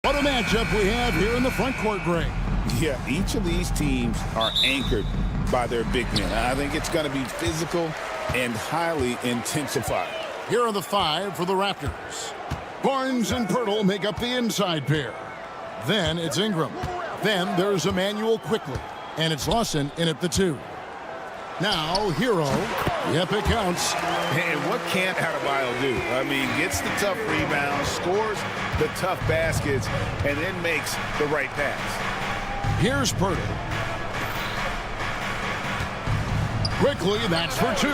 What a matchup we have here in the front court, Greg. Yeah, each of these teams are anchored by their big men. I think it's going to be physical and highly intensified. Here are the 5 for the Raptors. Barnes and Pirtle make up the inside pair. Then it's Ingram. Then there's Emmanuel quickly. And it's Lawson in at the 2. Now, Hero. Yep, it counts. And what can't Adebayo do? I mean, gets the tough rebounds, scores the tough baskets, and then makes the right pass. Here's Pirtle. Quickly, that's for 2.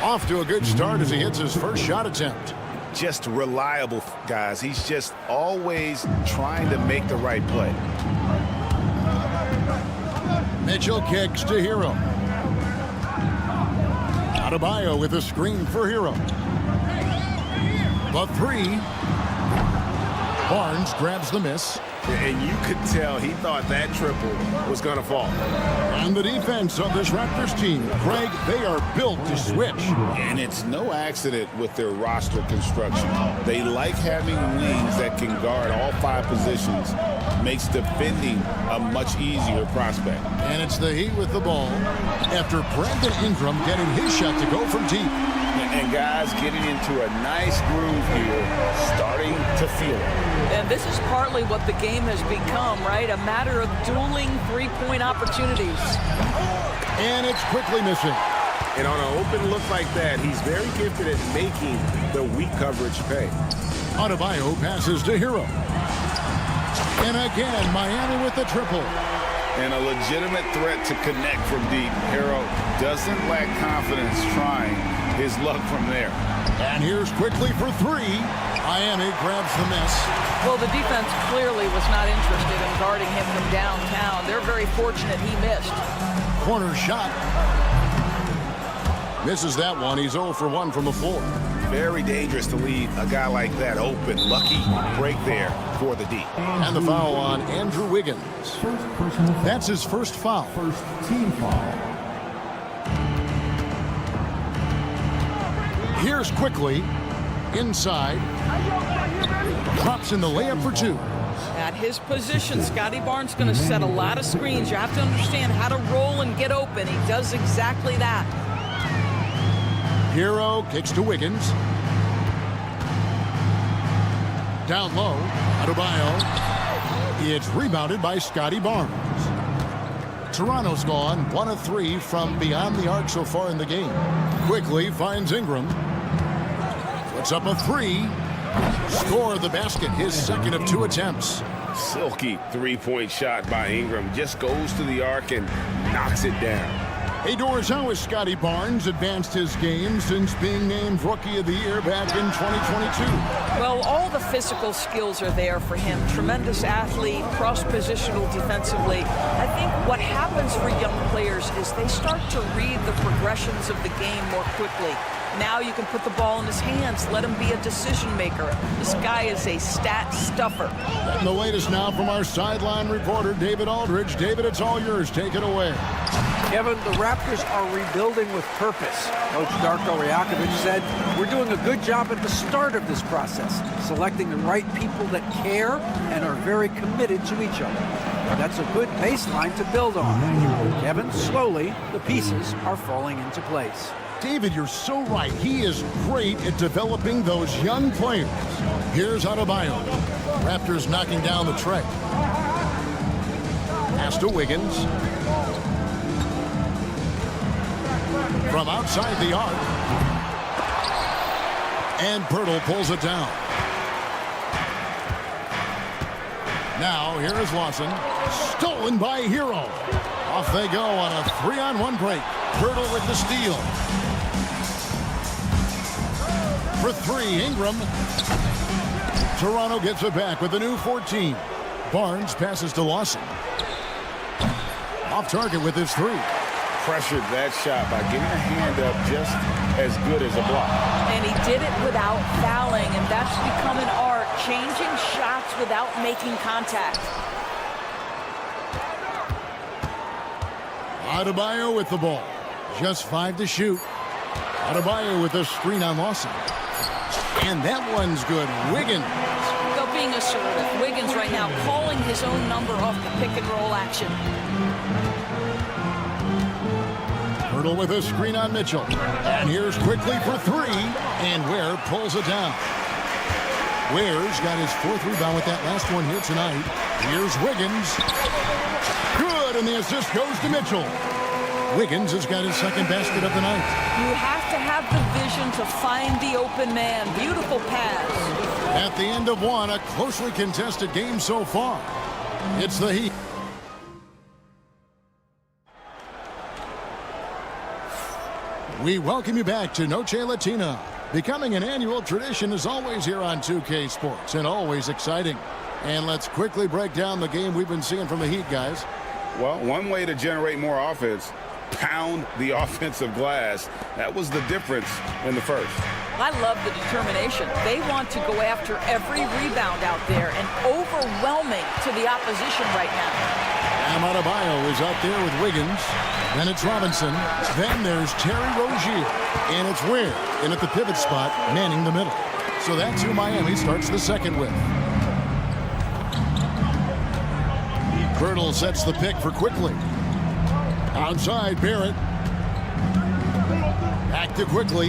Off to a good start as he hits his first shot attempt. Just reliable, guys. He's just always trying to make the right play. Mitchell kicks to Hero. Adebayo with a screen for Hero. The 3. Barnes grabs the miss. And you could tell he thought that triple was going to fall. And the defense of this Raptors team, Greg, they are built to switch. And it's no accident with their roster construction. They like having wings that can guard all 5 positions. Makes defending a much easier prospect. And it's the Heat with the ball after Brandon Ingram getting his shot to go from deep. And guys getting into a nice groove here, starting to feel it. And this is partly what the game has become, right? A matter of dueling three-point opportunities. And it's quickly missing. And on an open look like that, he's very gifted at making the weak coverage pay. Adebayo passes to Hero. And again, Miami with the triple. And a legitimate threat to connect from deep. Hero doesn't lack confidence trying his luck from there. And here's quickly for 3. Miami grabs the miss. Well, the defense clearly was not interested in guarding him from downtown. They're very fortunate he missed. Corner shot. Misses that one. He's 0 for 1 from the floor. Very dangerous to leave a guy like that open. Lucky break there for the D. And the foul on Andrew Wiggins. That's his first foul. First team foul. Here's quickly. Inside. Drops in the layup for 2. At his position, Scotty Barnes going to set a lot of screens. You have to understand how to roll and get open. He does exactly that. Hero kicks to Wiggins. Down low, Adebayo. It's rebounded by Scotty Barnes. Toronto's gone 1 of 3 from beyond the arc so far in the game. Quickly finds Ingram. Puts up a 3. Score the basket, his second of 2 attempts. Silky three-point shot by Ingram. Just goes to the arc and knocks it down. Hey, Doris, how has Scotty Barnes advanced his game since being named Rookie of the Year back in 2022? Well, all the physical skills are there for him. Tremendous athlete, cross-positional defensively. I think what happens for young players is they start to read the progressions of the game more quickly. Now you can put the ball in his hands, let him be a decision maker. This guy is a stat stuffer. And the latest now from our sideline reporter, David Aldridge. David, it's all yours. Take it away. Kevin, the Raptors are rebuilding with purpose. Coach Darko Rajakovic said, "We're doing a good job at the start of this process, selecting the right people that care and are very committed to each other. That's a good baseline to build on." Kevin, slowly, the pieces are falling into place. David, you're so right. He is great at developing those young players. Here's Adebayo. Raptors knocking down the tray. Pass to Wiggins. From outside the arc. And Pirtle pulls it down. Now, here is Lawson. Stolen by Hero. Off they go on a 3-on-1 break. Pirtle with the steal. For 3, Ingram. Toronto gets it back with a new 14. Barnes passes to Lawson. Off target with his 3. Pressured that shot by getting a hand up just as good as a block. And he did it without fouling, and that's become an art, changing shots without making contact. Adebayo with the ball. Just 5 to shoot. Adebayo with a screen on Lawson. And that one's good. Wiggins. Though being assertive, Wiggins right right now, calling his own number off the pick and roll action. Hurdle with a screen on Mitchell. And here's quickly for three. And Ware pulls it down. Ware's got his 4th rebound with that last one here tonight. Here's Wiggins. Good, and the assist goes to Mitchell. Wiggins has got his 2nd basket of the night. You have to have the vision to find the open man. Beautiful pass. At the end of one, a closely contested game so far. It's the Heat. We welcome you back to Noche Latina. Becoming an annual tradition is always here on 2K Sports and always exciting. And let's quickly break down the game we've been seeing from the Heat, guys. Well, one way to generate more offense, pound the offensive glass. That was the difference in the first. I love the determination. They want to go after every rebound out there and overwhelming to the opposition right now. Adebayo is out there with Wiggins. Then it's Robinson. Then there's Terry Rozier. And it's Ware in at the pivot spot, manning the middle. So that's who Miami starts the second with. Birtle sets the pick for Quickly. Outside, Barrett. Back to Quickly.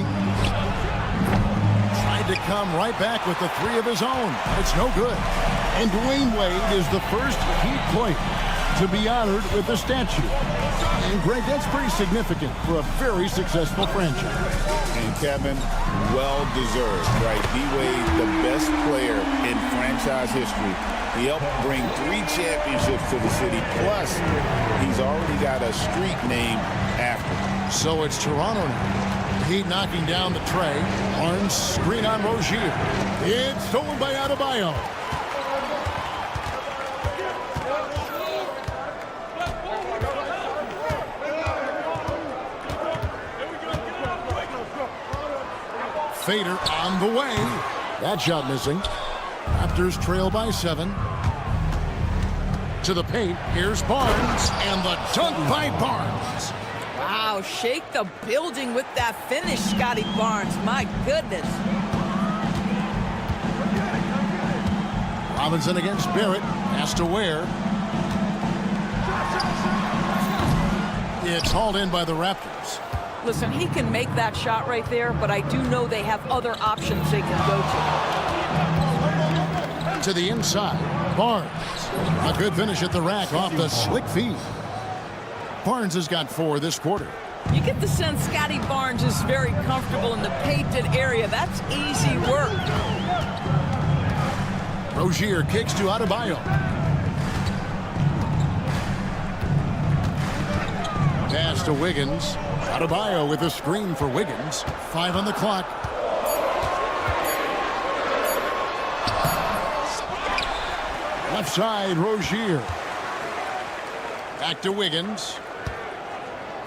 Tried to come right back with the 3 of his own. But it's no good. And Dwayne Wade is the first Heat player to be honored with a statue. And Greg, that's pretty significant for a very successful franchise. And Kevin, well deserved, right? D-Wade, the best player in franchise history. He helped bring 3 championships to the city. Plus, he's already got a street named after him. So it's Toronto now. Heat knocking down the tray. Barnes screen on Rozier. It's stolen by Adebayo. Fader on the way. That shot missing. Raptors trail by 7. To the paint. Here's Barnes. And the dunk by Barnes. Wow, shake the building with that finish, Scotty Barnes. My goodness. Robinson against Barrett. Has to Ware. It's hauled in by the Raptors. Listen, he can make that shot right there, but I do know they have other options they can go to. To the inside. Barnes. A good finish at the rack off the slick feed. Barnes has got 4 this quarter. You get the sense Scotty Barnes is very comfortable in the painted area. That's easy work. Rozier kicks to Adebayo. Pass to Wiggins. Adebayo with a screen for Wiggins. 5 on the clock. Left side, Rozier. Back to Wiggins.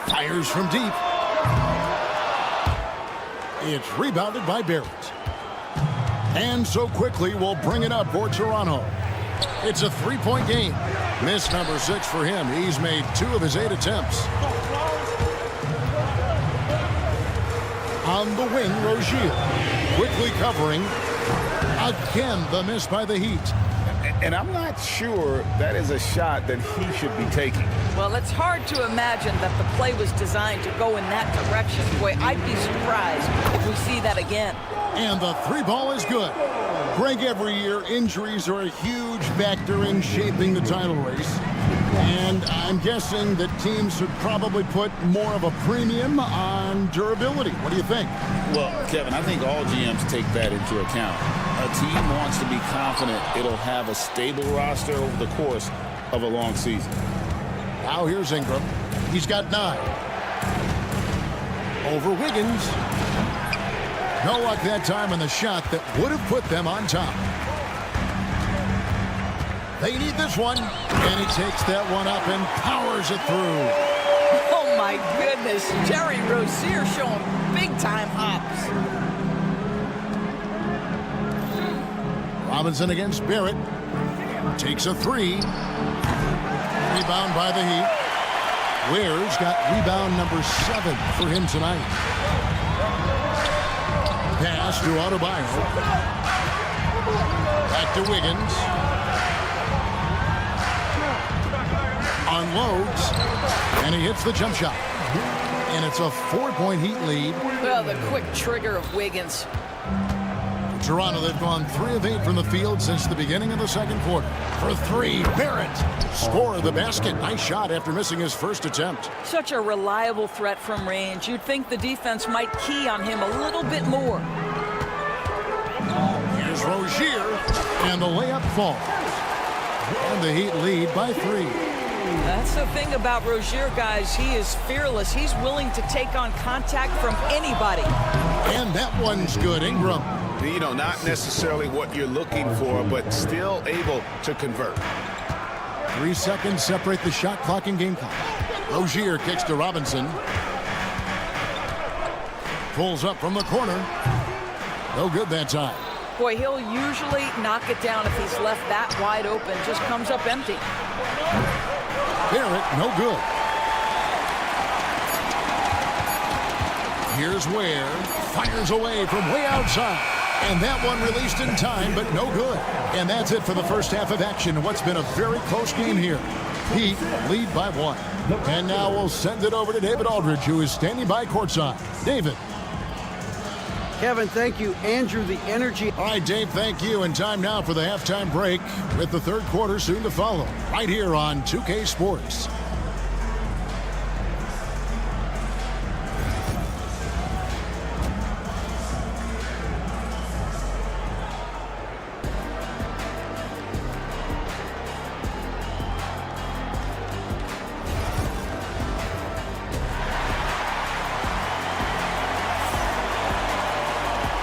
Fires from deep. It's rebounded by Barrett. And so quickly we'll bring it up for Toronto. It's a 3-point game. Miss number 6 for him. He's made 2 of his 8 attempts. On the wing, Rozier. Quickly covering. Again, the miss by the Heat. And I'm not sure that is a shot that he should be taking. Well, it's hard to imagine that the play was designed to go in that direction. Boy, I'd be surprised if we see that again. And the 3 ball is good. Greg, every year, injuries are a huge factor in shaping the title race. And I'm guessing that teams should probably put more of a premium on durability. What do you think? Well, Kevin, I think all GMs take that into account. A team wants to be confident it'll have a stable roster over the course of a long season. Now here's Ingram. He's got 9. Over Wiggins. No luck that time on the shot that would have put them on top. They need this one. And he takes that one up and powers it through. Oh, my goodness. Terry Rozier showing big-time hops. Robinson against Barrett. Takes a 3. Rebound by the Heat. Ware's got rebound number 7 for him tonight. Pass to Adebayo. Back to Wiggins. unloads, and he hits the jump shot. And it's a 4-point Heat lead. Well, the quick trigger of Wiggins. Toronto, they've gone 3 of 8 from the field since the beginning of the second quarter. For 3, Barrett. Score of the basket. Nice shot after missing his first attempt. Such a reliable threat from range. You'd think the defense might key on him a little bit more. Here's Rozier, and the layup falls. And the Heat lead by 3. That's the thing about Rozier, guys. He is fearless. He's willing to take on contact from anybody. And that one's good. Ingram. You know, not necessarily what you're looking for, but still able to convert. 3 seconds separate the shot clock and game clock. Rozier kicks to Robinson. Pulls up from the corner. No good that time. Boy, he'll usually knock it down if he's left that wide open. Just comes up empty. Barrett, no good. Here's Ware. Fires away from way outside. And that one released in time, but no good. And that's it for the first half of action. What's been a very close game here. Heat lead by 1. And now we'll send it over to David Aldridge, who is standing by courtside. David. Kevin, thank you. Andrew, the energy. All right, Dave, thank you. And time now for the halftime break with the third quarter soon to follow. Right here on 2K Sports.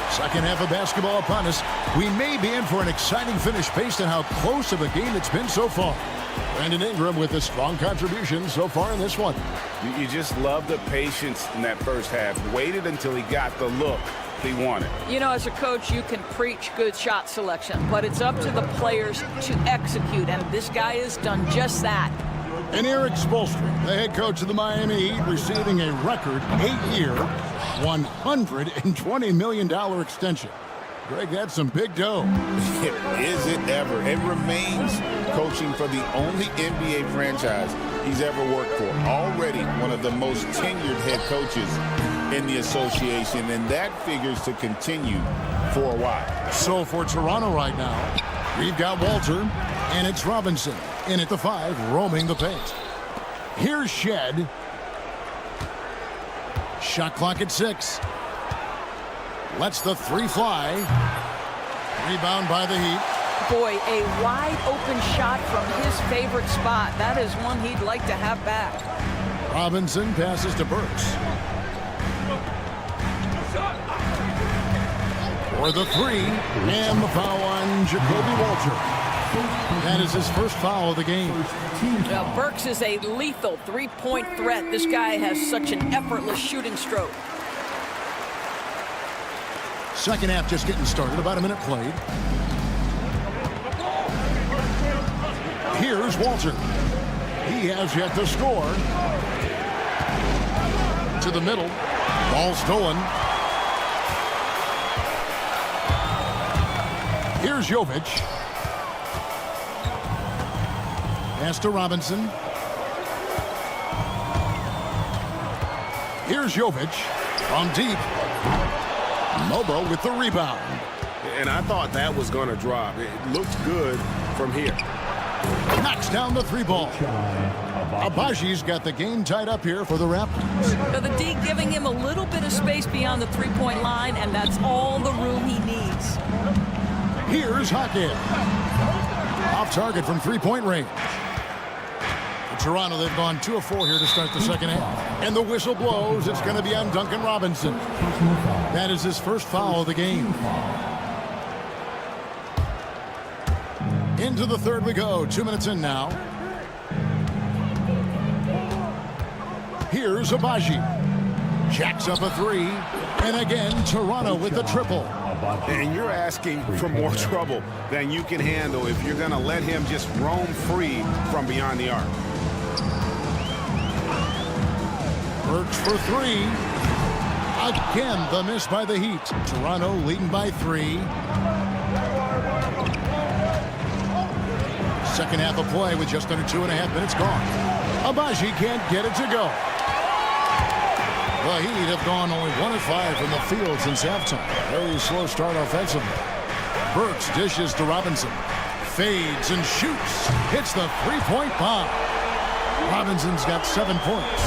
Second half of basketball upon us. We may be in for an exciting finish based on how close of a game it's been so far. Brandon Ingram with a strong contribution so far in this one. You just love the patience in that first half. Waited until he got the look he wanted. You know, as a coach, you can preach good shot selection, but it's up to the players to execute, and this guy has done just that. And Eric Spoelstra, the head coach of the Miami Heat, receiving a record 8-year, $120 million extension. Greg, that's some big dough. Is it ever? It remains coaching for the only NBA franchise he's ever worked for. Already one of the most tenured head coaches in the association, and that figures to continue for a while. So for Toronto right now, we've got Walter, and it's Robinson in at the 5, roaming the paint. Here's Shed. Shot clock at 6. Lets the 3 fly. Rebound by the Heat. Boy, a wide open shot from his favorite spot. That is one he'd like to have back. Robinson passes to Burks. For the 3, and the foul on Jacoby Walter. That is his first foul of the game. Now, Burks is a lethal 3-point threat. This guy has such an effortless shooting stroke. Second half just getting started, about a minute played. Here's Walter. He has yet to score. To the middle. Ball stolen. Here's Jovic. Pass to Robinson. Here's Jovic from deep. Mobo with the rebound. And I thought that was going to drop. It looked good from here. Knocks down the 3 ball. Abaji's got the game tied up here for the Raptors. So the D giving him a little bit of space beyond the 3-point line, and that's all the room he needs. Here's Hackett. Off target from 3-point range. For Toronto, they've gone 2 of 4 here to start the second half. And the whistle blows. It's going to be on Duncan Robinson. That is his first foul of the game. Into the third we go. 2 minutes in now. Here's Abaji. Jacks up a 3. And again, Toronto with the triple. And you're asking for more trouble than you can handle if you're going to let him just roam free from beyond the arc. Burks for 3. Again, the miss by the Heat. Toronto leading by 3. Second half of play with just under 2.5 minutes gone. Abaji can't get it to go. The Heat have gone only 1 of 5 from the field since halftime. Very slow start offensively. Burks dishes to Robinson. Fades and shoots. Hits the three-point bomb. Robinson's got 7 points.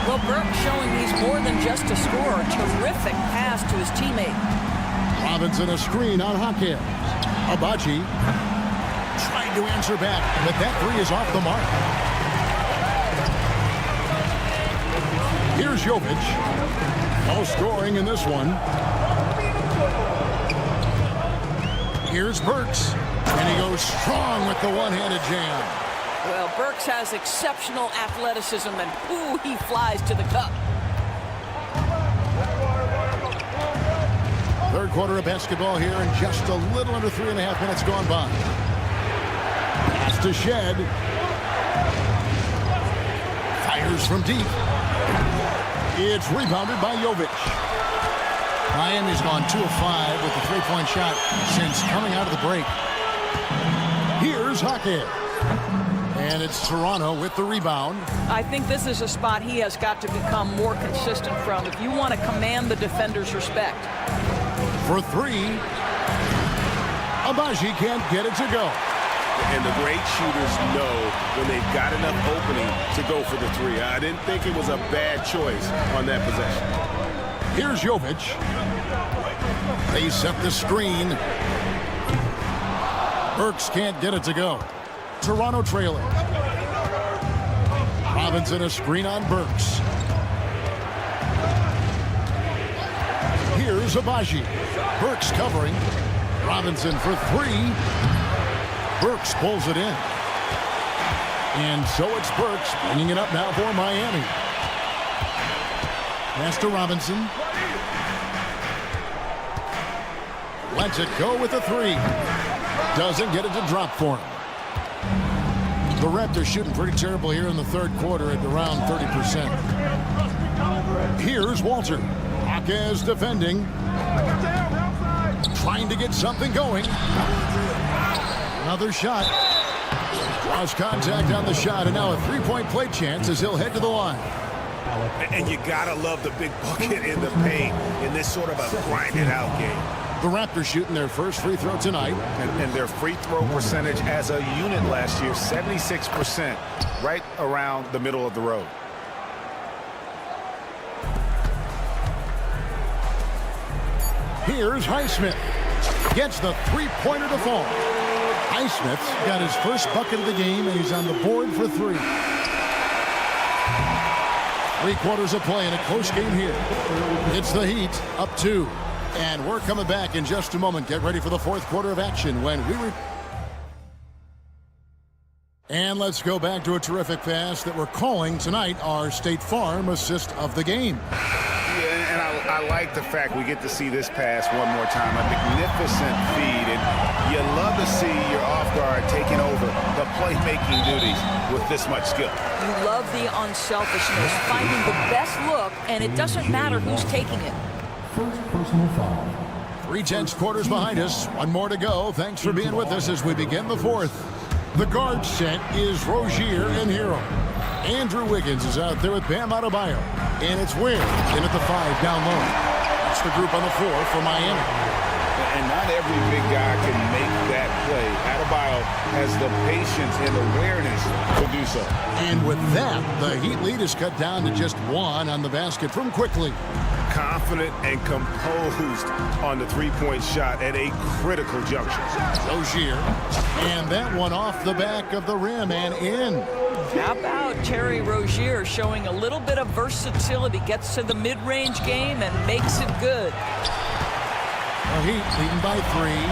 Well, Burks showing he's more than just a scorer. Terrific pass to his teammate. Robinson a screen on Hakeem. Abaji trying to answer back, but that three is off the mark. Here's Jovic. No scoring in this one. Here's Burks. And he goes strong with the one-handed jam. Well, Burks has exceptional athleticism, and ooh, he flies to the cup. Third quarter of basketball here, and just a little under 3.5 minutes gone by. Pass to Shed. Fires from deep. It's rebounded by Jovic. Miami's gone 2 of 5 with the three-point shot since coming out of the break. Here's Hakeem. And it's Toronto with the rebound. I think this is a spot he has got to become more consistent from if you want to command the defender's respect. For three. Abaji can't get it to go. And the great shooters know when they've got enough opening to go for the three. I didn't think it was a bad choice on that possession. Here's Jovic. They set the screen. Burks can't get it to go. Toronto trailing. Robinson a screen on Burks. Here's Abaji. Burks covering. Robinson for three. Burks pulls it in. And so it's Burks bringing it up now for Miami. Pass to Robinson. Lets it go with a three. Doesn't get it to drop for him. The Raptors shooting pretty terrible here in the third quarter at around 30%. Here's Walter. Hawkes defending. Trying to get something going. Another shot. Lost contact on the shot, and now a three-point play chance as he'll head to the line. And you gotta love the big bucket in the paint in this sort of a grinded-out game. The Raptors shooting their first free throw tonight. And their free throw percentage as a unit last year, 76%, right around the middle of the road. Here's Highsmith. Gets the three-pointer to fall. Highsmith's got his first bucket of the game, and he's on the board for three. 3 quarters of play in a close game here. It's the Heat up 2. And we're coming back in just a moment. Get ready for the fourth quarter of action when we And let's go back to a terrific pass that we're calling tonight our State Farm assist of the game. Yeah, and I like the fact we get to see this pass one more time. A magnificent feed, and you love to see your off guard taking over the playmaking duties with this much skill. You love the unselfishness, finding the best look, and it doesn't matter who's taking it. First personal foul. 3/10 quarters behind us. One more to go. Thanks for being with us as we begin the fourth. The guard set is Rozier and Hero. Andrew Wiggins is out there with Bam Adebayo. And it's Ware in at the 5 down low. That's the group on the floor for Miami. And not every big guy can make that play. Adebayo has the patience and awareness to do so. And with that, the Heat lead is cut down to just 1 on the basket from Quickly. Confident and composed on the three-point shot at a critical juncture. Rozier. And that one off the back of the rim and in. How about Terry Rozier showing a little bit of versatility, gets to the mid-range game and makes it good. The Heat leading by 3.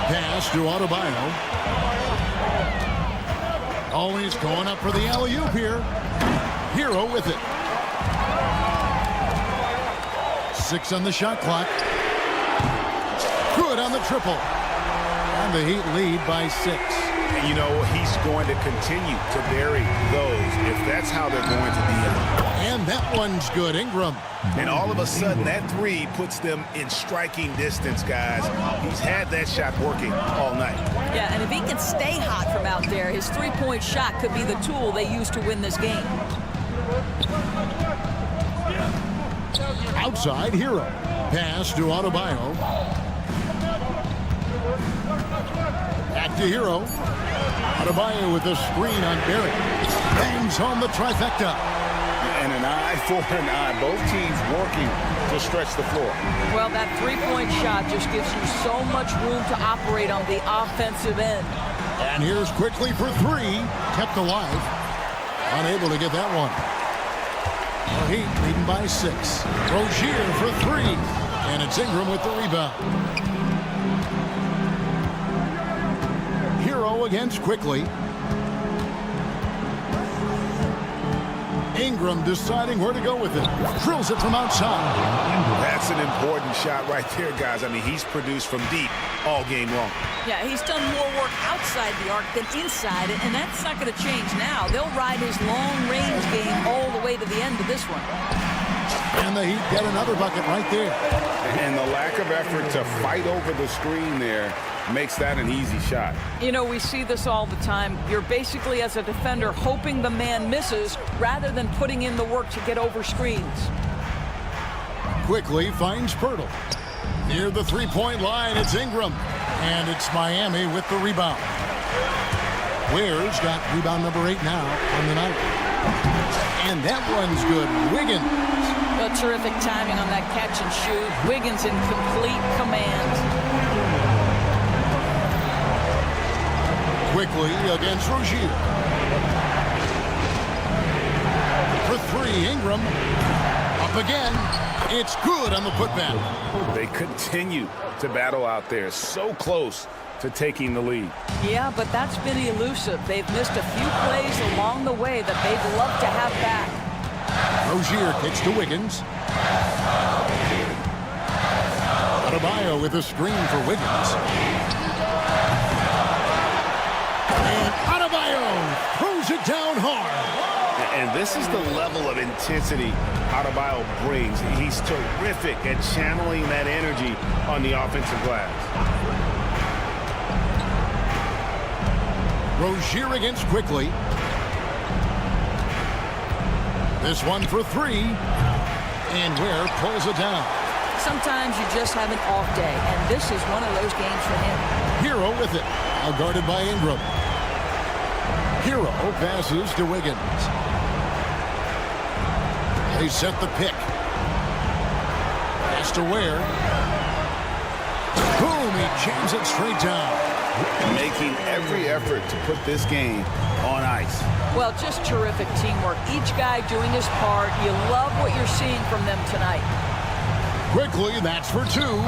Pass to Adebayo. Always going up for the alley-oop here. Hero with it. 6 on the shot clock. Good on the triple. And the Heat lead by 6. You know, he's going to continue to bury those if that's how they're going to be. And that one's good. Ingram. And all of a sudden, that three puts them in striking distance, guys. He's had that shot working all night. Yeah, and if he can stay hot from out there, his three-point shot could be the tool they use to win this game. Outside, Hero. Pass to Adebayo. Back to Hero. Adebayo with the screen on Barrett. Bangs home the trifecta. And an eye for an eye. Both teams working to stretch the floor. Well, that three-point shot just gives you so much room to operate on the offensive end. And here's quickly for three. Kept alive. Unable to get that one. The Heat leading by 6. Rozier for three. And it's Ingram with the rebound. Hero against quickly. Ingram deciding where to go with it. Drills it from outside. That's an important shot right there, guys. I mean, he's produced from deep all game long. Yeah, he's done more work outside the arc than inside it, and that's not going to change now. They'll ride his long-range game all the way to the end of this one. And the Heat get another bucket right there. And the lack of effort to fight over the screen there makes that an easy shot. You know, we see this all the time. You're basically, as a defender, hoping the man misses rather than putting in the work to get over screens. Quickly finds Pirtle. Near the three-point line, it's Ingram. And it's Miami with the rebound. Ware's got rebound number 8 now on the night. And that one's good. Wiggins. Well, terrific timing on that catch and shoot. Wiggins in complete command. Quickly against Rozier. For three, Ingram. Up again. It's good on the putback. They continue to battle out there. So close to taking the lead. Yeah, but that's been elusive. They've missed a few plays along the way that they'd love to have back. Rozier kicks to Wiggins. Adebayo with a screen for Wiggins. And Adebayo throws it down hard. And this is the level of intensity Adebayo brings. He's terrific at channeling that energy on the offensive glass. Rozier against quickly. This one for three. And Ware pulls it down. Sometimes you just have an off day, and this is one of those games for him. Hero with it. Now guarded by Ingram. Hero passes to Wiggins. They set the pick. Pass to Ware. Boom, he jams it straight down. Making every effort to put this game on ice. Well, just terrific teamwork. Each guy doing his part. You love what you're seeing from them tonight. Quickly, that's for two.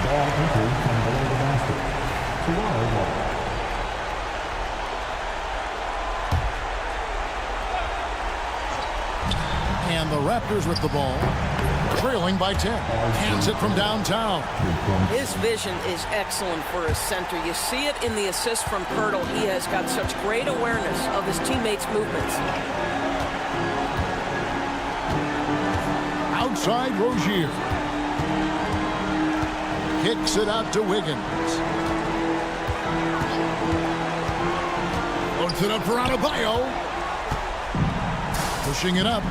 Ball entered from below the basket. Toronto ball. And the Raptors with the ball, trailing by 10. Hands it from downtown. His vision is excellent for a center. You see it in the assist from Pirtle. He has got such great awareness of his teammates' movements. Outside Rozier. Kicks it out to Wiggins. Puts it up for Adebayo. Pushing it up.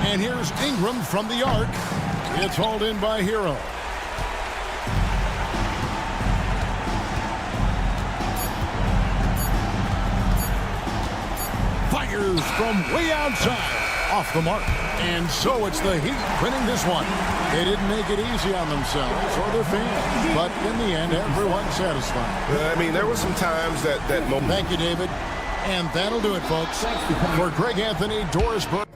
And here's Ingram from the arc. It's hauled in by Hero. Fires from way outside. Off the mark. And so it's the Heat winning this one. They didn't make it easy on themselves or their fans. But in the end, everyone's satisfied. I mean, there were some times that moment. Thank you, David. And that'll do it, folks. For Greg Anthony, Doris Burke.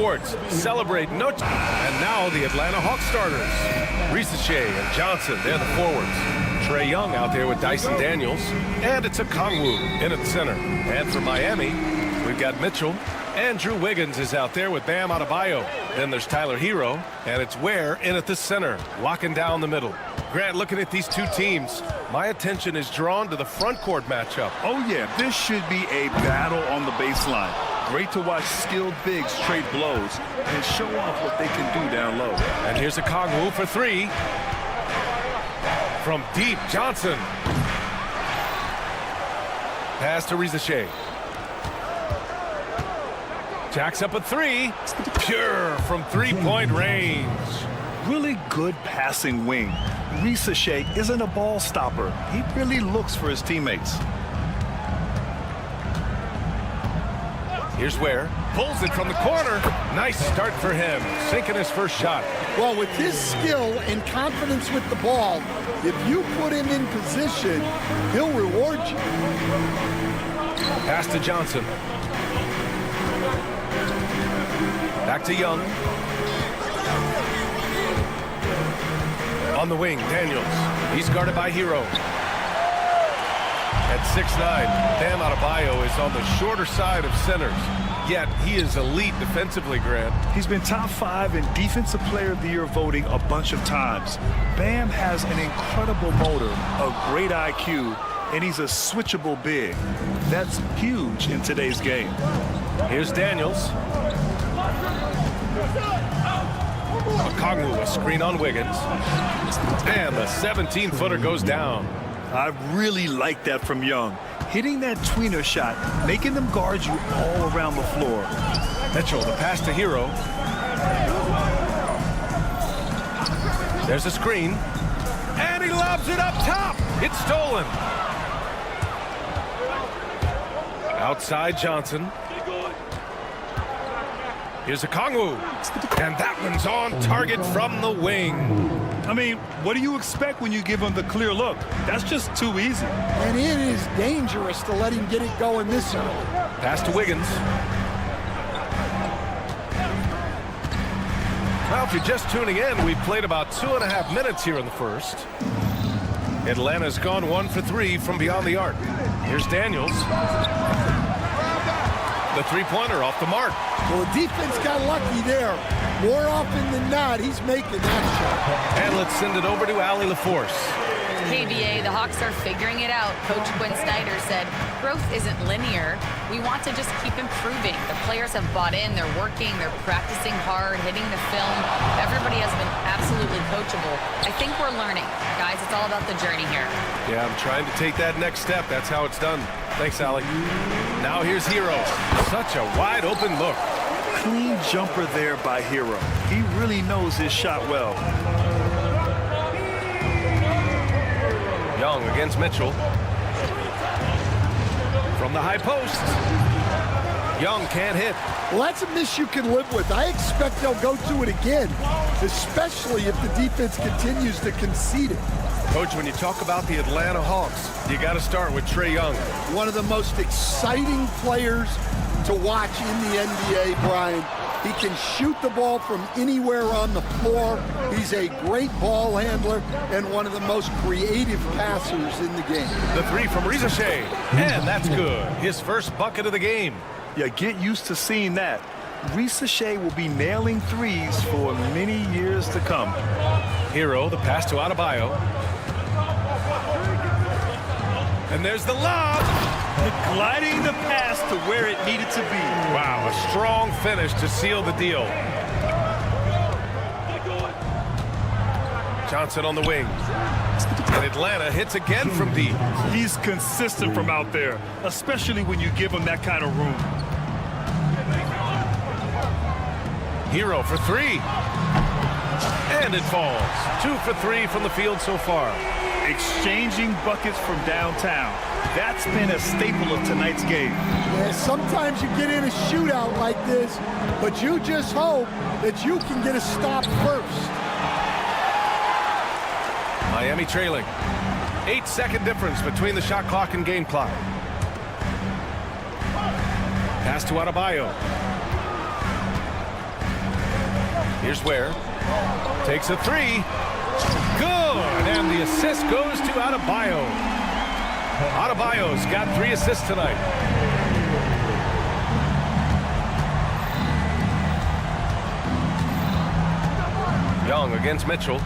courts, celebrate no. And now the Atlanta Hawks starters. Risache and Johnson, they're the forwards. Trae Young out there with Dyson Daniels. And it's a Kongwu in at center. And for Miami, we've got Mitchell. Andrew Wiggins is out there with Bam Adebayo. Then there's Tyler Hero. And it's Ware in at the center, locking down the middle. Grant, looking at these two teams, my attention is drawn to the front court matchup. Oh, yeah, this should be a battle on the baseline. Great to watch skilled bigs trade blows and show off what they can do down low. And here's a Kongwu for three. From deep, Johnson. Pass to Risache. Jacks up a three. Pure from three-point range. Really good passing wing. Risache isn't a ball stopper. He really looks for his teammates. Here's Ware. Pulls it from the corner. Nice start for him. Sinking his first shot. Well, with his skill and confidence with the ball, if you put him in position, he'll reward you. Pass to Johnson. Back to Young. On the wing, Daniels. He's guarded by Hero. At 6'9", Bam Adebayo is on the shorter side of centers. Yet he is elite defensively, Grant. He's been top 5 in Defensive Player of the Year voting a bunch of times. Bam has an incredible motor, a great IQ, and he's a switchable big. That's huge in today's game. Here's Daniels. Kongwu, a screen on Wiggins. And the 17-footer goes down. I really like that from Young. Hitting that tweener shot, making them guard you all around the floor. Mitchell, the pass to Hero. There's a screen. And he lobs it up top. It's stolen. Outside Johnson. Here's a Kongwu. And that one's on target from the wing. I mean, what do you expect when you give him the clear look? That's just too easy. And it is dangerous to let him get it going this early. Pass to Wiggins. Well, if you're just tuning in, we've played about 2.5 minutes here in the first. Atlanta's gone 1 for 3 from beyond the arc. Here's Daniels. The three-pointer off the mark. Well, the defense got lucky there. More often than not, he's making that shot. And let's send it over to Allie LaForce. KBA, the Hawks are figuring it out. Coach Quinn Snyder said, growth isn't linear. We want to just keep improving. The players have bought in. They're working. They're practicing hard, hitting the film. Everybody has been absolutely coachable. I think we're learning. Guys, it's all about the journey here. Yeah, I'm trying to take that next step. That's how it's done. Thanks, Allie. Now here's Hero. Such a wide open look. Clean jumper there by Hero. He really knows his shot well. Young against Mitchell. From the high post. Young can't hit. Well, that's a miss you can live with. I expect they'll go to it again, especially if the defense continues to concede it. Coach, when you talk about the Atlanta Hawks, you got to start with Trae Young. One of the most exciting players to watch in the NBA, Brian. He can shoot the ball from anywhere on the floor. He's a great ball handler and one of the most creative passers in the game. The three from Risache, and that's good. His first bucket of the game. Yeah, get used to seeing that. Risache will be nailing threes for many years to come. Hero, the pass to Adebayo. And there's the lob. Gliding the pass to where it needed to be. Wow, a strong finish to seal the deal. Johnson on the wing. And Atlanta hits again from deep. He's consistent from out there, especially when you give him that kind of room. Hero for three. And it falls. 2 for 3 from the field so far. Exchanging buckets from downtown. That's been a staple of tonight's game. Yeah, sometimes you get in a shootout like this, but you just hope that you can get a stop first. Miami trailing. 8-second difference between the shot clock and game clock. Pass to Adebayo. Here's Ware. Takes a three. Good. And the assist goes to Adebayo. Adebayo's got 3 assists tonight. Young against Mitchell.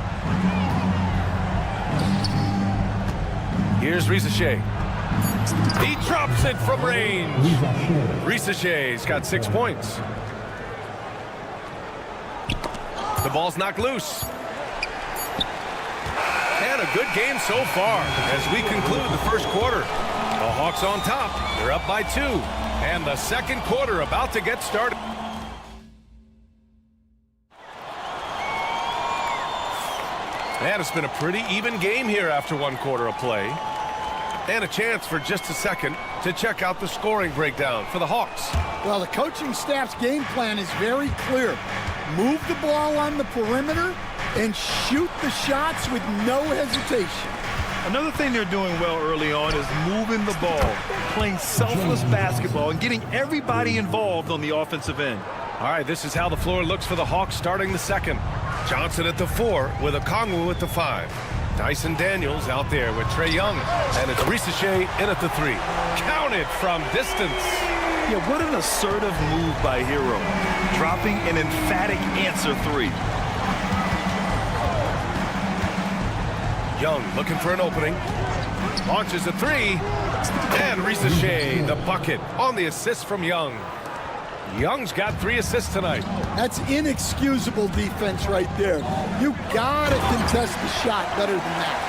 Here's Risacher. He drops it from range. Risacher's got 6 points. The ball's knocked loose. And a good game so far as we conclude the first quarter. The Hawks on top. They're up by 2. And the second quarter about to get started. And it's been a pretty even game here after 1 quarter of play. And a chance for just a second to check out the scoring breakdown for the Hawks. Well, the coaching staff's game plan is very clear. Move the ball on the perimeter and shoot the shots with no hesitation. Another thing they're doing well early on is moving the ball, playing selfless basketball, and getting everybody involved on the offensive end. All right, this is how the floor looks for the Hawks starting the second. Johnson at the 4 with Okongwu at the 5. Dyson Daniels out there with Trae Young. And it's Risacher in at the 3. Counted from distance. Yeah, what an assertive move by Hero. Dropping an emphatic answer 3. Young looking for an opening. Launches a 3. And Risacher, the bucket on the assist from Young. Young's got 3 assists tonight. That's inexcusable defense right there. You gotta contest the shot better than that.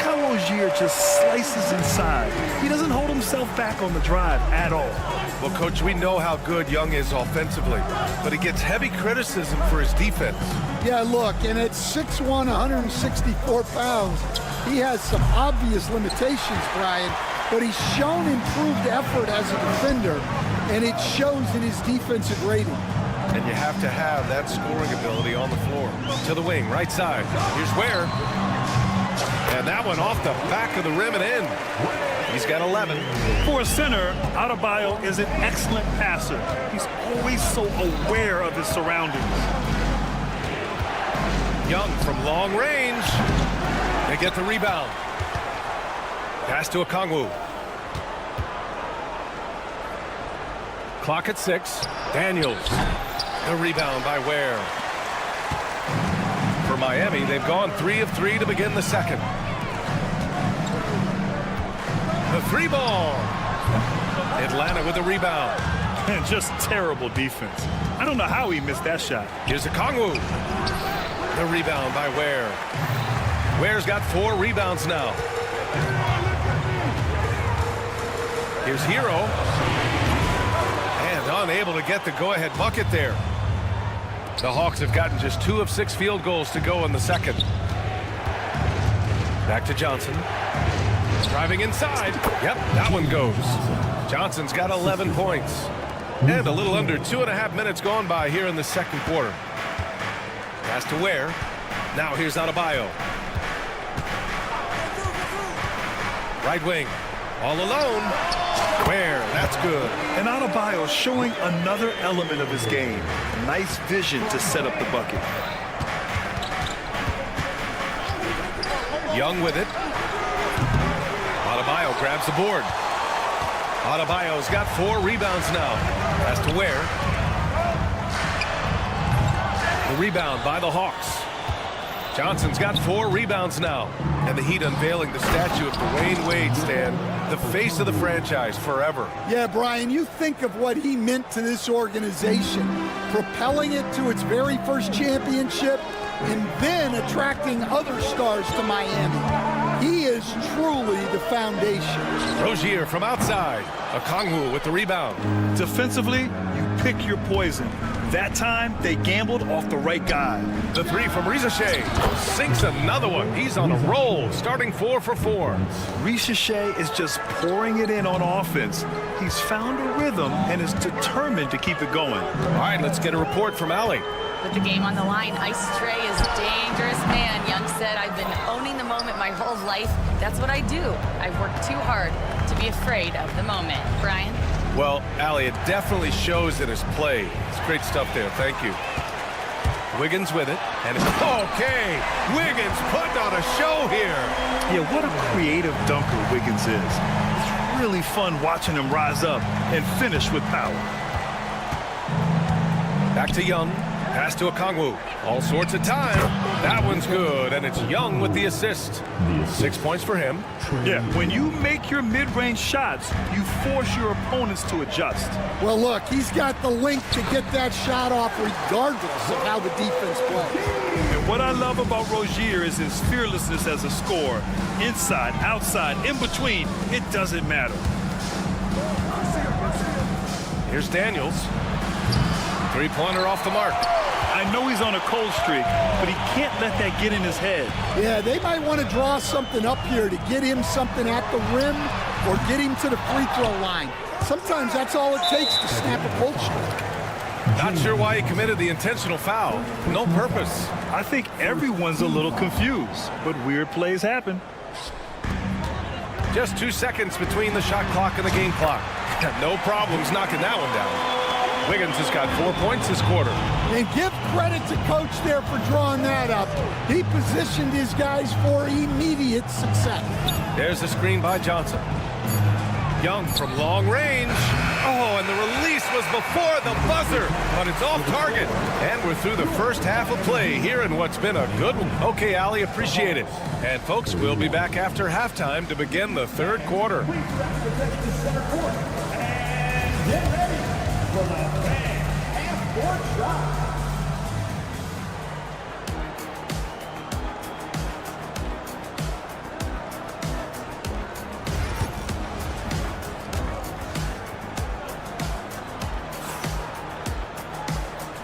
CLA-HR just slices inside. He doesn't hold himself back on the drive at all. Well, Coach, we know how good Young is offensively, but he gets heavy criticism for his defense. Yeah, look, and at 6'1", 164 pounds, he has some obvious limitations, Brian, but he's shown improved effort as a defender, and it shows in his defensive rating. And you have to have that scoring ability on the floor. To the wing, right side. Here's Ware. And that one off the back of the rim and in. He's got 11. For a center, Adebayo is an excellent passer. He's always so aware of his surroundings. Young from long range. They get the rebound. Pass to Okongwu. Clock at 6. Daniels. The rebound by Ware. For Miami, they've gone 3 of 3 to begin the second. The 3 ball. Atlanta with the rebound. And just terrible defense. I don't know how he missed that shot. Here's Okongwu. The rebound by Ware. Ware's got 4 rebounds now. Here's Hero. And unable to get the go-ahead bucket there. The Hawks have gotten just 2 of 6 field goals to go in the second. Back to Johnson. Driving inside. Yep, that one goes. Johnson's got 11 points. And a little under 2.5 minutes gone by here in the second quarter. Pass to Ware. Now here's Adebayo. Right wing. All alone. Ware, that's good. And Adebayo showing another element of his game. Nice vision to set up the bucket. Young with it. Adebayo grabs the board. Adebayo's got 4 rebounds now. Pass to Ware. The rebound by the Hawks. Johnson's got 4 rebounds now. And the Heat unveiling the statue of Dwayne Wade, Stan, the face of the franchise forever. Yeah, Brian, you think of what he meant to this organization, propelling it to its very first championship and then attracting other stars to Miami. He is truly the foundation. Rozier from outside. Okongwu with the rebound. Defensively, you pick your poison. That time, they gambled off the right guy. The 3 from Risacher sinks another one. He's on a roll, starting 4 for 4. Risacher is just pouring it in on offense. He's found a rhythm and is determined to keep it going. All right, let's get a report from Allie. With the game on the line, Ice Trae is a dangerous man. Young said, I've been owning the moment my whole life. That's what I do. I've worked too hard to be afraid of the moment. Brian? Well, Allie, it definitely shows in his play. It's great stuff there. Thank you. Wiggins with it. And okay, Wiggins putting on a show here. Yeah, what a creative dunker Wiggins is. It's really fun watching him rise up and finish with power. Back to Young. Pass to Okongwu. All sorts of time. That one's good, and it's Young with the assist. 6 points for him. Yeah, when you make your mid-range shots, you force your opponents to adjust. Well, look, he's got the length to get that shot off regardless of how the defense plays. And what I love about Rozier is his fearlessness as a scorer. Inside, outside, in between, it doesn't matter. Here's Daniels. Three-pointer off the mark. I know he's on a cold streak, but he can't let that get in his head. Yeah, they might want to draw something up here to get him something at the rim or get him to the free throw line. Sometimes that's all it takes to snap a cold streak. Not sure why he committed the intentional foul. No purpose. I think everyone's a little confused, but weird plays happen. Just 2 seconds between the shot clock and the game clock. No problems knocking that one down. Wiggins has got 4 points this quarter. And give credit to coach there for drawing that up. He positioned his guys for immediate success. There's the screen by Johnson. Young from long range. Oh, and the release was before the buzzer, but it's off target. And we're through the first half of play here in what's been a good one. Okay, Allie, appreciate it. And folks, we'll be back after halftime to begin the third quarter.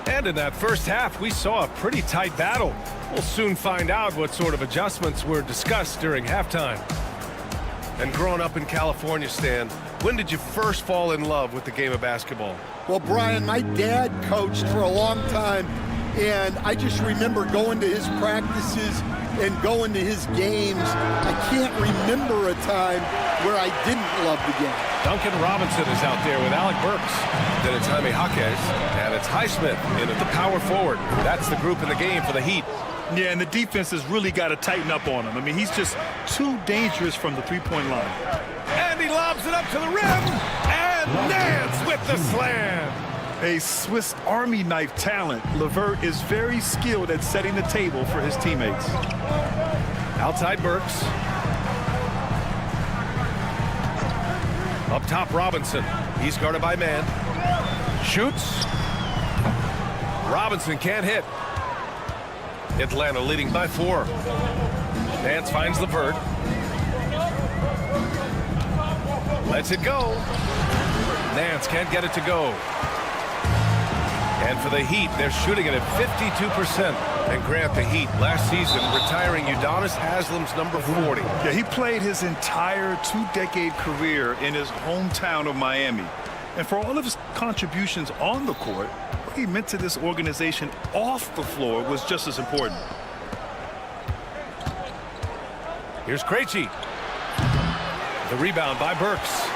And in that first half, we saw a pretty tight battle. We'll soon find out what sort of adjustments were discussed during halftime. And growing up in California, Stan, when did you first fall in love with the game of basketball? Well, Brian, my dad coached for a long time, and I just remember going to his practices and going to his games. I can't remember a time where I didn't love the game. Duncan Robinson is out there with Alec Burks. Then it's Jaime Jaquez, and it's Highsmith in at the power forward. That's the group in the game for the Heat. Yeah, and the defense has really got to tighten up on him. I mean, he's just too dangerous from the three-point line. And he lobs it up to the rim, and Nance with the slam. A Swiss Army knife talent, LeVert is very skilled at setting the table for his teammates. Outside Burks. Up top, Robinson. He's guarded by man. Shoots. Robinson can't hit. Atlanta leading by 4. Nance finds LeVert. Lets it go. Nance can't get it to go. And for the Heat, they're shooting it at 52%. And Grant, the Heat, last season retiring Udonis Haslam's number 40. Yeah, he played his entire 2-decade career in his hometown of Miami. And for all of his contributions on the court, what he meant to this organization off the floor was just as important. Here's Krejci. The rebound by Burks.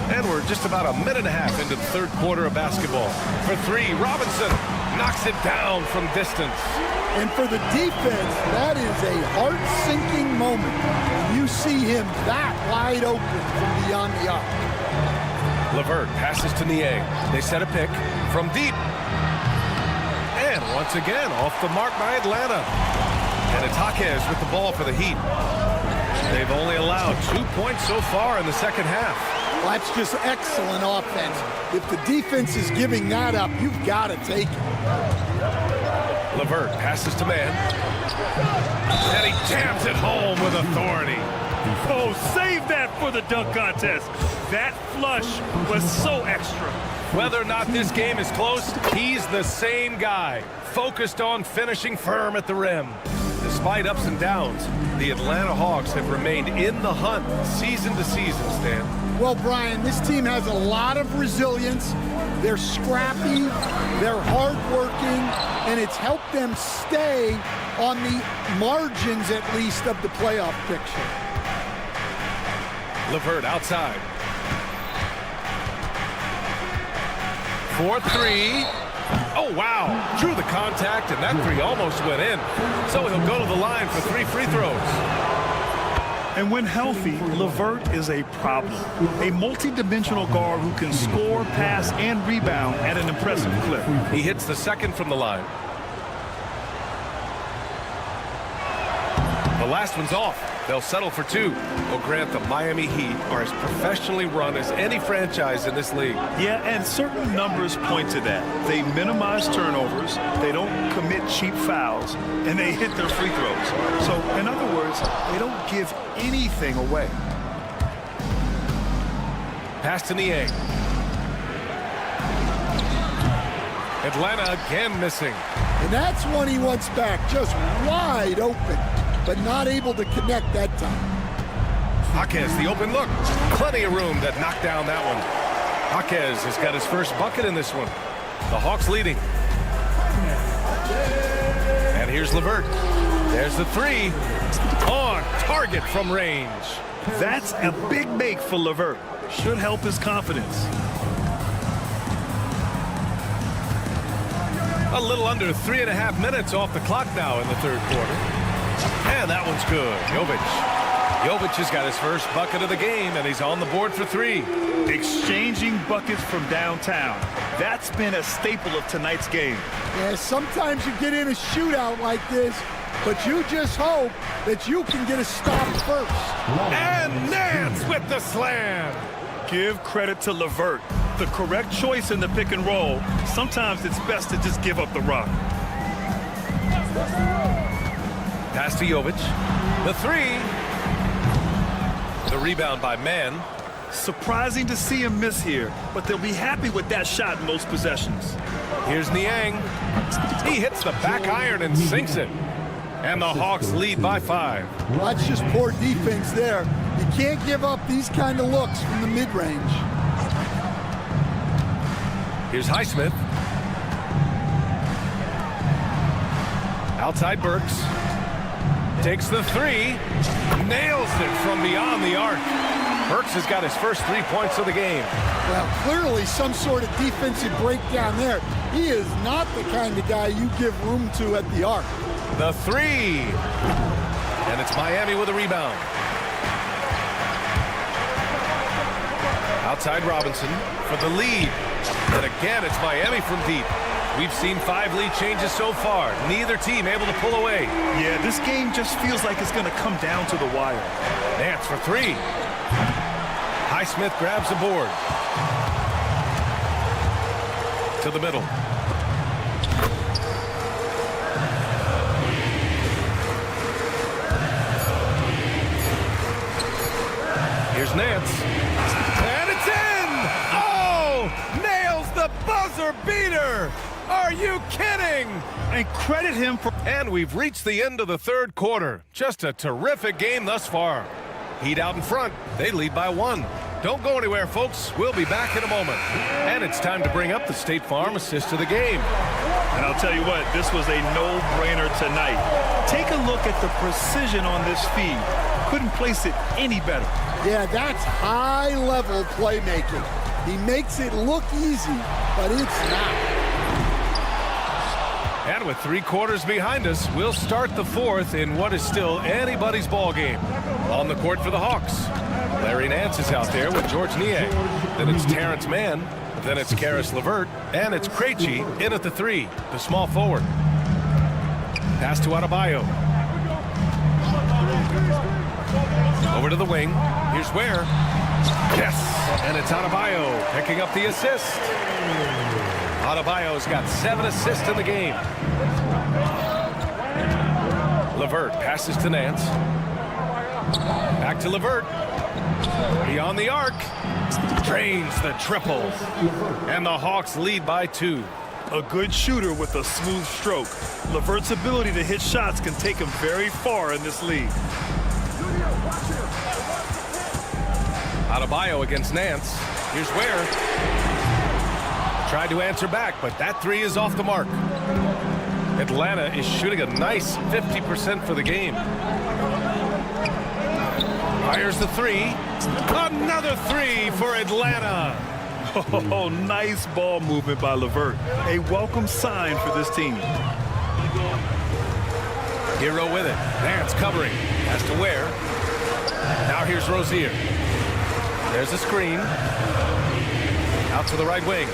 And we're just about a minute and a half into the third quarter of basketball. For 3, Robinson knocks it down from distance. And for the defense, that is a heart-sinking moment. You see him that wide open from beyond the arc. LeVert passes to Niang. They set a pick from deep. And once again, off the mark by Atlanta. And it's Jaquez with the ball for the Heat. They've only allowed 2 points so far in the second half. Well, that's just excellent offense. If the defense is giving that up, you've got to take it. LeVert passes to man. And he jams it home with authority. Oh, save that for the dunk contest. That flush was so extra. Whether or not this game is close, he's the same guy, focused on finishing firm at the rim. Despite ups and downs, the Atlanta Hawks have remained in the hunt season to season, Stan. Well, Brian, this team has a lot of resilience. They're scrappy, they're hardworking, and it's helped them stay on the margins, at least, of the playoff picture. LeVert outside. for three. Oh, wow. Drew the contact, and that three almost went in. So he'll go to the line for 3 free throws. And when healthy, LeVert is a problem. A multi-dimensional guard who can score, pass, and rebound at an impressive clip. He hits the second from the line. The last one's off. They'll settle for 2. Well, Grant, the Miami Heat are as professionally run as any franchise in this league. Yeah, and certain numbers point to that. They minimize turnovers, they don't commit cheap fouls, and they hit their free throws. So, in other words, they don't give anything away. Pass to Niang. Atlanta again missing. And that's one he wants back, just wide open, but not able to connect that time. Jaquez, the open look. Plenty of room to knock down that one. Jaquez has got his first bucket in this one. The Hawks leading. And here's LeVert. There's the 3. On target from range. That's a big make for LeVert. Should help his confidence. A little under 3.5 minutes off the clock now in the third quarter. And that one's good. Jovic has got his first bucket of the game, and he's on the board for 3. Exchanging buckets from downtown. That's been a staple of tonight's game. Yeah, sometimes you get in a shootout like this, but you just hope that you can get a stop first. And Nance with the slam. Give credit to LeVert. The correct choice in the pick and roll. Sometimes it's best to just give up the rock. Pass to Jovic. The 3. The rebound by Mann. Surprising to see him miss here, but they'll be happy with that shot in most possessions. Here's Niang. He hits the back iron and sinks it. And the Hawks lead by 5. Well, that's just poor defense there. You can't give up these kind of looks from the mid-range. Here's Highsmith. Outside Burks. Takes the 3. Nails it from beyond the arc. Burks has got his first 3 points of the game. Well, clearly some sort of defensive breakdown there. He is not the kind of guy you give room to at the arc. The 3. And it's Miami with a rebound. Outside Robinson for the lead. And again, it's Miami from deep. We've seen 5 lead changes so far. Neither team able to pull away. Yeah, this game just feels like it's going to come down to the wire. Nance for 3. Highsmith grabs the board. To the middle. Here's Nance. And it's in! Oh! Nails the buzzer beater! Are you kidding? And credit him for... And we've reached the end of the third quarter. Just a terrific game thus far. Heat out in front. They lead by 1. Don't go anywhere, folks. We'll be back in a moment. And it's time to bring up the State Farm assist of the game. And I'll tell you what, this was a no-brainer tonight. Take a look at the precision on this feed. Couldn't place it any better. Yeah, that's high-level playmaking. He makes it look easy, but it's not. And with 3 quarters behind us, we'll start the 4th in what is still anybody's ball game. On the court for the Hawks, Larry Nance is out there with George Niang. Then it's Terrence Mann. Then it's Karis LeVert. And it's Krejci in at the 3, the small forward. Pass to Adebayo. Over to the wing. Here's Ware. Yes! And it's Adebayo picking up the assist. Adebayo's got 7 assists in the game. LeVert passes to Nance. Back to LeVert. Beyond the arc. Drains the triple. And the Hawks lead by 2. A good shooter with a smooth stroke. LeVert's ability to hit shots can take him very far in this league. Adebayo against Nance. Here's Ware. Tried to answer back, but that 3 is off the mark. Atlanta is shooting a nice 50% for the game. Fires the 3. Another 3 for Atlanta. Oh, nice ball movement by LeVert. A welcome sign for this team. Hero with it. Nance covering. Has to wear. Now here's Rozier. There's a screen. Out to the right wing.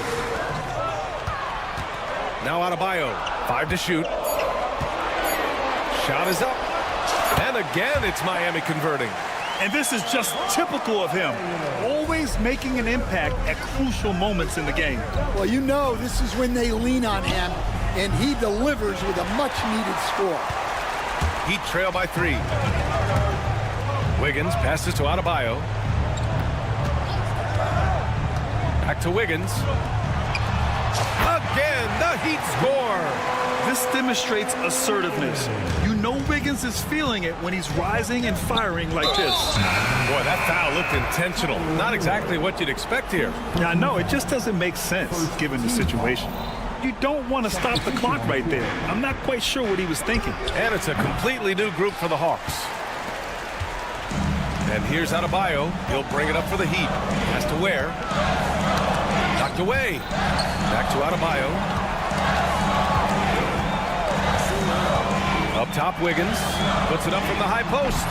Now Adebayo. 5 to shoot. Shot is up. And again, it's Miami converting. And this is just typical of him. Always making an impact at crucial moments in the game. Well, you know this is when they lean on him, and he delivers with a much-needed score. Heat trail by 3. Wiggins passes to Adebayo. Back to Wiggins. Again, the Heat score. This demonstrates assertiveness. You know Wiggins is feeling it when he's rising and firing like this. Boy, that foul looked intentional. Not exactly what you'd expect here. Yeah, I know. It just doesn't make sense given the situation. You don't want to stop the clock right there. I'm not quite sure what he was thinking. And it's a completely new group for the Hawks. And here's Adebayo. He'll bring it up for the Heat. Has to wear. Knocked away. Back to Adebayo. Up top, Wiggins. Puts it up from the high post.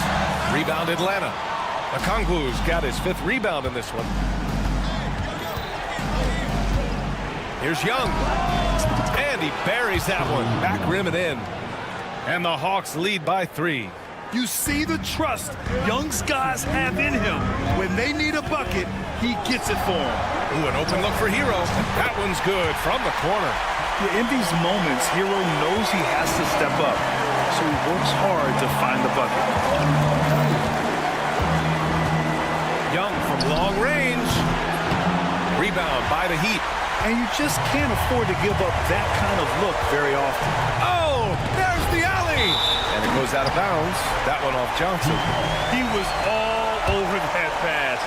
Rebound, Atlanta. Okongwu's got his 5th rebound in this one. Here's Young. And he buries that one. Back rim and in. And the Hawks lead by 3. You see the trust Young's guys have in him. When they need a bucket, he gets it for them. Ooh, an open look for Hero. That one's good from the corner. Yeah, in these moments, Hero knows he has to step up, so he works hard to find the bucket. Young from long range. Rebound by the Heat. And you just can't afford to give up that kind of look very often. Oh, there's the alley. And it goes out of bounds. That one off Johnson. He was all over that pass.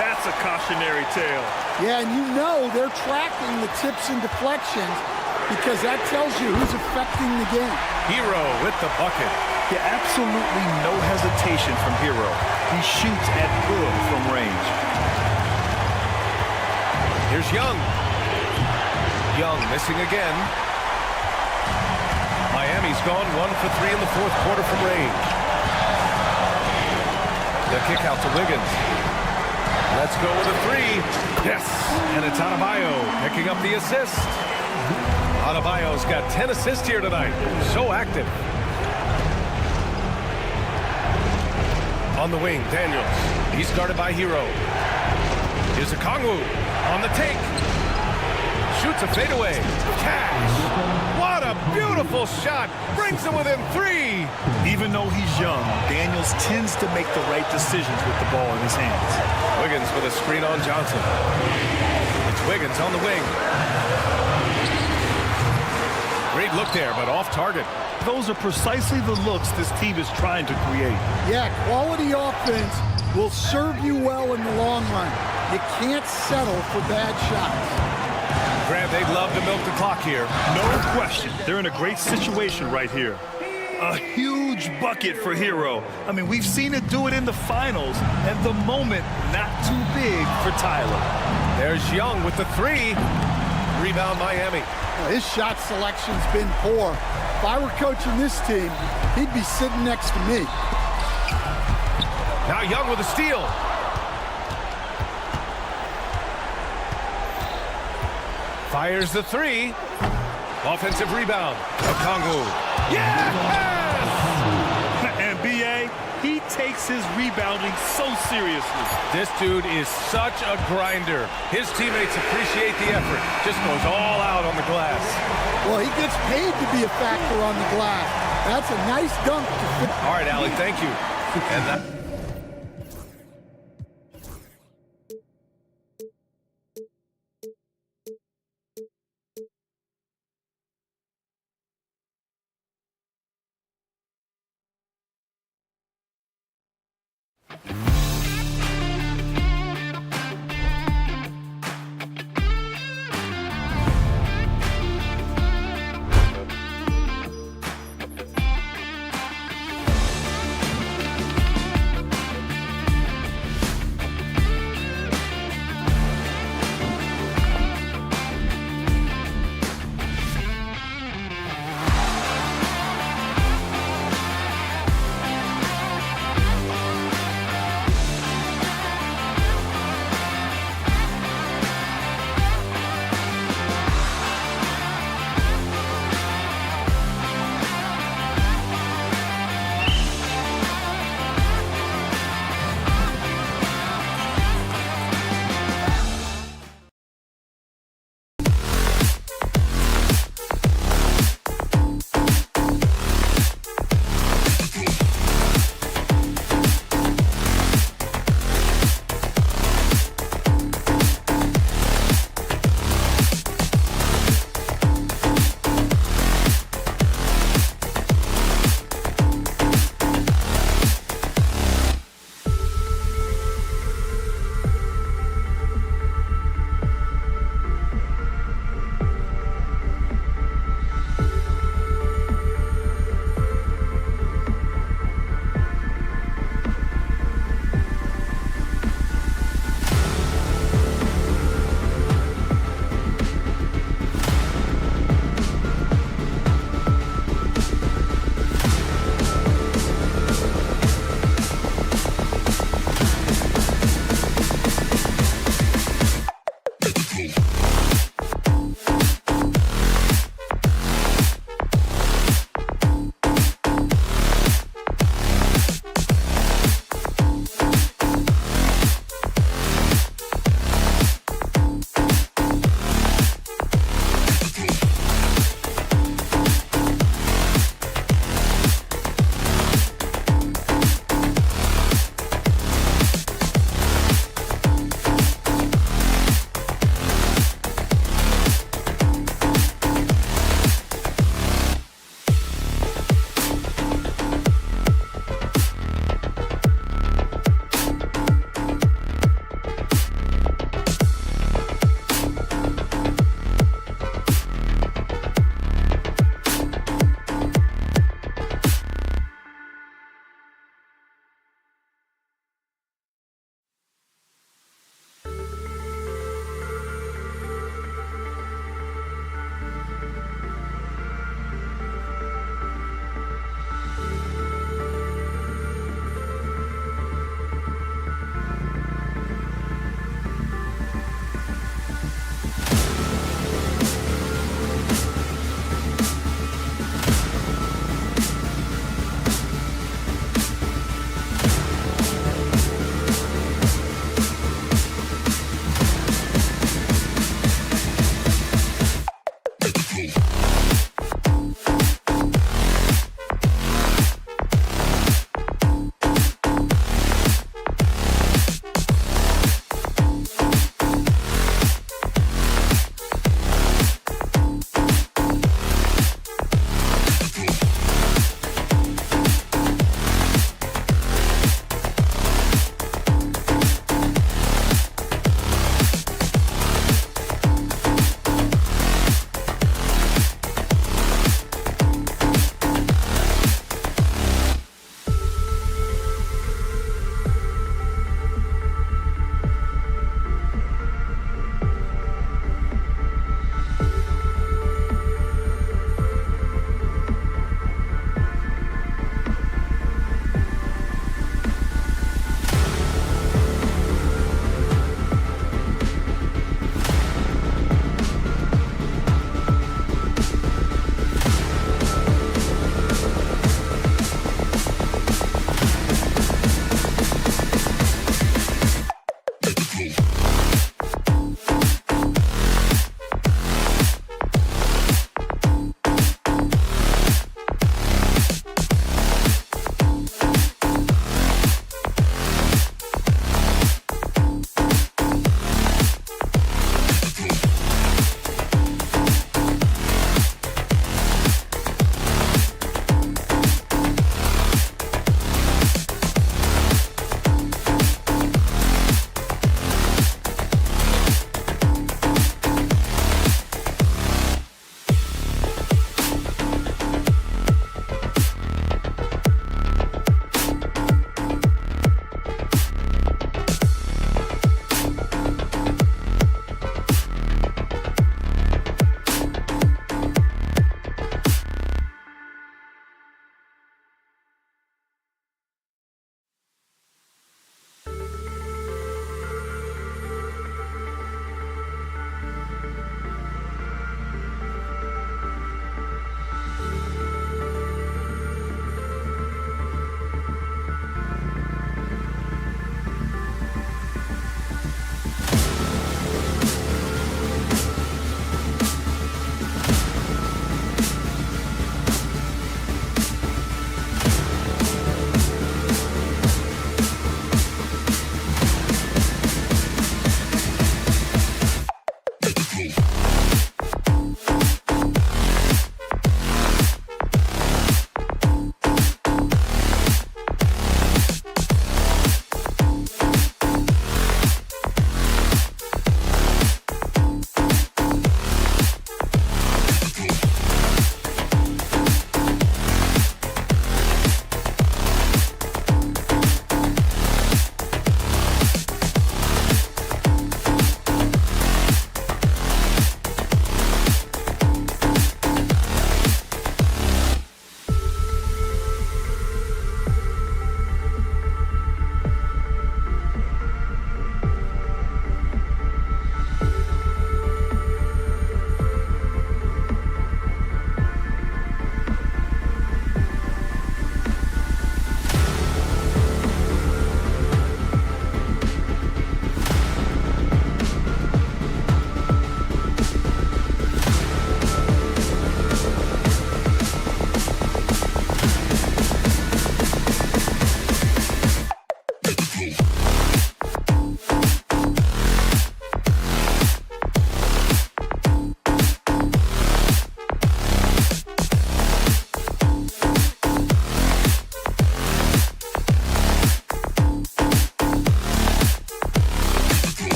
That's a cautionary tale. Yeah, and you know they're tracking the tips and deflections because that tells you who's affecting the game. Hero with the bucket. Yeah, absolutely no hesitation from Hero. He shoots at will from range. Here's Young. Young missing again. Miami's gone 1 for 3 in the 4th quarter from range. The kick out to Wiggins. Let's go with a 3. Yes, and it's Adebayo picking up the assist. Adebayo's got 10 assists here tonight. So active. On the wing, Daniels. He's guarded by Hero. Here's Okongwu on the take. Shoots a fadeaway. Cash. What a beautiful shot. Brings him within 3. Even though he's young, Daniels tends to make the right decisions with the ball in his hands. Wiggins with a screen on Johnson. It's Wiggins on the wing. Great look there, but off target. Those are precisely the looks this team is trying to create. Yeah, quality offense will serve you well in the long run. You can't settle for bad shots. Grant, they'd love to milk the clock here. No question. They're in a great situation right here. A huge bucket for Hero. I mean, we've seen it do it in the finals, and the moment not too big for Tyler. There's Young with the 3. Rebound Miami. His shot selection's been poor. If I were coaching this team, he'd be sitting next to me. Now Young with a steal. Fires the 3. Offensive rebound. Okongwu. Yes! And B.A., he takes his rebounding so seriously. This dude is such a grinder. His teammates appreciate the effort. Just goes all out on the glass. Well, he gets paid to be a factor on the glass. That's a nice dunk. All right, Allie, thank you. And that...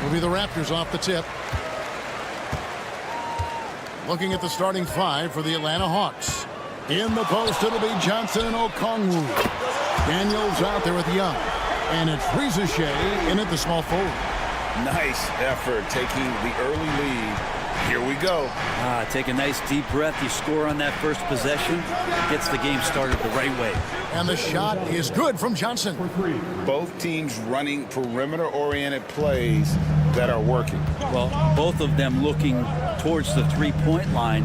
Will be the Raptors off the tip. Looking at the starting five for the Atlanta Hawks. In the post, it'll be Johnson and Okongwu. Daniels out there with Young. And it's Shea in at the small forward. Nice effort taking the early lead. Here we go. Take a nice deep breath. You score on that first possession. Gets the game started the right way. And the shot is good from Johnson. Both teams running perimeter-oriented plays that are working. Well, both of them looking towards the three-point line.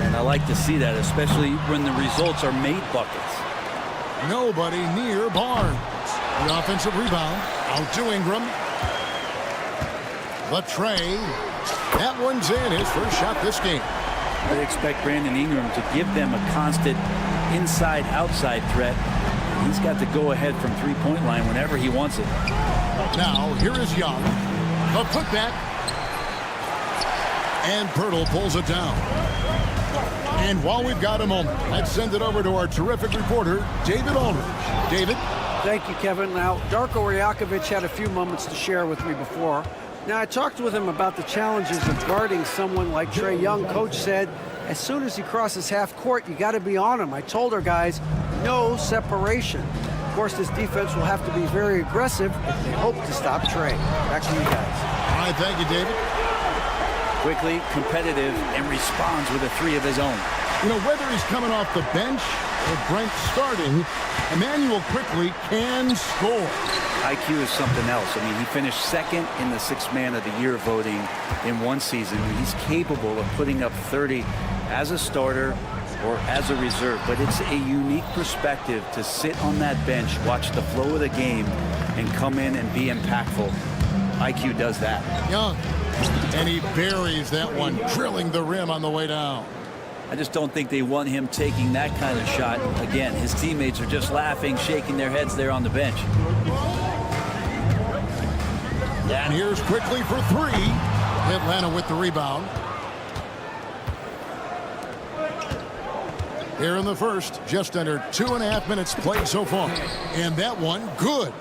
And I like to see that, especially when the results are made buckets. Nobody near Barnes. The offensive rebound. Out to Ingram. The tray. That one's in. His first shot this game. I expect Brandon Ingram to give them a constant inside-outside threat. He's got to go ahead from three-point line whenever he wants it. Now, here is Young. The putback. And Pirtle pulls it down. And while we've got a moment, let's send it over to our terrific reporter, David Aldridge. David? Thank you, Kevin. Now, Darko Rajakovic had a few moments to share with me before. Now, I talked with him about the challenges of guarding someone like Trae Young. Coach said, as soon as he crosses half court, you got to be on him. I told our guys, no separation. Of course, this defense will have to be very aggressive if they hope to stop Trae. Back to you guys. All right, thank you, David. Quickly, competitive, and responds with a three of his own. You know, whether he's coming off the bench or Brent starting, Emmanuel Quickley can score. IQ is something else. I mean, he finished second in the Sixth Man of the Year voting in one season. He's capable of putting up 30 as a starter or as a reserve, but it's a unique perspective to sit on that bench, watch the flow of the game, and come in and be impactful. IQ does that. Young, and he buries that one, drilling the rim on the way down. I just don't think they want him taking that kind of shot. Again, his teammates are just laughing, shaking their heads there on the bench. And here's Quickley for three. Atlanta with the rebound. Here in the first, just under 2.5 minutes played so far. And that one, good.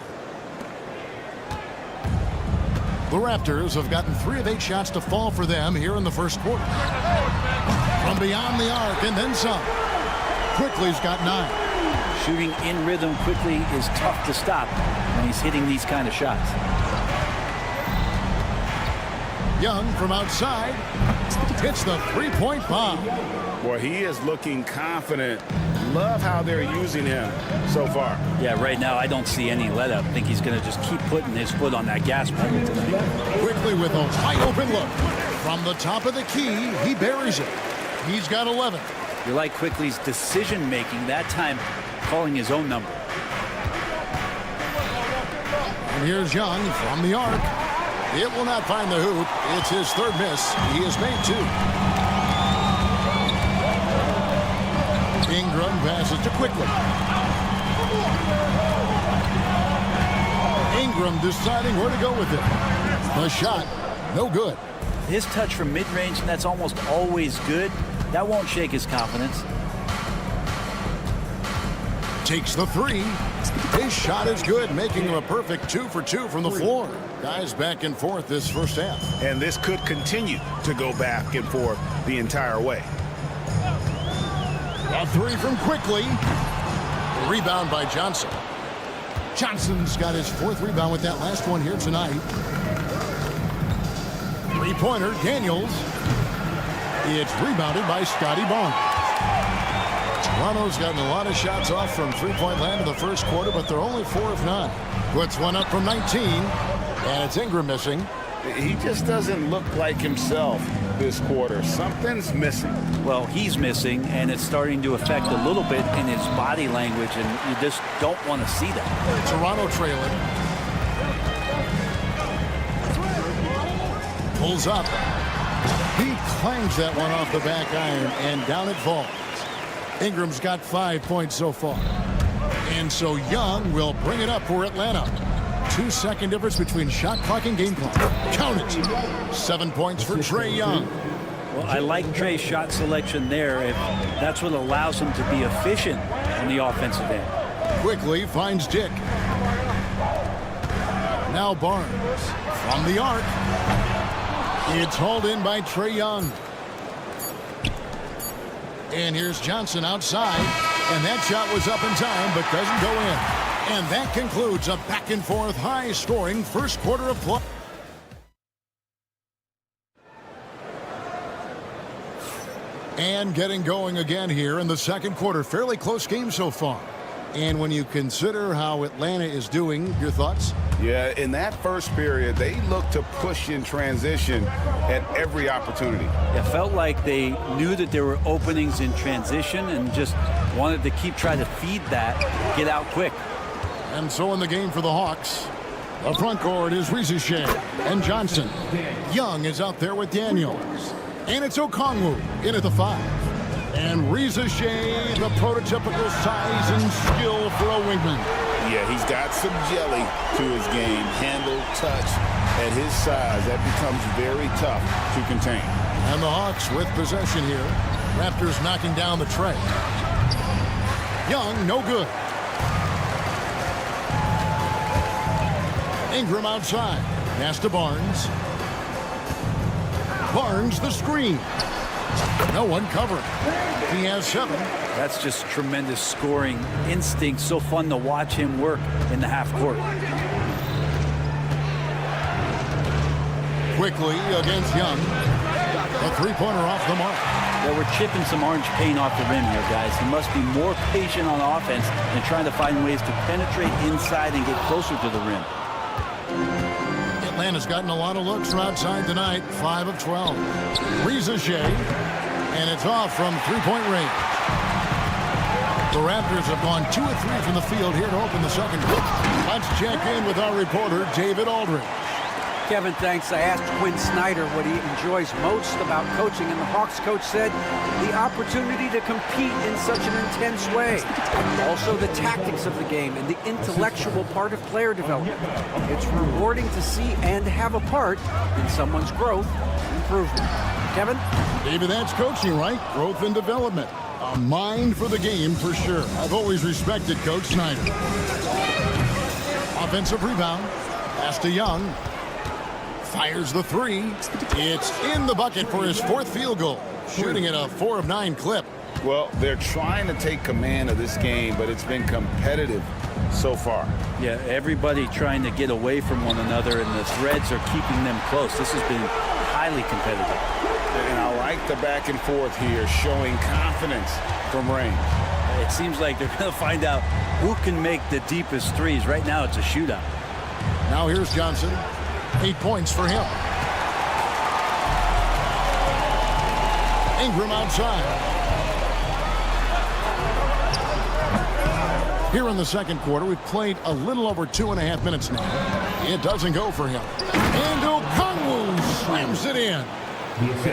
The Raptors have gotten 3 of 8 shots to fall for them here in the first quarter. From beyond the arc and then some. Quickley's got 9. Shooting in rhythm quickly is tough to stop when he's hitting these kind of shots. Young from outside hits the three-point bomb. Boy, he is looking confident. Love how they're using him so far. Yeah, right now I don't see any let up. I think he's going to just keep putting his foot on that gas pedal tonight. Quickley with a wide open look. From the top of the key, he buries it. He's got 11. You like Quickley's decision making, that time calling his own number. And here's Young from the arc. It will not find the hoop. It's his third miss. He has made 2. Ingram passes to Quickly. Ingram deciding where to go with it. The shot, no good. His touch from mid-range, and that's almost always good. That won't shake his confidence. Takes the 3. His shot is good, making him a perfect 2 for 2 from the floor. Guys back and forth this first half. And this could continue to go back and forth the entire way. A 3 from Quickly. Rebound by Johnson. Johnson's got his 4th rebound with that last one here tonight. 3-pointer, Daniels. It's rebounded by Scotty Barnes. Toronto's gotten a lot of shots off from three-point land in the first quarter, but they're only 4 of 9. Puts one up from 19, and it's Ingram missing. He just doesn't look like himself this quarter. Something's missing. Well, he's missing, and it's starting to affect a little bit in his body language, and you just don't want to see that. Toronto trailing. Pulls up. He clangs that one off the back iron, and down it falls. Ingram's got 5 points so far. And so Young will bring it up for Atlanta. 2-second difference between shot clock and game clock. Count it. 7 points for Trae Young. Well, I like Trae's shot selection there. If that's what allows him to be efficient on the offensive end. Quickly finds Dick. Now Barnes from the arc. It's hauled in by Trae Young. And here's Johnson outside. And that shot was up in time, but doesn't go in. And that concludes a back-and-forth, high-scoring first quarter of play. And getting going again here in the second quarter. Fairly close game so far. And when you consider how Atlanta is doing, your thoughts? Yeah, in that first period, they looked to push in transition at every opportunity. It felt like they knew that there were openings in transition and just wanted to keep trying to feed that, get out quick. And so in the game for the Hawks, the front court is Rizier and Johnson. Young is out there with Daniels. And it's Okongwu in at the 5. And Rizier, the prototypical size and skill for a wingman. Yeah, he's got some jelly to his game. Handle, touch. At his size, that becomes very tough to contain. And the Hawks with possession here. Raptors knocking down the tray. Young, no good. Ingram outside. Pass to Barnes. Barnes the screen. No one covering. He has 7. That's just tremendous scoring instinct. So fun to watch him work in the half court. Quickly against Young. A 3-pointer off the mark. Yeah, we're chipping some orange paint off the rim here, guys. He must be more patient on offense and trying to find ways to penetrate inside and get closer to the rim. Atlanta's gotten a lot of looks from outside tonight. 5 of 12. Rizier, and it's off from 3-point range. The Raptors have gone 2 of 3 from the field here to open the second quarter. Let's check in with our reporter, David Aldridge. Kevin, thanks. I asked Quinn Snyder what he enjoys most about coaching, and the Hawks coach said the opportunity to compete in such an intense way. Also the tactics of the game and the intellectual part of player development. It's rewarding to see and have a part in someone's growth and improvement. Kevin? David, that's coaching, right? Growth and development. A mind for the game for sure. I've always respected Coach Snyder. Offensive rebound. Pass to Young. Fires the 3. It's in the bucket for his 4th field goal. Shooting at a 4 of 9 clip. Well, they're trying to take command of this game, but it's been competitive so far. Yeah, everybody trying to get away from one another, and the threads are keeping them close. This has been highly competitive. And I like the back and forth here, showing confidence from range. It seems like they're going to find out who can make the deepest threes. Right now, it's a shootout. Now here's Johnson. 8 points for him. Ingram outside. Here in the second quarter, we've played a little over 2.5 minutes now. It doesn't go for him. And Okongwu slams it in.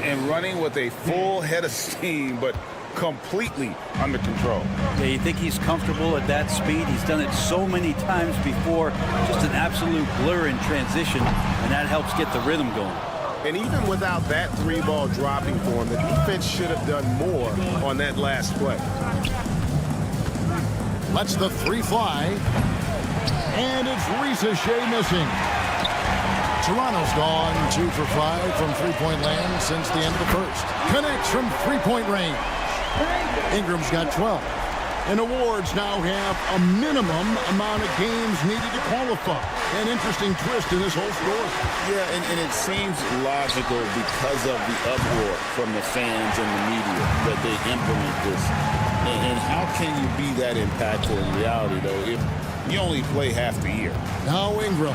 And running with a full head of steam, but completely under control. Yeah, you think he's comfortable at that speed? He's done it so many times before. Just an absolute blur in transition, and that helps get the rhythm going. And even without that 3-ball dropping for him, the defense should have done more on that last play. Lets the 3 fly. And it's Ricochet missing. Toronto's gone 2 for 5 from three-point land since the end of the first. Connects from three-point range. Ingram's got 12. And awards now have a minimum amount of games needed to qualify. An interesting twist in this whole story. Yeah, and it seems logical because of the uproar from the fans and the media that they implement this. And how can you be that impactful in reality, though, if you only play half the year? Now Ingram.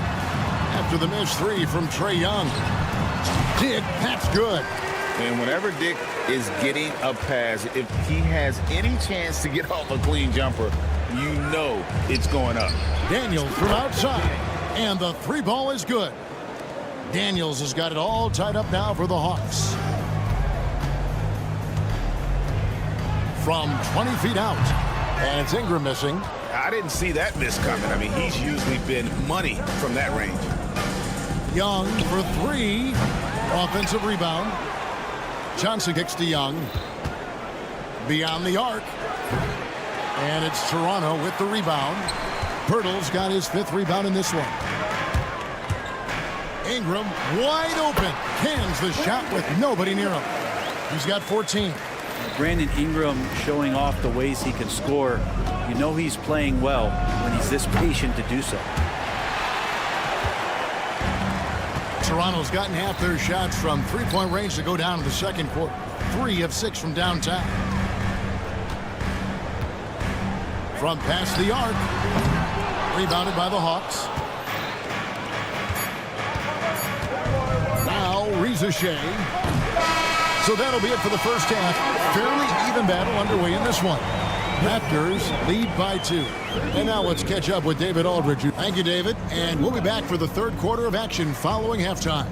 After the missed 3 from Trae Young. Dick, that's good. And whenever Dick is getting a pass, if he has any chance to get off a clean jumper, you know it's going up. Daniels from outside. And the 3 ball is good. Daniels has got it all tied up now for the Hawks. From 20 feet out. And it's Ingram missing. I didn't see that miss coming. I mean, he's usually been money from that range. Young for 3. Offensive rebound. Johnson kicks to Young. Beyond the arc. And it's Toronto with the rebound. Pirtle's got his 5th rebound in this one. Ingram wide open. Cans the shot with nobody near him. He's got 14. Brandon Ingram showing off the ways he can score. You know he's playing well when he's this patient to do so. Toronto's gotten half their shots from three-point range to go down in the second quarter. 3 of 6 from downtown. From past the arc. Rebounded by the Hawks. Now Ricochet. So that'll be it for the first half. Fairly even battle underway in this one. Raptors lead by 2. And now let's catch up with David Aldridge. Thank you, David. And we'll be back for the third quarter of action following halftime.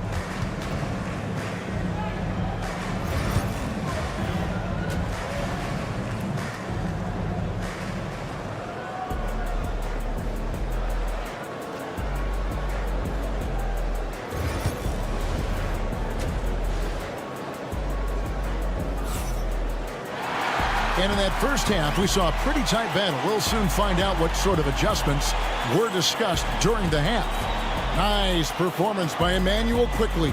And in that first half, we saw a pretty tight battle. We'll soon find out what sort of adjustments were discussed during the half. Nice performance by Emmanuel quickly.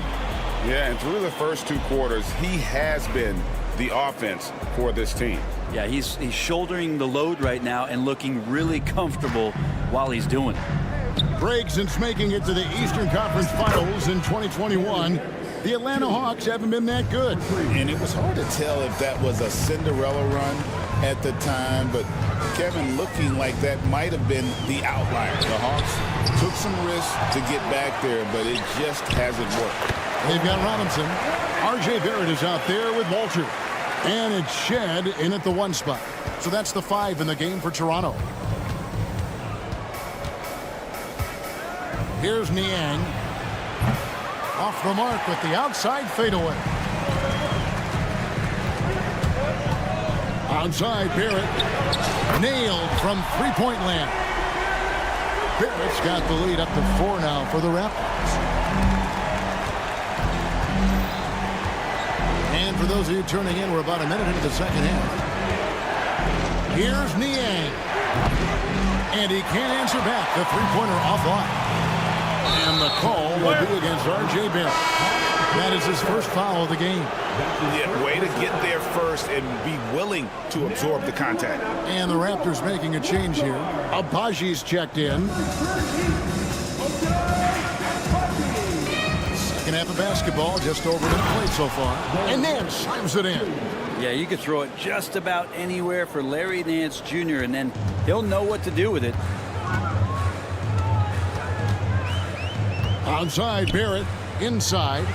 Yeah, and through the first 2 quarters, he has been the offense for this team. Yeah, he's shouldering the load right now and looking really comfortable while he's doing it. Break since making it to the Eastern Conference Finals in 2021. The Atlanta Hawks haven't been that good. And it was hard to tell if that was a Cinderella run at the time, but Kevin looking like that might have been the outlier. The Hawks took some risks to get back there, but it just hasn't worked. They've got Robinson. R.J. Barrett is out there with Walter. And it's Shed in at the 1 spot. So that's the 5 in the game for Toronto. Here's Niang. Off the mark with the outside fadeaway. Outside Barrett. Nailed from three-point land. Barrett's got the lead up to 4 now for the Raptors. And for those of you turning in, we're about a minute into the second half. Here's Niang. And he can't answer back. The three-pointer offline. And the call will be against R.J. Barrett. That is his first foul of the game. Yeah, way to get there first and be willing to absorb the contact. And the Raptors making a change here. Abaji's checked in. Second half of basketball, just over the plate so far. And Nance slams it in. Yeah, you could throw it just about anywhere for Larry Nance Jr., and then he'll know what to do with it. Outside Barrett, inside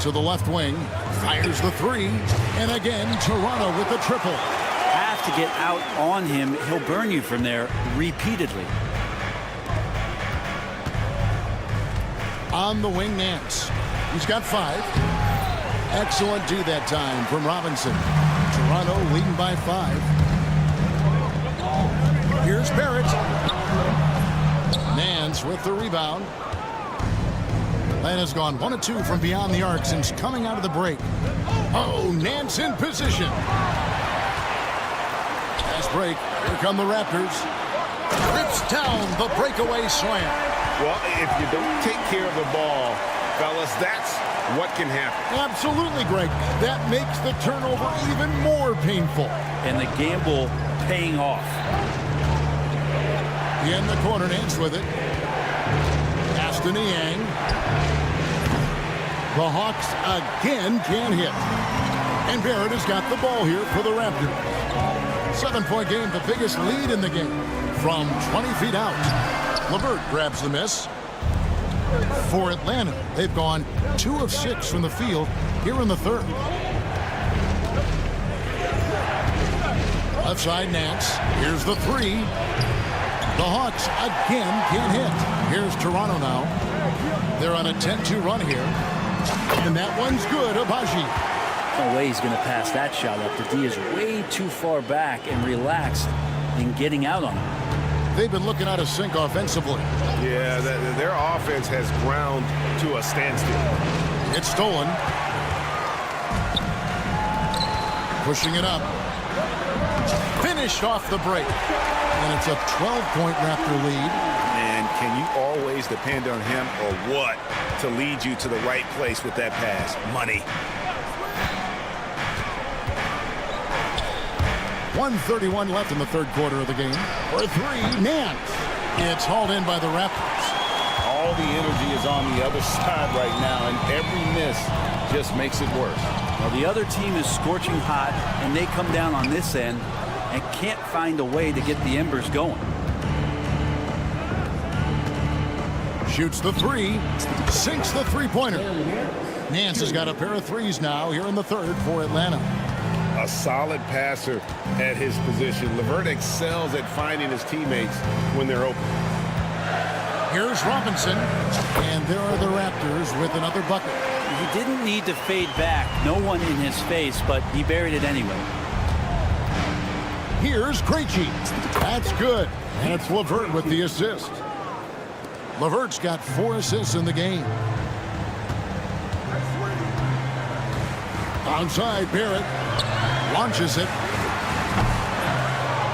to the left wing, fires the 3, and again Toronto with the triple. Have to get out on him. He'll burn you from there repeatedly. On the wing, Nance. He's got 5. Excellent D that time from Robinson. Toronto leading by 5. Here's Barrett. Nance with the rebound. Atlanta's gone 1 of 2 from beyond the arc since coming out of the break. Oh, Nance in position. Nice break. Here come the Raptors. Rips down the breakaway slam. Well, if you don't take care of the ball, fellas, that's what can happen. Absolutely, Greg. That makes the turnover even more painful. And the gamble paying off. In the corner, Nance with it. Pass to Niang. The Hawks again can't hit. And Barrett has got the ball here for the Raptors. 7-point game, the biggest lead in the game. From 20 feet out. LeVert grabs the miss. For Atlanta, they've gone 2 of 6 from the field here in the third. Left side, Nance. Here's the 3. The Hawks again can't hit. Here's Toronto now. They're on a 10-2 run here. And that one's good, Abaji. No way he's going to pass that shot up. The D is way too far back and relaxed in getting out on him. They've been looking out of sync offensively. Yeah, their offense has ground to a standstill. It's stolen. Pushing it up. Finished off the break. And it's a 12-point Raptor lead. And can you always depend on him or what to lead you to the right place with that pass? Money. 1:31 left in the third quarter of the game. For 3, Nance. It's hauled in by the Raptors. All the energy is on the other side right now, and every miss just makes it worse. Well, the other team is scorching hot, and they come down on this end and can't find a way to get the embers going. Shoots the 3. Sinks the three-pointer. Nance has got a pair of 3s now here in the third for Atlanta. A solid passer at his position. LeVert excels at finding his teammates when they're open. Here's Robinson. And there are the Raptors with another bucket. He didn't need to fade back. No one in his face, but he buried it anyway. Here's Krejci. That's good. And it's LeVert with the assist. LeVert's got 4 assists in the game. Onside, Barrett launches it.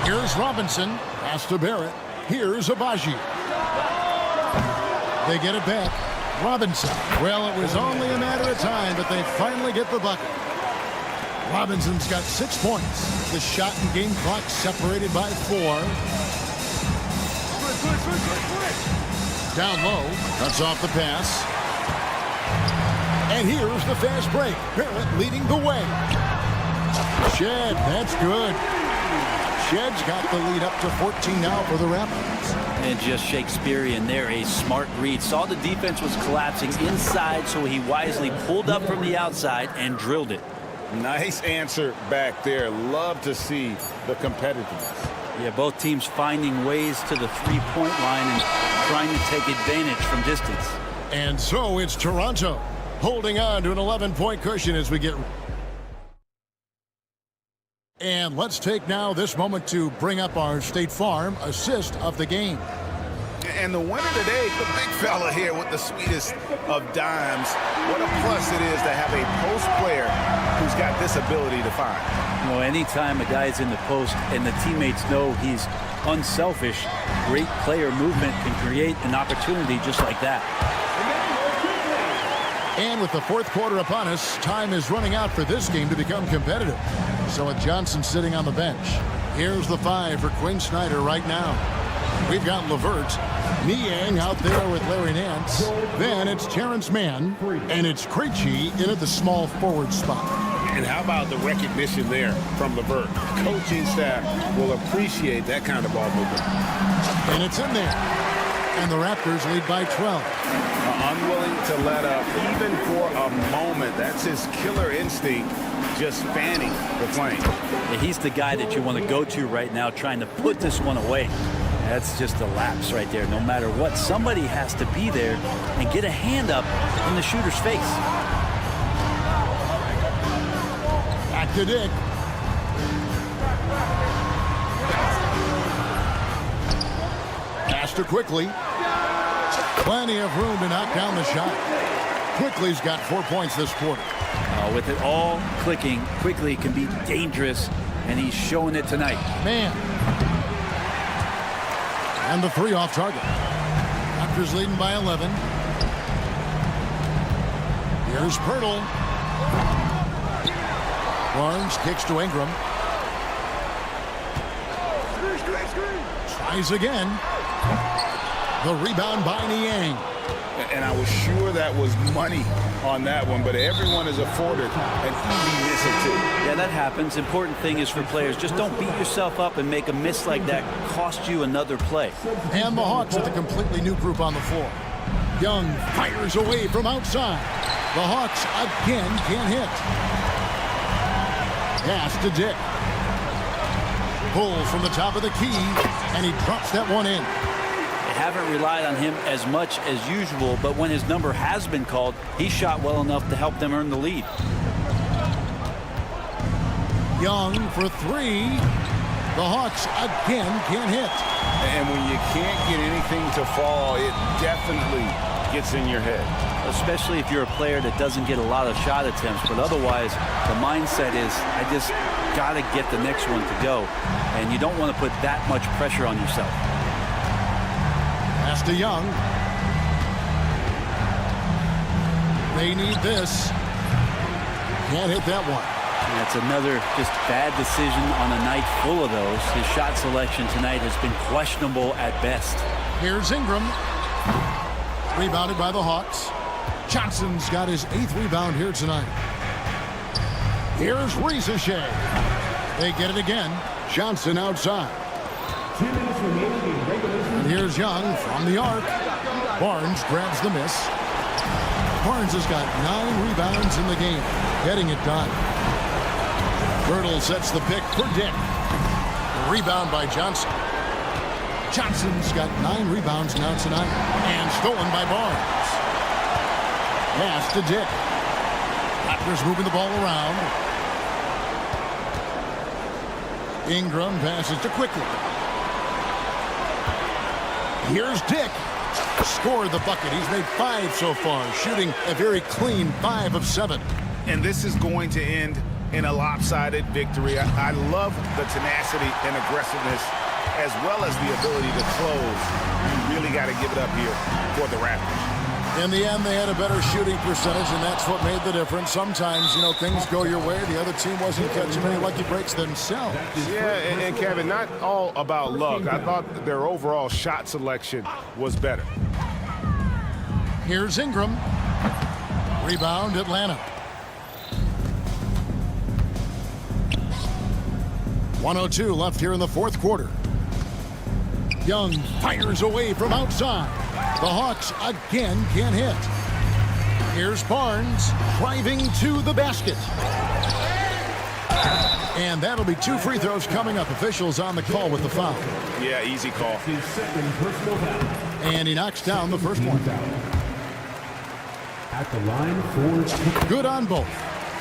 Here's Robinson. Pass to Barrett. Here's Abaji. They get it back. Robinson. Well, it was only a matter of time, but they finally get the bucket. Robinson's got 6 points. The shot and game clock separated by 4. Down low. Cuts off the pass. And here's the fast break. Barrett leading the way. Shed, that's good. Shed's got the lead up to 14 now for the Raptors. And just Shakespearean there, a smart read. Saw the defense was collapsing inside, so he wisely pulled up from the outside and drilled it. Nice answer back there. Love to see the competitiveness. Yeah, both teams finding ways to the three-point line and trying to take advantage from distance. And so it's Toronto holding on to an 11-point cushion as we get. And let's take now this moment to bring up our State Farm assist of the game. And the winner today, the big fella here with the sweetest of dimes. What a plus it is to have a post player who's got this ability to find. You know, anytime a guy's in the post and the teammates know he's unselfish, great player movement can create an opportunity just like that. And with the fourth quarter upon us, time is running out for this game to become competitive. So with Johnson sitting on the bench, here's the 5 for Quinn Snyder right now. We've got LeVert, Niang out there with Larry Nance. Then it's Terrence Mann, and it's Krejci in at the small forward spot. And how about the recognition there from LeVert? Coaching staff will appreciate that kind of ball movement. And it's in there. And the Raptors lead by 12. Unwilling to let up even for a moment. That's his killer instinct, just fanning the flame. Yeah, he's the guy that you want to go to right now, trying to put this one away. That's just a lapse right there. No matter what, somebody has to be there and get a hand up in the shooter's face. Back to Dick. Pass to Quickly. Plenty of room to knock down the shot. Quickly's got 4 points this quarter. With it all clicking, Quickly can be dangerous, and he's showing it tonight. Man. And the 3 off target. Raptors leading by 11. Here's Pirtle. Barnes kicks to Ingram. Tries again. The rebound by Niang. And I was sure that was money on that one, but everyone is afforded an easy miss or two. Yeah, that happens. Important thing is for players, just don't beat yourself up and make a miss like that cost you another play. And the Hawks with a completely new group on the floor. Young fires away from outside. The Hawks again can't hit. Pass to Dick. Pulls from the top of the key, and he drops that one in. Haven't relied on him as much as usual, but when his number has been called, he shot well enough to help them earn the lead. Young for 3. The Hawks again can't hit. And when you can't get anything to fall, it definitely gets in your head. Especially if you're a player that doesn't get a lot of shot attempts, but otherwise the mindset is, I just got to get the next one to go. And you don't want to put that much pressure on yourself. Pass to Young. They need this. Can't hit that one. That's another just bad decision on a night full of those. His shot selection tonight has been questionable at best. Here's Ingram. Rebounded by the Hawks. Johnson's got his 8th rebound here tonight. Here's Ricochet. They get it again. Johnson outside. 2 minutes remaining in regulation. And here's Young from the arc. Barnes grabs the miss. Barnes has got 9 rebounds in the game, getting it done. Birtle sets the pick for Dick. Rebound by Johnson. Johnson's got 9 rebounds now tonight, and stolen by Barnes. Pass to Dick. Raptors moving the ball around. Ingram passes to Quickly. Here's Dick. Scored the bucket. He's made 5 so far, shooting a very clean 5 of 7. And this is going to end in a lopsided victory. I love the tenacity and aggressiveness as well as the ability to close. You really got to give it up here for the Raptors. In the end, they had a better shooting percentage, and that's what made the difference. Sometimes, you know, things go your way. The other team wasn't catching many lucky breaks themselves. Yeah, and Kevin, not all about luck. I thought their overall shot selection was better. Here's Ingram. Rebound, Atlanta. 1:02 left here in the 4th quarter. Young fires away from outside. The Hawks again can't hit. Here's Barnes driving to the basket. And that'll be 2 free throws coming up. Officials on the call with the foul. Yeah, easy call. His second personal foul. And he knocks down the first one. At the line for Good on both.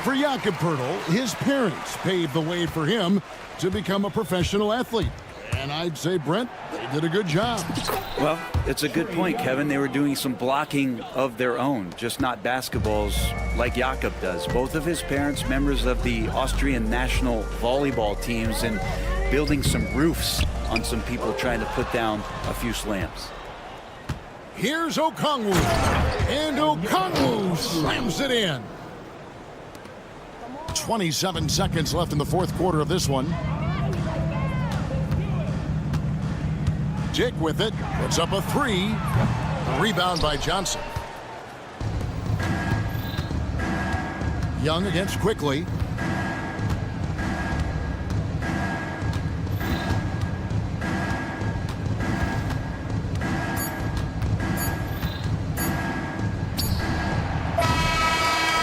For Jakob Pirtle, his parents paved the way for him to become a professional athlete. And I'd say, Brent, they did a good job. Well, it's a good point, Kevin. They were doing some blocking of their own, just not basketballs like Jakob does. Both of his parents, members of the Austrian national volleyball teams, and building some roofs on some people trying to put down a few slams. Here's Okongwu. And Okongwu slams it in. 27 seconds left in the 4th quarter of this one. Dick with it. Puts up a 3. Rebound by Johnson. Young against Quickly.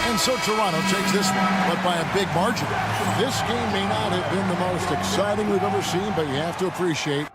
And so Toronto takes this one, but by a big margin. This game may not have been the most exciting we've ever seen, but you have to appreciate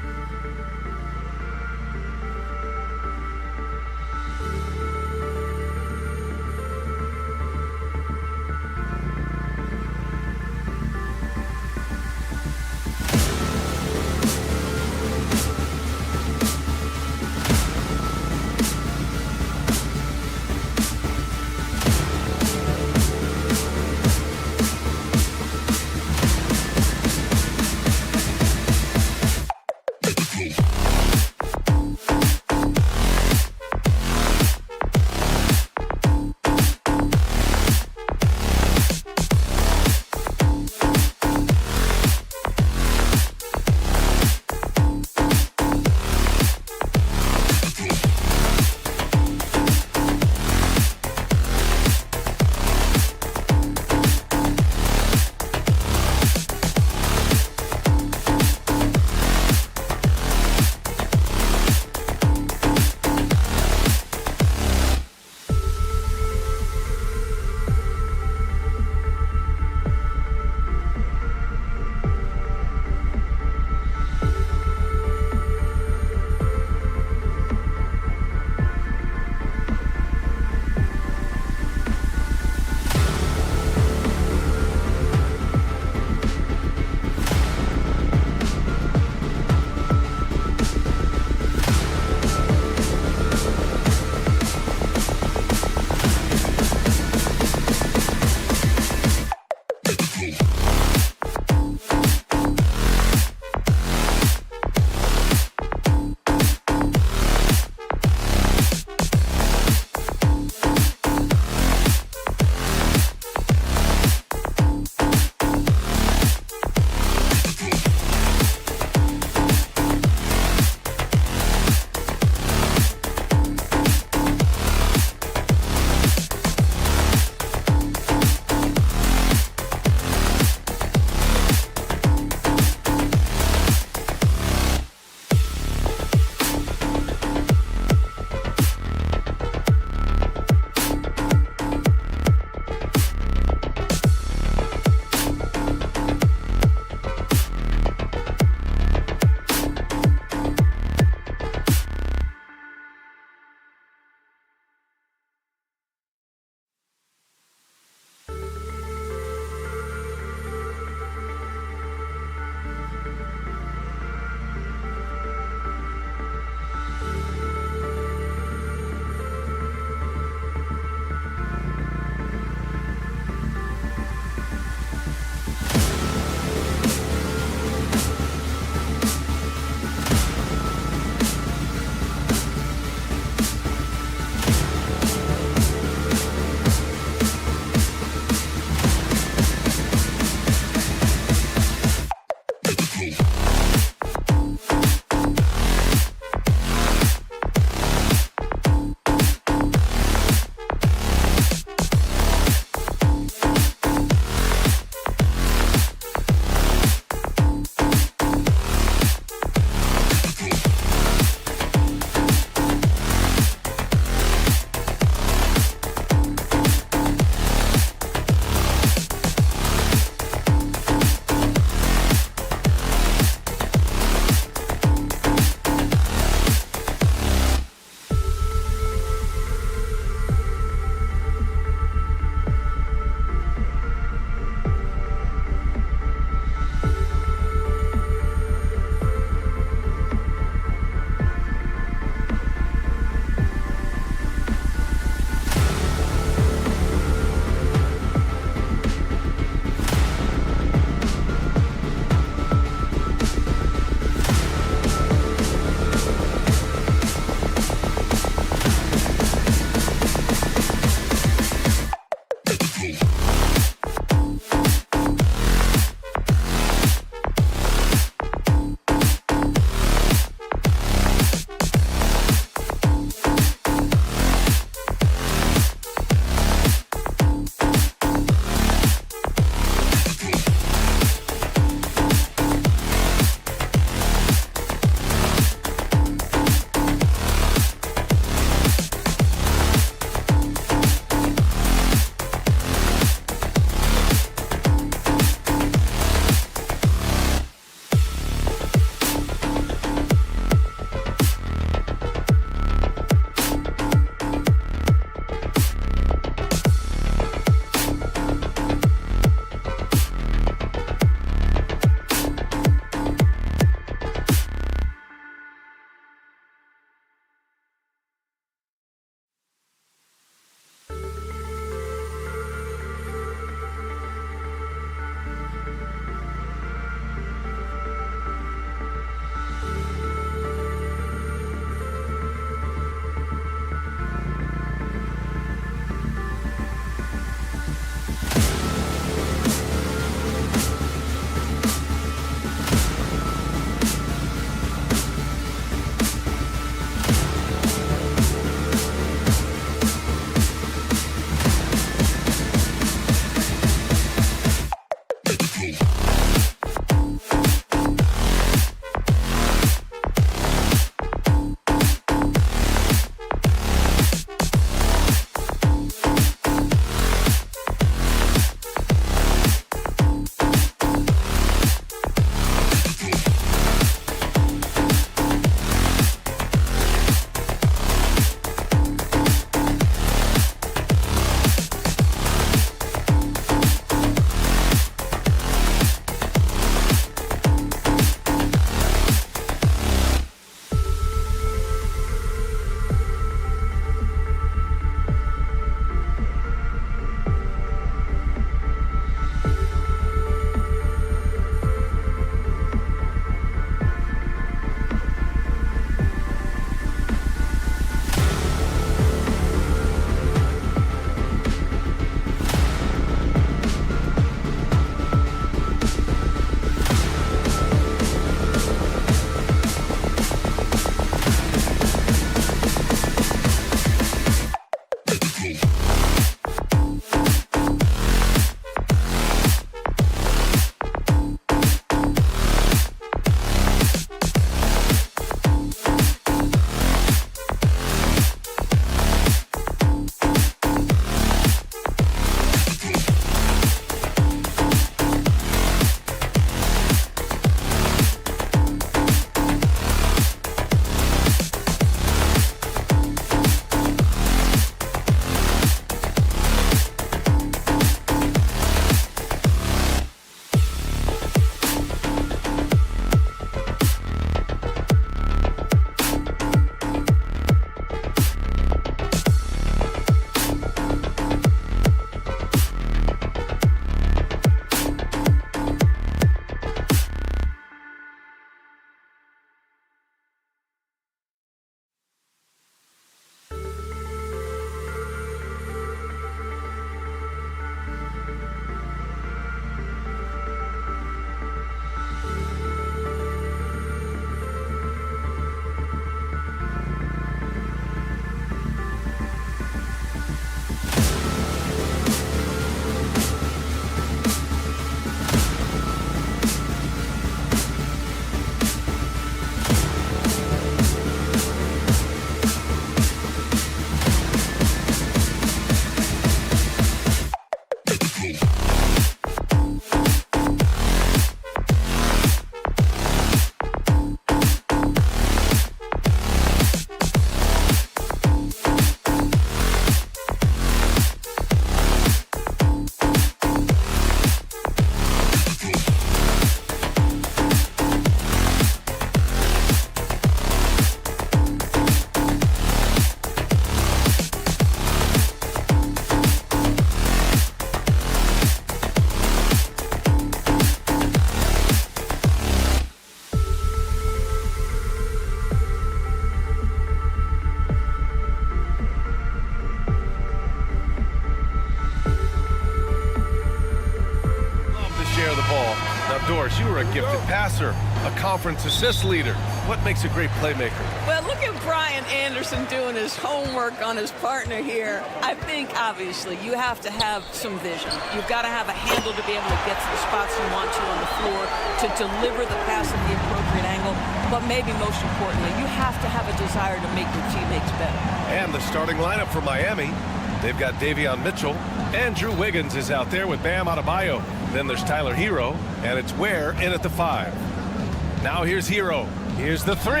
a gifted passer, a conference assist leader. What makes a great playmaker? Well, look at Brian Anderson doing his homework on his partner here. I think, obviously, you have to have some vision. You've got to have a handle to be able to get to the spots you want to on the floor, to deliver the pass at the appropriate angle. But maybe most importantly, you have to have a desire to make your teammates better. And the starting lineup for Miami. They've got Davion Mitchell. Andrew Wiggins is out there with Bam Adebayo. Then there's Tyler Hero, and it's Ware in at the 5. Now here's Hero. Here's the 3.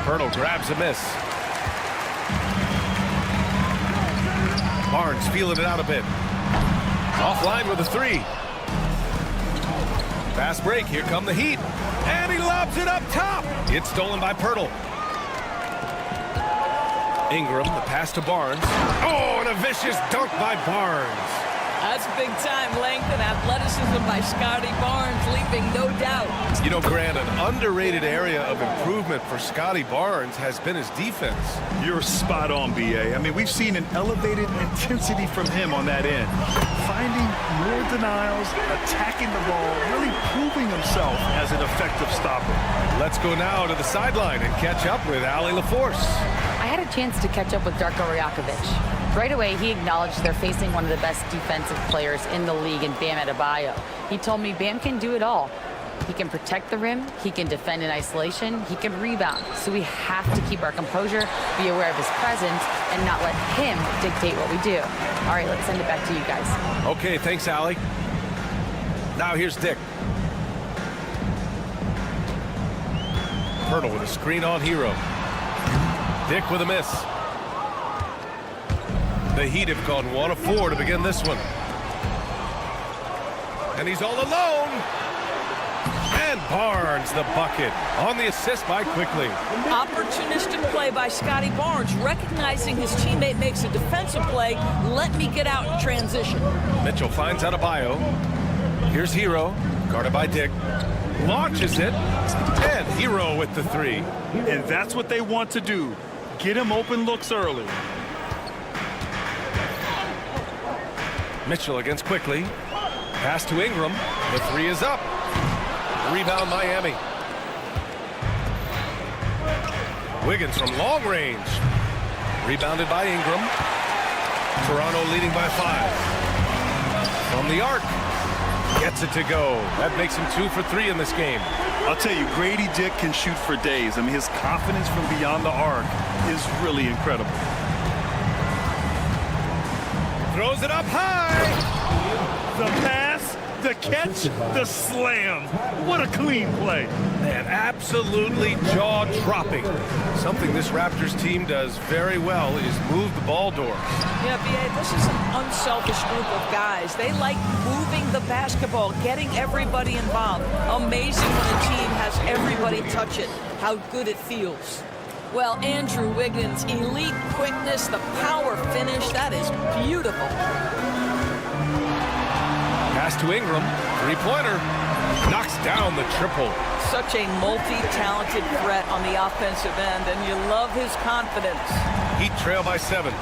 Pirtle grabs a miss. Barnes feeling it out a bit. Offline with a 3. Fast break. Here come the Heat. And he lobs it up top. It's stolen by Pirtle. Ingram, the pass to Barnes. Oh, and a vicious dunk by Barnes. That's big-time length and athleticism by Scotty Barnes, leaving no doubt. You know, Grant, an underrated area of improvement for Scotty Barnes has been his defense. You're spot on, B.A. I mean, we've seen an elevated intensity from him on that end. Finding more denials, attacking the ball, really proving himself as an effective stopper. Let's go now to the sideline and catch up with Allie LaForce. I had a chance to catch up with Darko Rajakovic. Right away, he acknowledged they're facing one of the best defensive players in the league in Bam Adebayo. He told me Bam can do it all. He can protect the rim, he can defend in isolation, he can rebound. So we have to keep our composure, be aware of his presence, and not let him dictate what we do. All right, let's send it back to you guys. Okay, thanks, Allie. Now here's Dick. Pirtle with a screen on Hero. Dick with a miss. The Heat have gone 1 of 4 to begin this one. And he's all alone. And Barnes, the bucket, on the assist by Quickly. Opportunistic play by Scotty Barnes, recognizing his teammate makes a defensive play. Let me get out in transition. Mitchell finds Adebayo. Here's Hero, guarded by Dick. Launches it, and Hero with the 3. And that's what they want to do. Get him open looks early. Mitchell against Quickly. Pass to Ingram. The 3 is up. Rebound Miami. Wiggins from long range. Rebounded by Ingram. Toronto leading by 5. From the arc. Gets it to go. That makes him 2 for 3 in this game. I'll tell you, Grady Dick can shoot for days. I mean, his confidence from beyond the arc is really incredible. Throws it up high. The pass, the catch, the slam. What a clean play. Man, absolutely jaw-dropping. Something this Raptors team does very well is move the ball doors. Yeah, B.A., this is an unselfish group of guys. They like moving the basketball, getting everybody involved. Amazing when a team has everybody touch it, how good it feels. Well, Andrew Wiggins, elite quickness, the power finish, that is beautiful. Pass to Ingram, 3-pointer, knocks down the triple. Such a multi-talented threat on the offensive end, and you love his confidence. Heat trail by 7.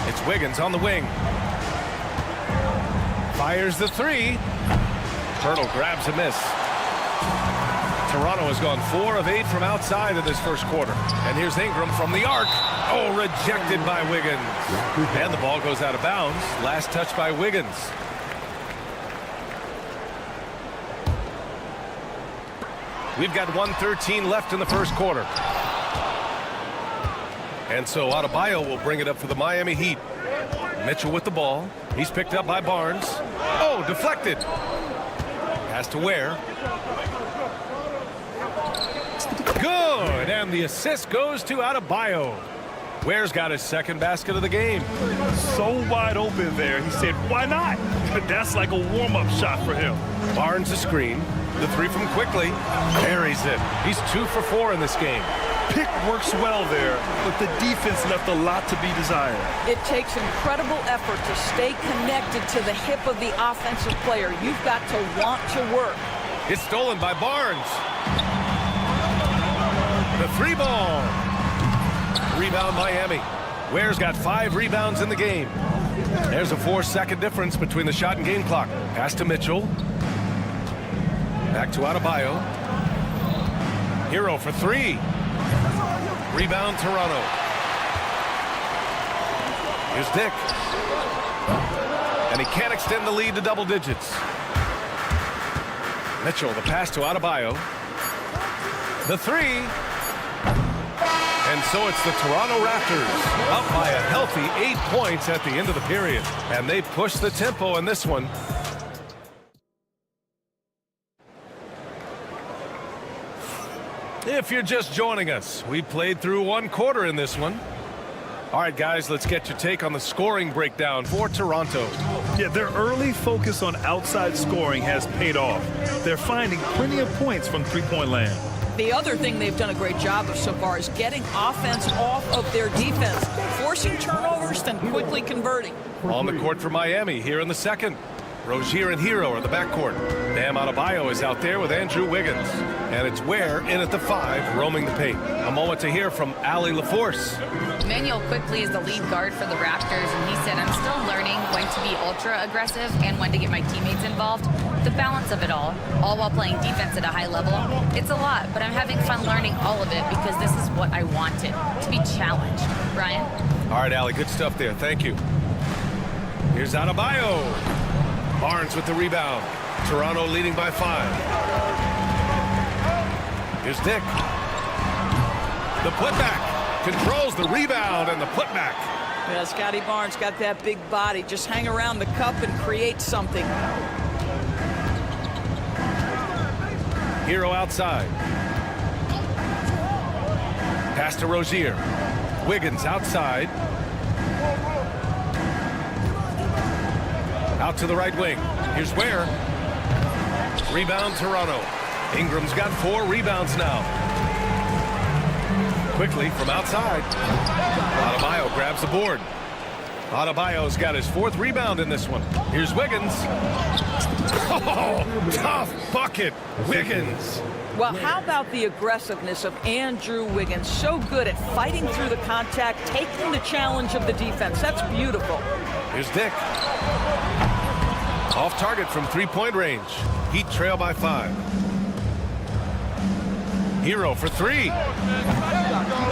It's Wiggins on the wing. Fires the 3. Pirtle grabs a miss. Toronto has gone 4 of 8 from outside in this first quarter. And here's Ingram from the arc. Oh, rejected by Wiggins. And the ball goes out of bounds. Last touch by Wiggins. We've got 1:13 left in the first quarter. And so Adebayo will bring it up for the Miami Heat. Mitchell with the ball. He's picked up by Barnes. Oh, deflected. Pass to Ware. Good, and the assist goes to Adebayo. Ware's got his second basket of the game. So wide open there. He said, why not? That's like a warm-up shot for him. Barnes a screen. The 3 from Quickly. Buries it. He's 2 for 4 in this game. Pick works well there, but the defense left a lot to be desired. It takes incredible effort to stay connected to the hip of the offensive player. You've got to want to work. It's stolen by Barnes. The 3 ball. Rebound Miami. Ware's got 5 rebounds in the game. There's a 4-second difference between the shot and game clock. Pass to Mitchell. Back to Adebayo. Hero for three. Rebound, Toronto. Here's Dick. And he can't extend the lead to double digits. Mitchell, the pass to Adebayo. The three. And so it's the Toronto Raptors up by a healthy 8 points at the end of the period. And they push the tempo in this one. If you're just joining us, we played through one quarter in this one. All right, guys, let's get your take on the scoring breakdown for Toronto. Yeah, their early focus on outside scoring has paid off. They're finding plenty of points from three-point land. The other thing they've done a great job of so far is getting offense off of their defense, forcing turnovers, then quickly converting. On the court for Miami here in the second. Rozier and Hero are the backcourt. Bam Adebayo is out there with Andrew Wiggins. And it's Ware in at the 5, roaming the paint. A moment to hear from Allie LaForce. Emmanuel quickly is the lead guard for the Raptors, and he said, I'm still learning when to be ultra aggressive and when to get my teammates involved. The balance of it all while playing defense at a high level. It's a lot, but I'm having fun learning all of it because this is what I wanted, to be challenged. Brian? All right, Allie, good stuff there. Thank you. Here's Adebayo. Barnes with the rebound. Toronto leading by 5. Here's Dick. The putback. Controls the rebound and the putback. Yeah, Scotty Barnes got that big body. Just hang around the cup and create something. Hero outside. Pass to Rozier. Wiggins outside. Out to the right wing. Here's Ware. Rebound, Toronto. Ingram's got 4 rebounds now. Quickly from outside. Adebayo grabs the board. Adebayo's got his 4th rebound in this one. Here's Wiggins. Oh, tough bucket. Wiggins. Well, how about the aggressiveness of Andrew Wiggins? So good at fighting through the contact, taking the challenge of the defense. That's beautiful. Here's Dick. Off target from 3-point range. Heat trail by 5. Hero for 3.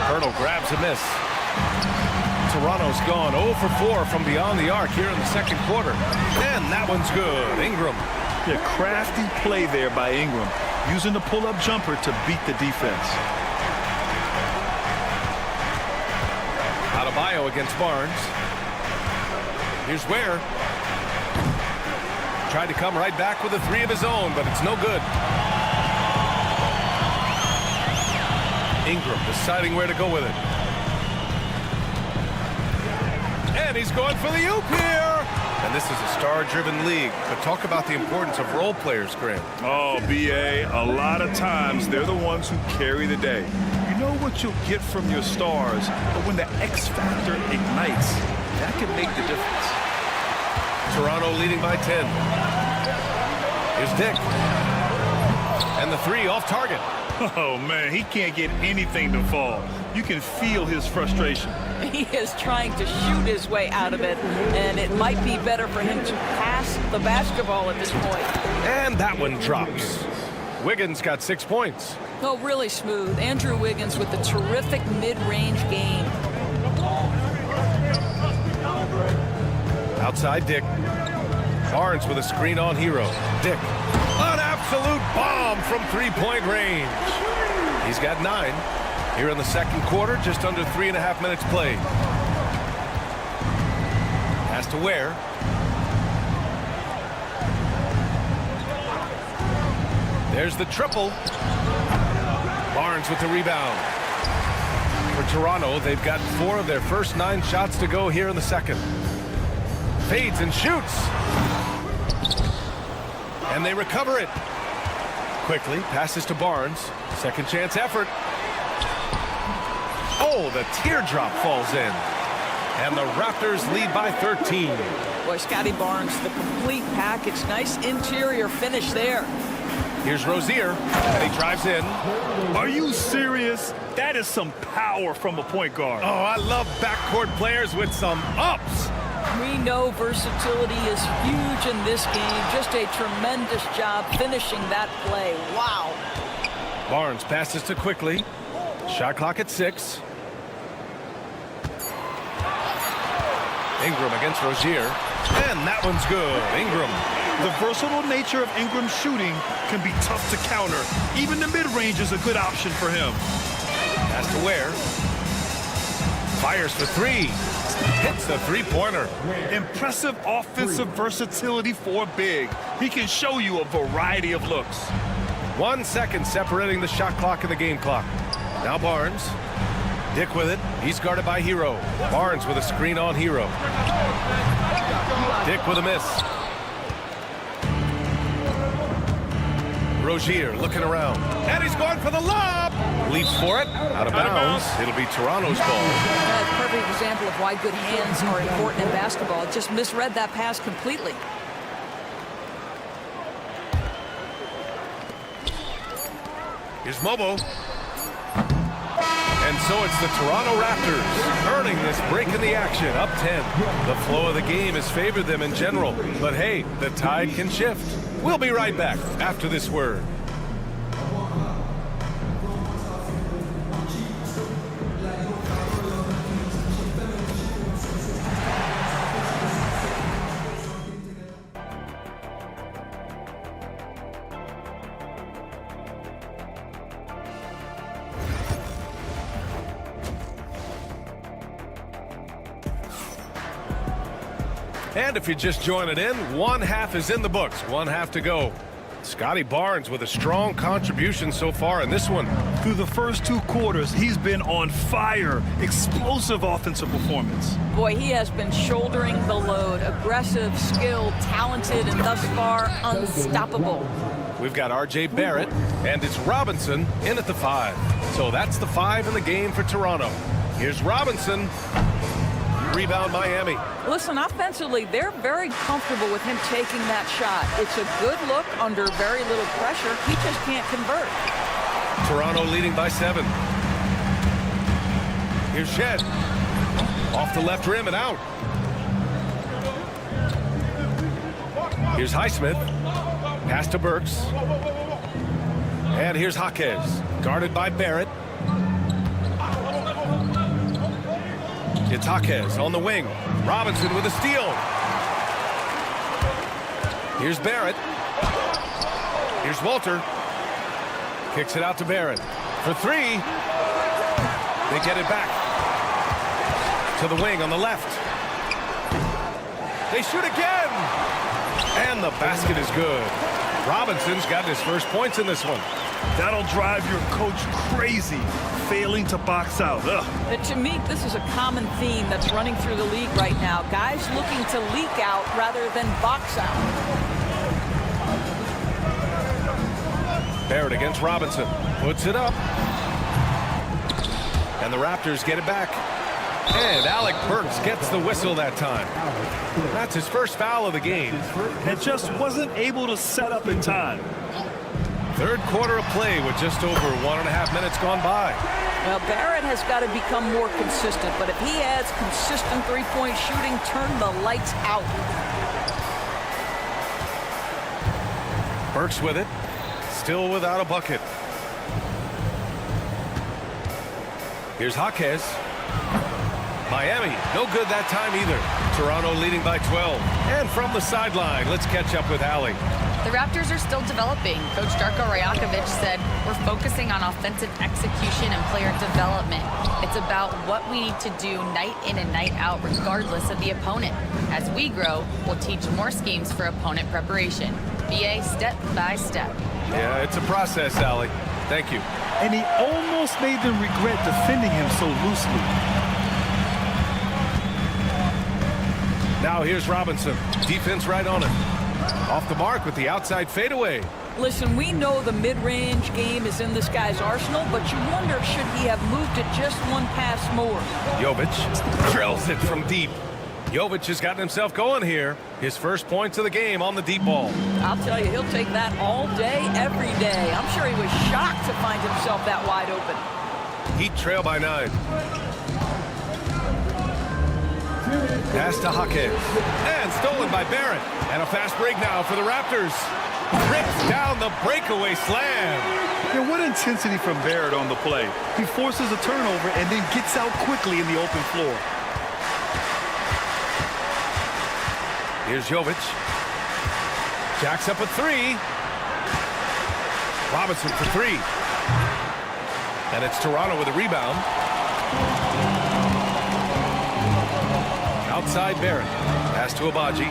Hurdle grabs a miss. Toronto's gone 0 for 4 from beyond the arc here in the second quarter. And that one's good. Ingram. Yeah, crafty play there by Ingram, using the pull-up jumper to beat the defense. Adebayo against Barnes. Here's Ware. Tried to come right back with a 3 of his own, but it's no good. Ingram deciding where to go with it. And he's going for the oop here. And this is a star-driven league. But talk about the importance of role players, Grant. Oh, B.A., a lot of times they're the ones who carry the day. You know what you'll get from your stars, but when the X factor ignites, that can make the difference. Toronto leading by 10. Here's Dick. And the 3 off target. Oh, man, he can't get anything to fall. You can feel his frustration. He is trying to shoot his way out of it, and it might be better for him to pass the basketball at this point. And that one drops. Wiggins got 6 points. Oh, really smooth. Andrew Wiggins with the terrific mid-range game. Outside Dick. Barnes with a screen on Hero. Dick. An absolute bomb from 3-point range. He's got 9. Here in the second quarter, just under 3.5 minutes played. Pass to Ware. There's the triple. Barnes with the rebound. For Toronto, they've got 4 of their first 9 shots to go here in the second. Fades and shoots. And they recover it. Quickly, passes to Barnes. Second chance effort. Oh, the teardrop falls in. And the Raptors lead by 13. Boy, Scotty Barnes, the complete package. Nice interior finish there. Here's Rozier, and he drives in. Are you serious? That is some power from a point guard. Oh, I love backcourt players with some ups. We know versatility is huge in this game. Just a tremendous job finishing that play. Wow. Barnes passes to Quickly. Shot clock at 6. Ingram against Rozier. And that one's good. Ingram. The versatile nature of Ingram's shooting can be tough to counter. Even the mid-range is a good option for him. Pass to Ware. Fires for 3. Hits the three-pointer. Impressive offensive versatility for big. He can show you a variety of looks. 1 second separating the shot clock and the game clock. Now Barnes. Dick with it. He's guarded by Hero. Barnes with a screen on Hero. Dick with a miss. Rozier looking around. And he's going for the lob. Leaps for it. Out of bounds. It'll be Toronto's ball. That's a perfect example of why good hands are important in basketball. Just misread that pass completely. Here's Mobo. And so it's the Toronto Raptors earning this break in the action, up 10. The flow of the game has favored them in general, but hey, the tide can shift. We'll be right back after this word. And if you're just joining in, one half is in the books, one half to go. Scotty Barnes with a strong contribution so far in this one. Through the first 2 quarters, he's been on fire. Explosive offensive performance. Boy, he has been shouldering the load. Aggressive, skilled, talented, and thus far unstoppable. We've got R.J. Barrett, and it's Robinson in at the 5. So that's the 5 in the game for Toronto. Here's Robinson. Rebound Miami. Listen, offensively, they're very comfortable with him taking that shot. It's a good look under very little pressure. He just can't convert. Toronto leading by 7. Here's Shed. Off the left rim and out. Here's Highsmith. Pass to Burks. And here's Jaquez. Guarded by Barrett. It's Jaquez on the wing. Robinson with a steal. Here's Barrett. Here's Walter. Kicks it out to Barrett. For 3. They get it back. To the wing on the left. They shoot again. And the basket is good. Robinson's got his first points in this one. That'll drive your coach crazy, failing to box out. To me, this is a common theme that's running through the league right now. Guys looking to leak out rather than box out. Barrett against Robinson. Puts it up. And the Raptors get it back. And Alec Burks gets the whistle that time. That's his first foul of the game. And just wasn't able to set up in time. Third quarter of play with just over 1.5 minutes gone by. Well, Barrett has got to become more consistent, but if he adds consistent three-point shooting, turn the lights out. Burks with it. Still without a bucket. Here's Jaquez. Miami, no good that time either. Toronto leading by 12. And from the sideline, let's catch up with Allie. The Raptors are still developing. Coach Darko Rajakovic said, we're focusing on offensive execution and player development. It's about what we need to do night in and night out, regardless of the opponent. As we grow, we'll teach more schemes for opponent preparation. BA step by step. Yeah, it's a process, Allie. Thank you. And he almost made them regret defending him so loosely. Now here's Robinson. Defense right on it. Off the mark with the outside fadeaway. Listen, we know the mid-range game is in this guy's arsenal, but you wonder, should he have moved it just one pass more? Jovic drills it from deep. Jovic has gotten himself going here. His first points of the game on the deep ball. I'll tell you, he'll take that all day, every day. I'm sure he was shocked to find himself that wide open. Heat trail by 9. Pass to Jaquez. And stolen by Barrett. And a fast break now for the Raptors. Rips down the breakaway slam. Yeah, what intensity from Barrett on the play. He forces a turnover and then gets out quickly in the open floor. Here's Jovic. Jacks up a three. Robinson for three. And it's Toronto with a rebound. Outside Barrett. Pass to Abaji.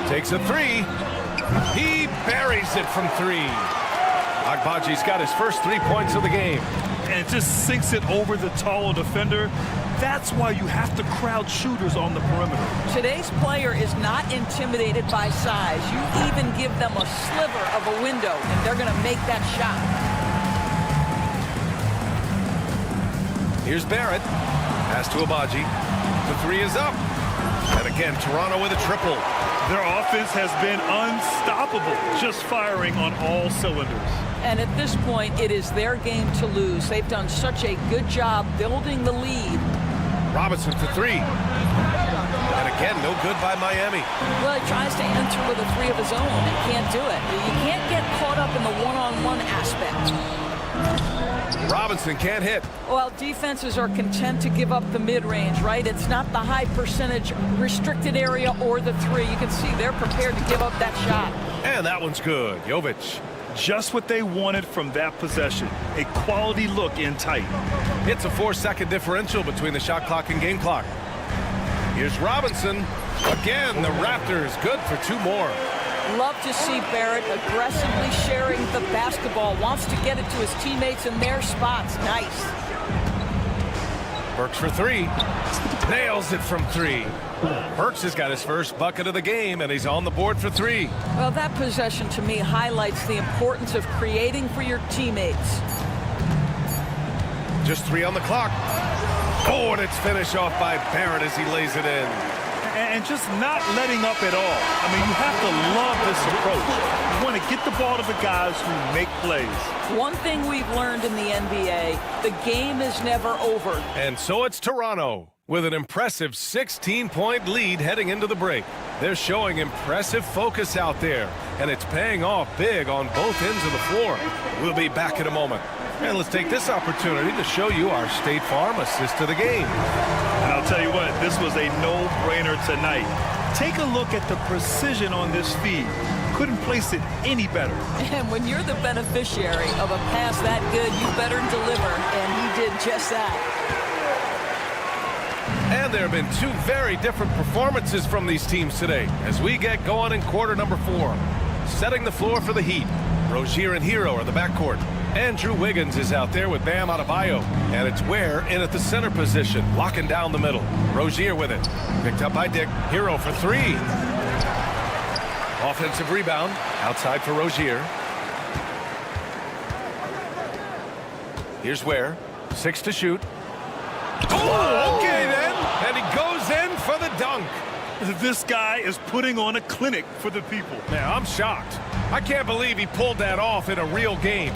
Takes a three. He buries it from three. Agbaji's got his first 3 points of the game. And just sinks it over the taller defender. That's why you have to crowd shooters on the perimeter. Today's player is not intimidated by size. You even give them a sliver of a window, and they're going to make that shot. Here's Barrett. Pass to Abaji. The three is up. And again, Toronto with a triple. Their offense has been unstoppable, just firing on all cylinders. And at this point, it is their game to lose. They've done such a good job building the lead. Robinson for three. And again, no good by Miami. Well, he tries to enter with a three of his own and can't do it. You can't get caught up in the one-on-one aspect. Robinson can't hit. Well, defenses are content to give up the mid-range, right? It's not the high percentage restricted area or the three. You can see they're prepared to give up that shot. And that one's good. Jovic. Just what they wanted from that possession. A quality look in tight. It's a 4-second differential between the shot clock and game clock. Here's Robinson. Again, the Raptors good for two more. Love to see Barrett aggressively sharing the basketball. Wants to get it to his teammates in their spots. Nice. Burks for three. Nails it from three. Burks has got his first bucket of the game, and he's on the board for three. Well, that possession to me highlights the importance of creating for your teammates. Just three on the clock. Oh, and it's finished off by Barrett as he lays it in. And just not letting up at all. I mean, you have to love this approach. You want to get the ball to the guys who make plays. One thing we've learned in the NBA, the game is never over. And so it's Toronto with an impressive 16-point lead heading into the break. They're showing impressive focus out there, and it's paying off big on both ends of the floor. We'll be back in a moment. And let's take this opportunity to show you our State Farm assist to the game. And I'll tell you what, this was a no-brainer tonight. Take a look at the precision on this feed. Couldn't place it any better. And when you're the beneficiary of a pass that good, you better deliver. And he did just that. And there have been two very different performances from these teams today as we get going in quarter number 4. Setting the floor for the Heat. Rozier and Hero are the backcourt. Andrew Wiggins is out there with Bam Adebayo. And it's Ware in at the center position, locking down the middle. Rozier with it. Picked up by Dick. Hero for three. Offensive rebound. Outside for Rozier. Here's Ware. 6 to shoot. Oh, okay then. And he goes in for the dunk. This guy is putting on a clinic for the people. Man, I'm shocked. I can't believe he pulled that off in a real game.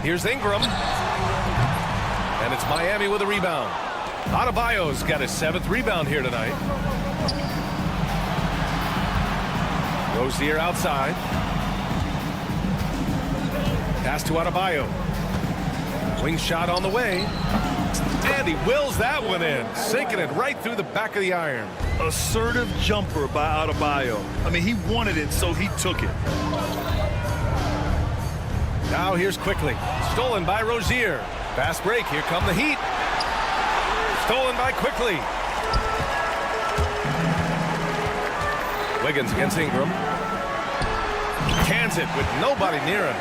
Here's Ingram. And it's Miami with a rebound. Adebayo's got his 7th rebound here tonight. Rozier outside. Pass to Adebayo. Wing shot on the way. And he wills that one in, sinking it right through the back of the iron. Assertive jumper by Adebayo. I mean, he wanted it, so he took it. Now here's Quickly. Stolen by Rozier. Fast break. Here come the Heat. Stolen by Quickly. Wiggins against Ingram. Cans it with nobody near him.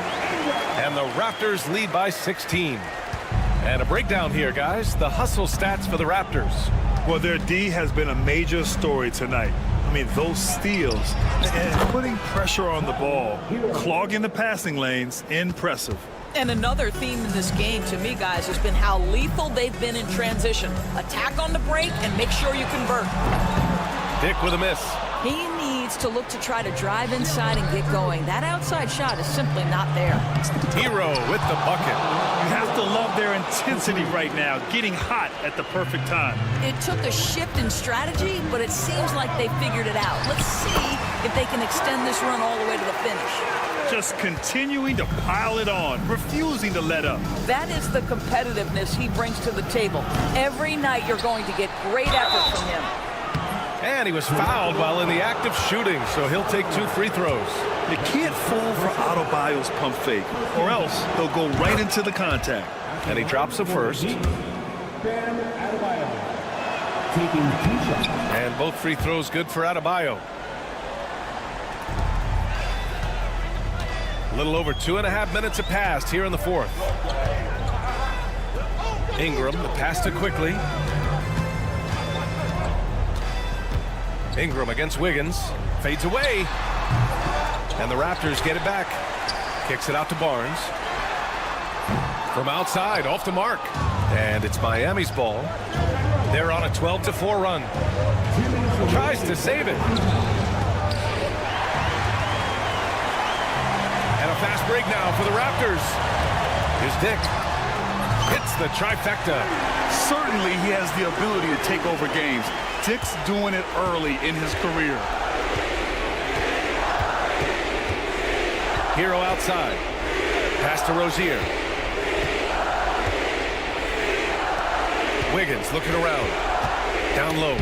And the Raptors lead by 16. And a breakdown here, guys. The hustle stats for the Raptors. Well, their D has been a major story tonight. I mean, those steals and putting pressure on the ball, clogging the passing lanes, impressive. And another theme in this game, to me, guys, has been how lethal they've been in transition. Attack on the break and make sure you convert. Dick with a miss. He needs to look to try to drive inside and get going. That outside shot is simply not there. Hero with the bucket. You have to love love their intensity right now, getting hot at the perfect time. It took a shift in strategy, but it seems like they figured it out. Let's see if they can extend this run all the way to the finish. Just continuing to pile it on, refusing to let up. That is the competitiveness he brings to the table. Every night you're going to get great effort from him. And he was fouled while in the act of shooting, so he'll take 2 free throws. You can't fall for Adebayo's pump fake, or else they'll go right into the contact. And he drops the first. And both free throws good for Adebayo. A little over 2.5 minutes have passed here in the fourth. Ingram, the pass to quickly. Ingram against Wiggins. Fades away. And the Raptors get it back. Kicks it out to Barnes. From outside, off the mark. And it's Miami's ball. They're on a 12-4 run. Tries to save it. And a fast break now for the Raptors. Here's Dick. Hits the trifecta. Certainly he has the ability to take over games. Dick's doing it early in his career. Hero outside. Pass to Rozier. Wiggins looking around. Down low.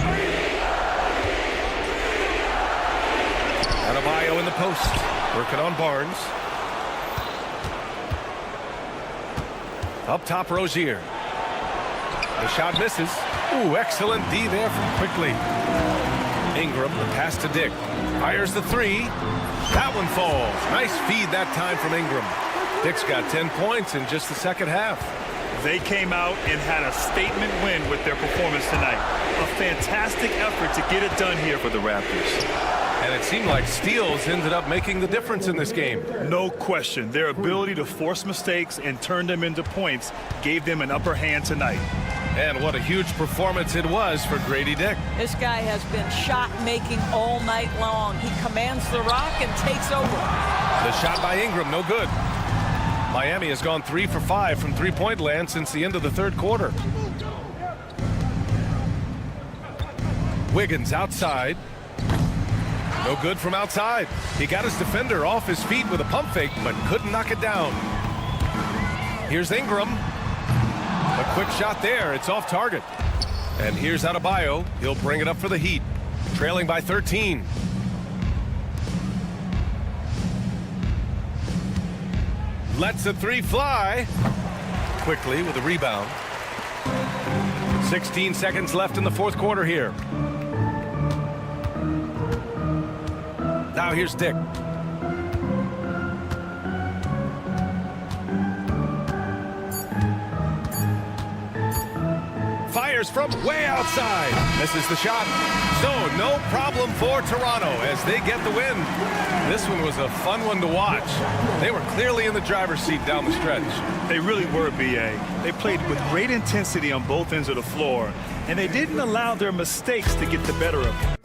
Adebayo in the post. Working on Barnes. Up top, Rozier. The shot misses. Ooh, excellent D there from Quickly. Ingram, the pass to Dick. Fires the three. That one falls. Nice feed that time from Ingram. Dick's got 10 points in just the second half. They came out and had a statement win with their performance tonight. A fantastic effort to get it done here for the Raptors. And it seemed like steals ended up making the difference in this game. No question. Their ability to force mistakes and turn them into points gave them an upper hand tonight. And what a huge performance it was for Grady Dick. This guy has been shot-making all night long. He commands the rock and takes over. The shot by Ingram, no good. Miami has gone 3 for 5 from three-point land since the end of the third quarter. Wiggins outside. No good from outside. He got his defender off his feet with a pump fake, but couldn't knock it down. Here's Ingram. A quick shot there. It's off target. And here's Adebayo. He'll bring it up for the Heat. Trailing by 13. Lets the three fly. Quickly with a rebound. 16 seconds left in the fourth quarter here. Now here's Dick. Fires from way outside. Misses the shot. So no problem for Toronto as they get the win. This one was a fun one to watch. They were clearly in the driver's seat down the stretch. They really were, B.A. They played with great intensity on both ends of the floor, and they didn't allow their mistakes to get the better of them.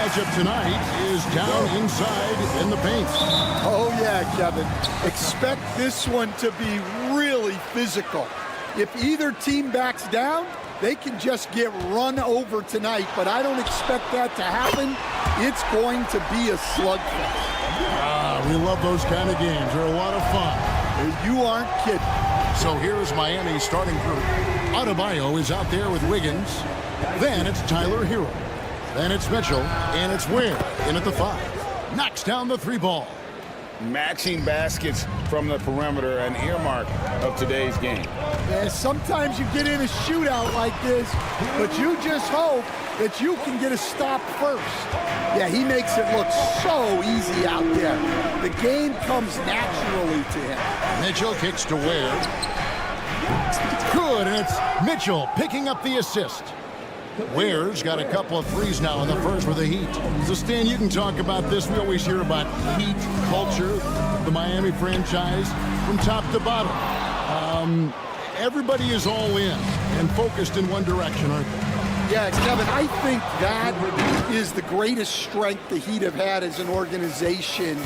matchup tonight is down inside in the paint. Oh, yeah, Kevin. Expect this one to be really physical. If either team backs down, they can just get run over tonight, but I don't expect that to happen. It's going to be a slugfest. We love those kind of games. They're a lot of fun. You aren't kidding. So here's Miami's starting group. Adebayo is out there with Wiggins. Then it's Tyler Hero. Then it's Mitchell, and it's Ware in at the 5. Knocks down the 3 ball. Matching baskets from the perimeter, an earmark of today's game. Yeah, sometimes you get in a shootout like this, but you just hope that you can get a stop first. Yeah, he makes it look so easy out there. The game comes naturally to him. Mitchell kicks to Ware. Good, and it's Mitchell picking up the assist. Ware's got a couple of threes now in the first for the Heat. So, Stan, you can talk about this. We always hear about Heat culture, the Miami franchise, from top to bottom. Everybody is all in and focused in one direction, aren't they? Yeah, Kevin, I think that is the greatest strength the Heat have had as an organization,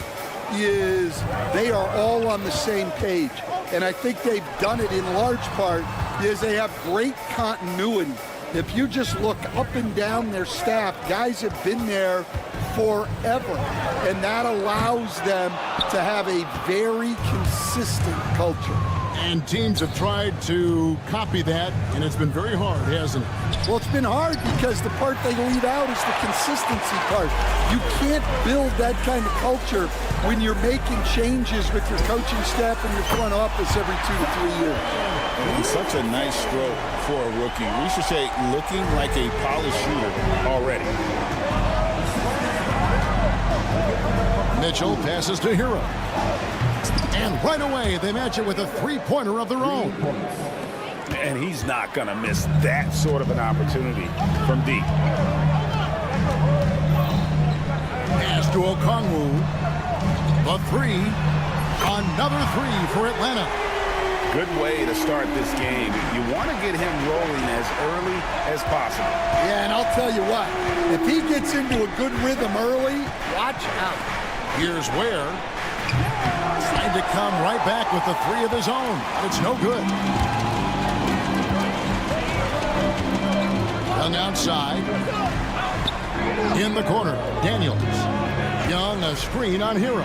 is they are all on the same page. And I think they've done it in large part because they have great continuity. If you just look up and down their staff, guys have been there forever, and that allows them to have a very consistent culture. And teams have tried to copy that, and it's been very hard, hasn't it? Well, it's been hard because the part they leave out is the consistency part. You can't build that kind of culture when you're making changes with your coaching staff and your front office every 2 to 3 years. And such a nice stroke for a rookie. Ricochet looking like a polished shooter already. Mitchell passes to Hero. And right away, they match it with a three-pointer of their own. And he's not going to miss that sort of an opportunity from deep. Pass to Okongwu. The 3. Another 3 for Atlanta. Good way to start this game. You want to get him rolling as early as possible. Yeah, and I'll tell you what, if he gets into a good rhythm early, watch out. Here's Ware. Trying to come right back with the 3 of his own. It's no good. Young outside. In the corner, Daniels. Young, a screen on Hero.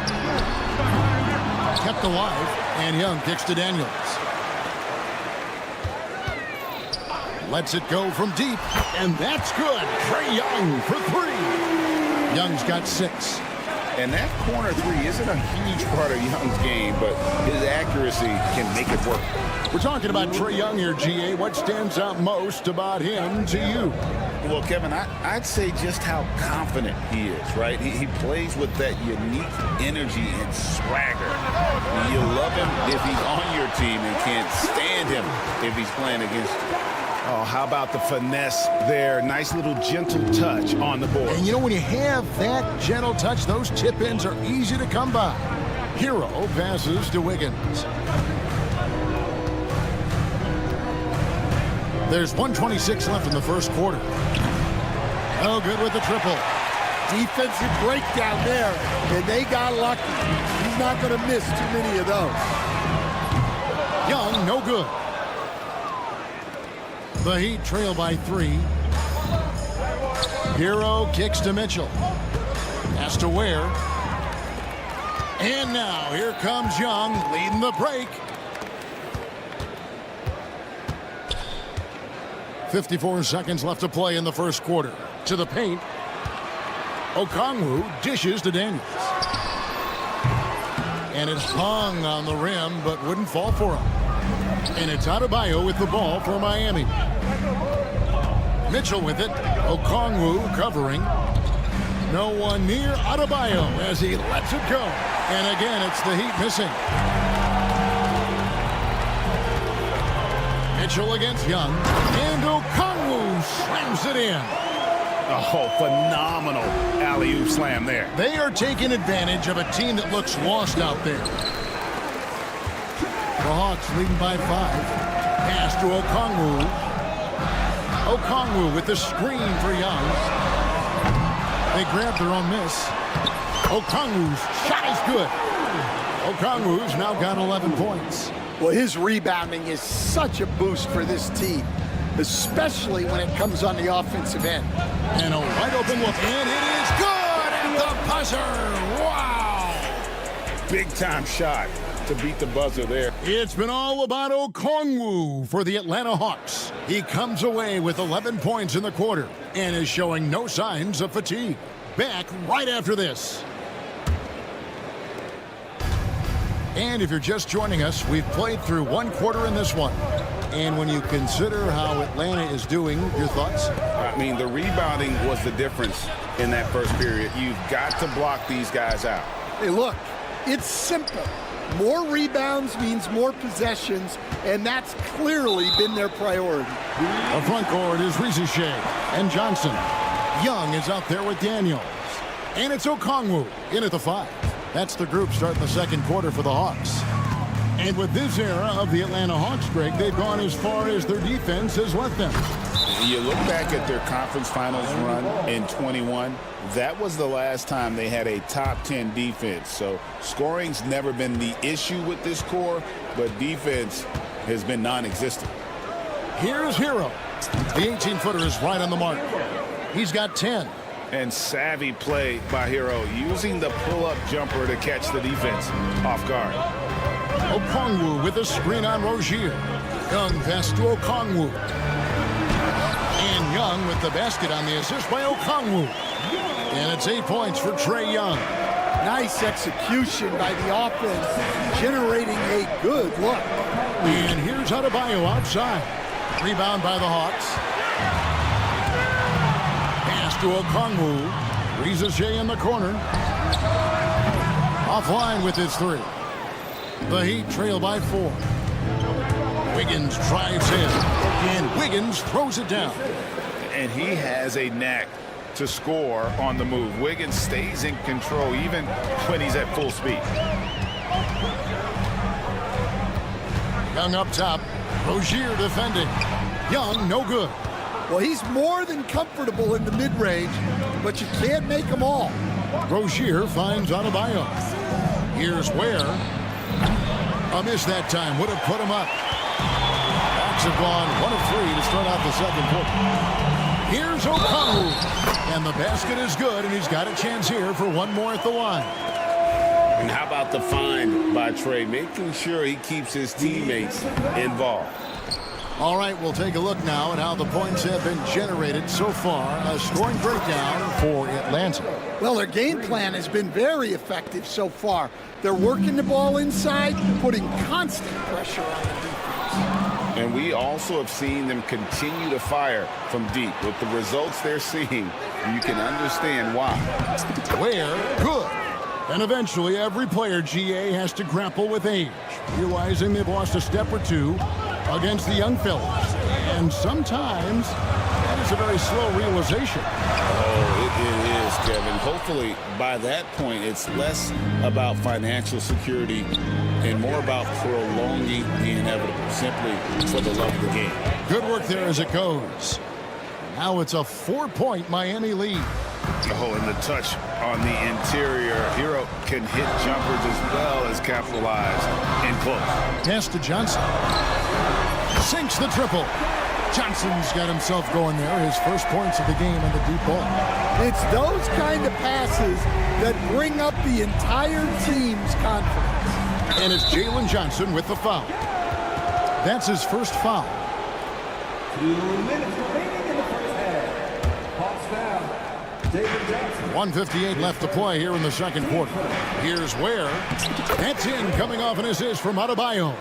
Kept alive, and Young kicks to Daniels. Lets it go from deep, and that's good. Trae Young for 3. Young's got 6. And that corner 3 isn't a huge part of Young's game, but his accuracy can make it work. We're talking about Trae Young here, GA. What stands out most about him to you? Well, Kevin, I'd say just how confident he is, right? He plays with that unique energy and swagger. You love him if he's on your team and can't stand him if he's playing against you. Oh, how about the finesse there? Nice little gentle touch on the board. And you know, when you have that gentle touch, those tip-ins are easy to come by. Hero passes to Wiggins. There's 1:26 left in the first quarter. Oh, good with the triple. Defensive breakdown there, and they got lucky. He's not going to miss too many of those. Young, no good. The Heat trail by 3. Hero kicks to Mitchell. Has to Ware. And now here comes Young leading the break. 54 seconds left to play in the first quarter. To the paint. Okongwu dishes to Daniels. And it hung on the rim, but wouldn't fall for him. And it's Adebayo with the ball for Miami. Mitchell with it. Okongwu covering. No one near Adebayo as he lets it go. And again, it's the Heat missing. Mitchell against Young. And Okongwu slams it in. Oh, phenomenal alley-oop slam there. They are taking advantage of a team that looks lost out there. The Hawks leading by 5. Pass to Okongwu. Okongwu with the screen for Young. They grab their own miss. Okongwu's shot is good. Okongwu's now got 11 points. Well, his rebounding is such a boost for this team, especially when it comes on the offensive end. And a wide open look, and it is good at the buzzer. Wow! Big-time shot to beat the buzzer there. It's been all about Okongwu for the Atlanta Hawks. He comes away with 11 points in the quarter and is showing no signs of fatigue. Back right after this. And if you're just joining us, we've played through one quarter in this one. And when you consider how Atlanta is doing, your thoughts? I mean, the rebounding was the difference in that first period. You've got to block these guys out. Hey, look, it's simple. More rebounds means more possessions, and that's clearly been their priority. The front court is Riziche and Johnson. Young is out there with Daniels. And it's Okongwu in at the 5. That's the group starting the second quarter for the Hawks. And with this era of the Atlanta Hawks, Greg, they've gone as far as their defense has let them. You look back at their conference finals run in 21, that was the last time they had a top 10 defense. So scoring's never been the issue with this core, but defense has been non-existent. Here's Hero. The 18-footer is right on the mark. He's got 10. And savvy play by Hero, using the pull-up jumper to catch the defense off guard. Okongwu with a screen on Rozier. Young pass to Okongwu. And Young with the basket on the assist by Okongwu. And it's 8 points for Trae Young. Nice execution by the offense, generating a good look. And here's Adebayo outside. Rebound by the Hawks. Pass to Okongwu. Riziche in the corner. Offline with his 3. The Heat trail by 4. Wiggins drives in, and Wiggins throws it down. And he has a knack to score on the move. Wiggins stays in control even when he's at full speed. Young up top. Rozier defending. Young, no good. Well, he's more than comfortable in the mid-range, but you can't make them all. Rozier finds Adebayo. Here's Ware. A miss that time. Would have put him up. Hawks have gone 1 of 3 to start out the second quarter. Here's Okongwu. And the basket is good, and he's got a chance here for one more at the line. And how about the find by Trae, making sure he keeps his teammates involved. All right, we'll take a look now at how the points have been generated so far. A scoring breakdown for Atlanta. Well, their game plan has been very effective so far. They're working the ball inside, putting constant pressure on the defense. And we also have seen them continue to fire from deep. With the results they're seeing, you can understand why. Ware, good. And eventually, every player, GA, has to grapple with age, realizing they've lost a step or two against the young fellas. And sometimes that is a very slow realization. Oh, it is, Kevin. Hopefully, by that point, it's less about financial security and more about prolonging the inevitable, simply for the love of the game. Good work there as it goes. Now it's a 4-point Miami lead. Oh, and the touch on the interior. Hero can hit jumpers as well as capitalize in close. Pass to Johnson. Sinks the triple. Johnson's got himself going there. His first points of the game on the deep ball. It's those kind of passes that bring up the entire team's confidence. And it's Jalen Johnson with the foul. That's his first foul. 2 minutes remaining in the first half. Hawks foul. Jalen Johnson. 1:58 left to play here in the second quarter. Here's Ware. That's in, coming off an assist from Adebayo.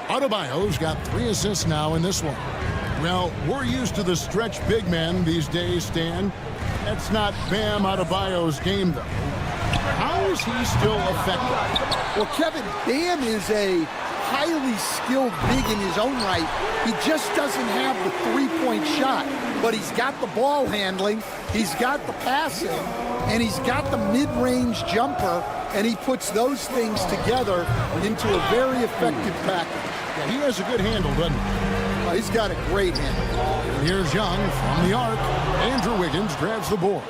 Adebayo's got 3 assists now in this one. Well, we're used to the stretch big men these days, Stan. That's not Bam Adebayo's game, though. How is he still effective? Well, Kevin, Bam is a highly skilled big in his own right. He just doesn't have the three-point shot, but he's got the ball handling, he's got the passing, and he's got the mid-range jumper, and he puts those things together into a very effective package. Yeah, he has a good handle, doesn't he? He's got a great handle. And here's Young from the arc. Andrew Wiggins grabs the board.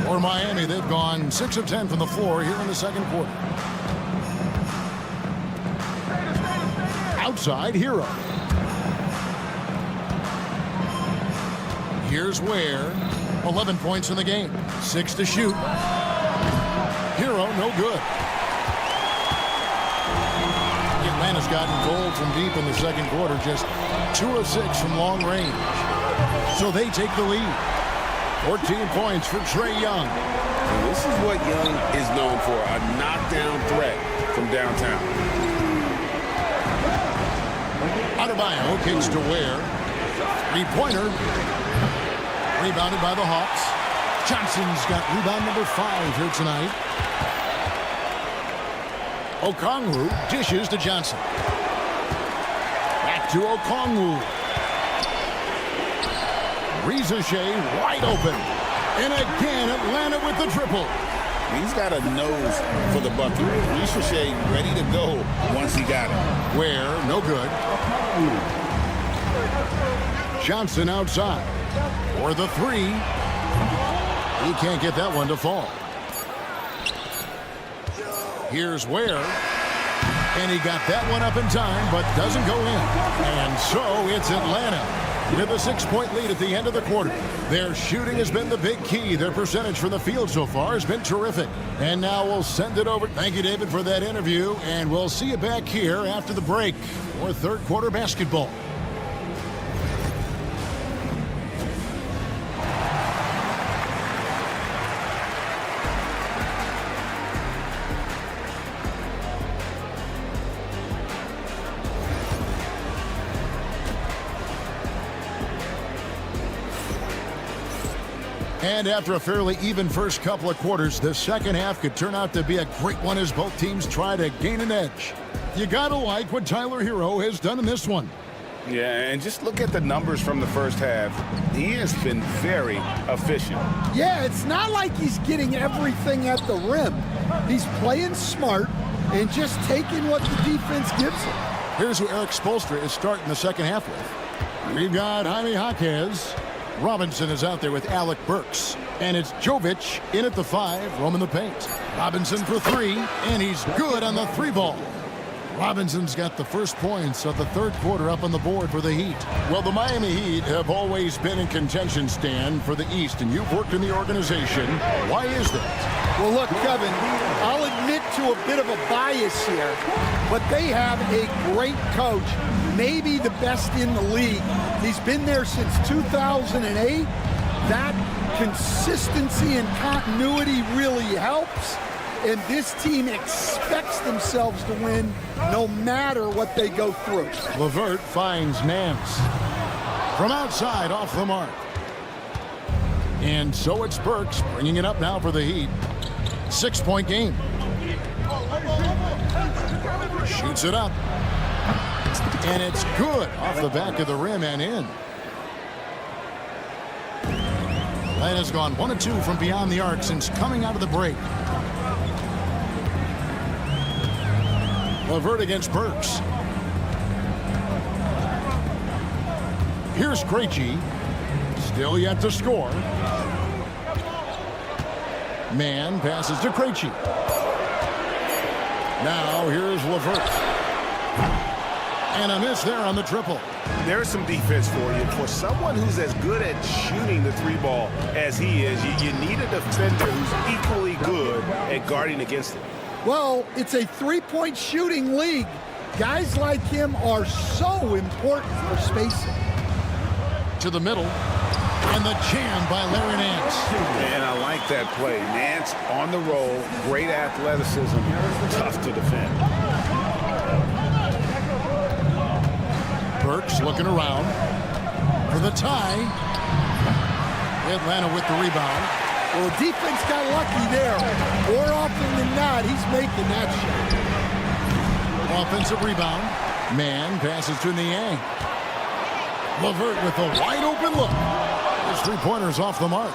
For Miami, they've gone 6 of 10 from the floor here in the second quarter. Outside, Hero. Here's Ware. 11 points in the game. 6 to shoot. Hero, no good. Atlanta's gotten gold from deep in the second quarter. Just 2 of 6 from long range. So they take the lead. 14 points for Trae Young. And this is what Young is known for, a knockdown threat from downtown. Adebayo kicks to Ware. Three-pointer. Rebounded by the Hawks. Johnson's got rebound number 5 here tonight. Okongwu dishes to Johnson. Back to Okongwu. Ricochet wide open. And again, Atlanta with the triple. He's got a nose for the bucket. Ricochet ready to go once he got it. Ware, no good. Johnson outside. For the 3. He can't get that one to fall. Here's Ware. And he got that one up in time, but doesn't go in. And so it's Atlanta with a 6-point lead at the end of the quarter. Their shooting has been the big key. Their percentage from the field so far has been terrific. And now we'll send it over. Thank you, David, for that interview. And we'll see you back here after the break for third quarter basketball. And after a fairly even first couple of quarters, the second half could turn out to be a great one as both teams try to gain an edge. You gotta like what Tyler Hero has done in this one. Yeah, and just look at the numbers from the first half. He has been very efficient. Yeah, it's not like he's getting everything at the rim. He's playing smart and just taking what the defense gives him. Here's who Eric Spoelstra is starting the second half with. We've got Jaime Jaquez. Robinson is out there with Alec Burks. And it's Jovic in at the 5, roaming the paint. Robinson for 3, and he's good on the 3-ball. Robinson's got the first points of the third quarter up on the board for the Heat. Well, the Miami Heat have always been in contention, Stan, for the East, and you've worked in the organization. Why is that? Well, look, Kevin, I'll admit to a bit of a bias here, but they have a great coach, maybe the best in the league. He's been there since 2008. That consistency and continuity really helps. And this team expects themselves to win no matter what they go through. LeVert finds Nance. From outside, off the mark. And so it's Burks bringing it up now for the Heat. 6-point game. Shoots it up. And it's good off the back of the rim and in. Atlanta's gone 1 of 2 from beyond the arc since coming out of the break. LeVert against Burks. Here's Krejci. Still yet to score. Man passes to Krejci. Now here's LeVert. And a miss there on the triple. There's some defense for you. For someone who's as good at shooting the 3-ball as he is, you need a defender who's equally good at guarding against it. Well, it's a 3-point shooting league. Guys like him are so important for spacing. To the middle. And the jam by Larry Nance. And I like that play. Nance on the roll. Great athleticism. Tough to defend. Burks looking around for the tie. Atlanta with the rebound. Well, the defense got lucky there. More often than not, he's making that shot. Offensive rebound. Man passes to Niang. LeVert with a wide open look. His 3-pointer's off the mark.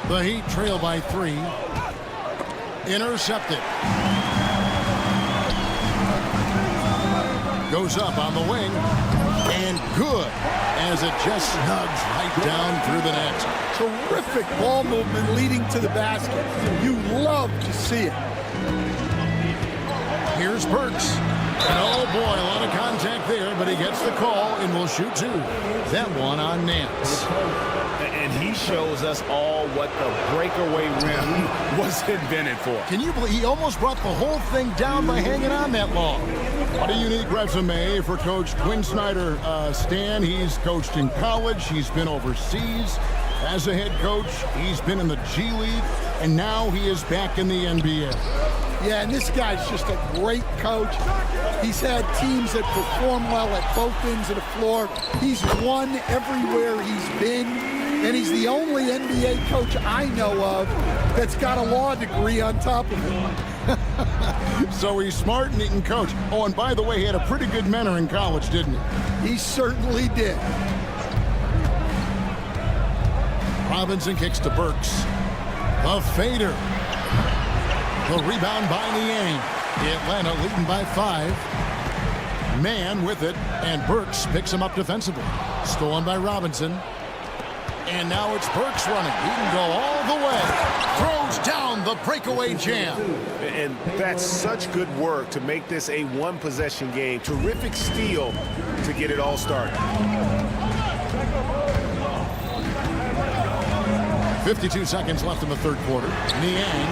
The Heat trail by 3. Intercepted. Goes up on the wing. And good, as it just snugs right down through the net. Terrific ball movement leading to the basket. You love to see it. Here's Burks. And oh boy, a lot of contact there, but he gets the call and will shoot two. That one on Nance. And he shows us all what the breakaway rim was invented for. Can you believe he almost brought the whole thing down by hanging on that long? What a unique resume for Coach Quinn Snyder. Stan, he's coached in college. He's been overseas as a head coach. He's been in the G League, and now he is back in the NBA. Yeah, and this guy's just a great coach. He's had teams that perform well at both ends of the floor. He's won everywhere he's been, and he's the only NBA coach I know of that's got a law degree on top of it. So he's smart and he can coach. Oh, and by the way, he had a pretty good mentor in college, didn't he? He certainly did. Robinson kicks to Burks. A fader. The rebound by Niang. Atlanta leading by 5. Man with it, and Burks picks him up defensively. Stolen by Robinson. And now it's Burks running. He can go all the way. Throws down the breakaway jam. And that's such good work to make this a one-possession game. Terrific steal to get it all started. 52 seconds left in the third quarter. Niang,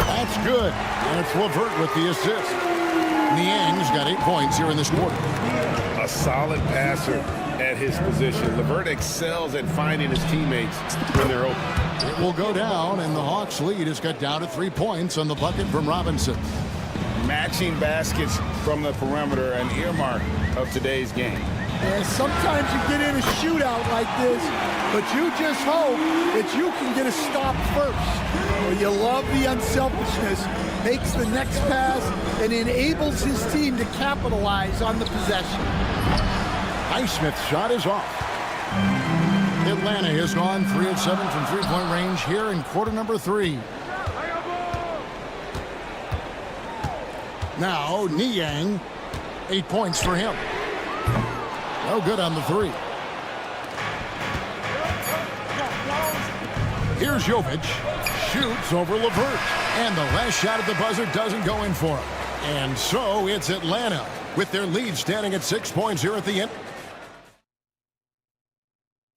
that's good. And it's LeVert with the assist. Niang's got 8 points here in this quarter. A solid passer at his position. LeVert excels at finding his teammates when they're open. It will go down, and the Hawks lead is cut down to 3 points on the bucket from Robinson. Matching baskets from the perimeter, an earmark of today's game. And sometimes you get in a shootout like this, but you just hope that you can get a stop first. Well, you love the unselfishness, makes the next pass, and enables his team to capitalize on the possession. Highsmith's shot is off. Atlanta has gone 3 of 7 from three-point range here in quarter number 3. Now, Niang, 8 points for him. No good on the 3. Here's Jovic. Shoots over LeVert. And the last shot at the buzzer doesn't go in for him. And so it's Atlanta with their lead standing at 6 points here at the end.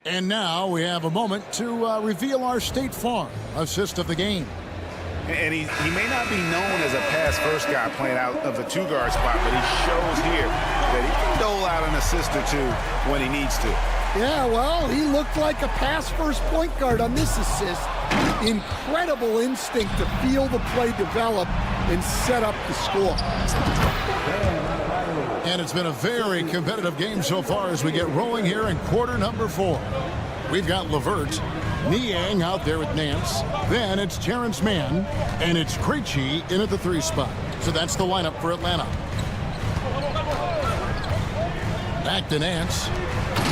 And now we have a moment to reveal our State Farm assist of the game. And he may not be known as a pass-first guy playing out of the two-guard spot, but he shows here that he can dole out an assist or two when he needs to. Yeah, well, he looked like a pass-first point guard on this assist. Incredible instinct to feel the play develop and set up the score. And it's been a very competitive game so far as we get rolling here in quarter number 4. We've got LeVert, Niang out there with Nance. Then it's Terrence Mann, and it's Krejci in at the 3 spot. So that's the lineup for Atlanta. Back to Nance,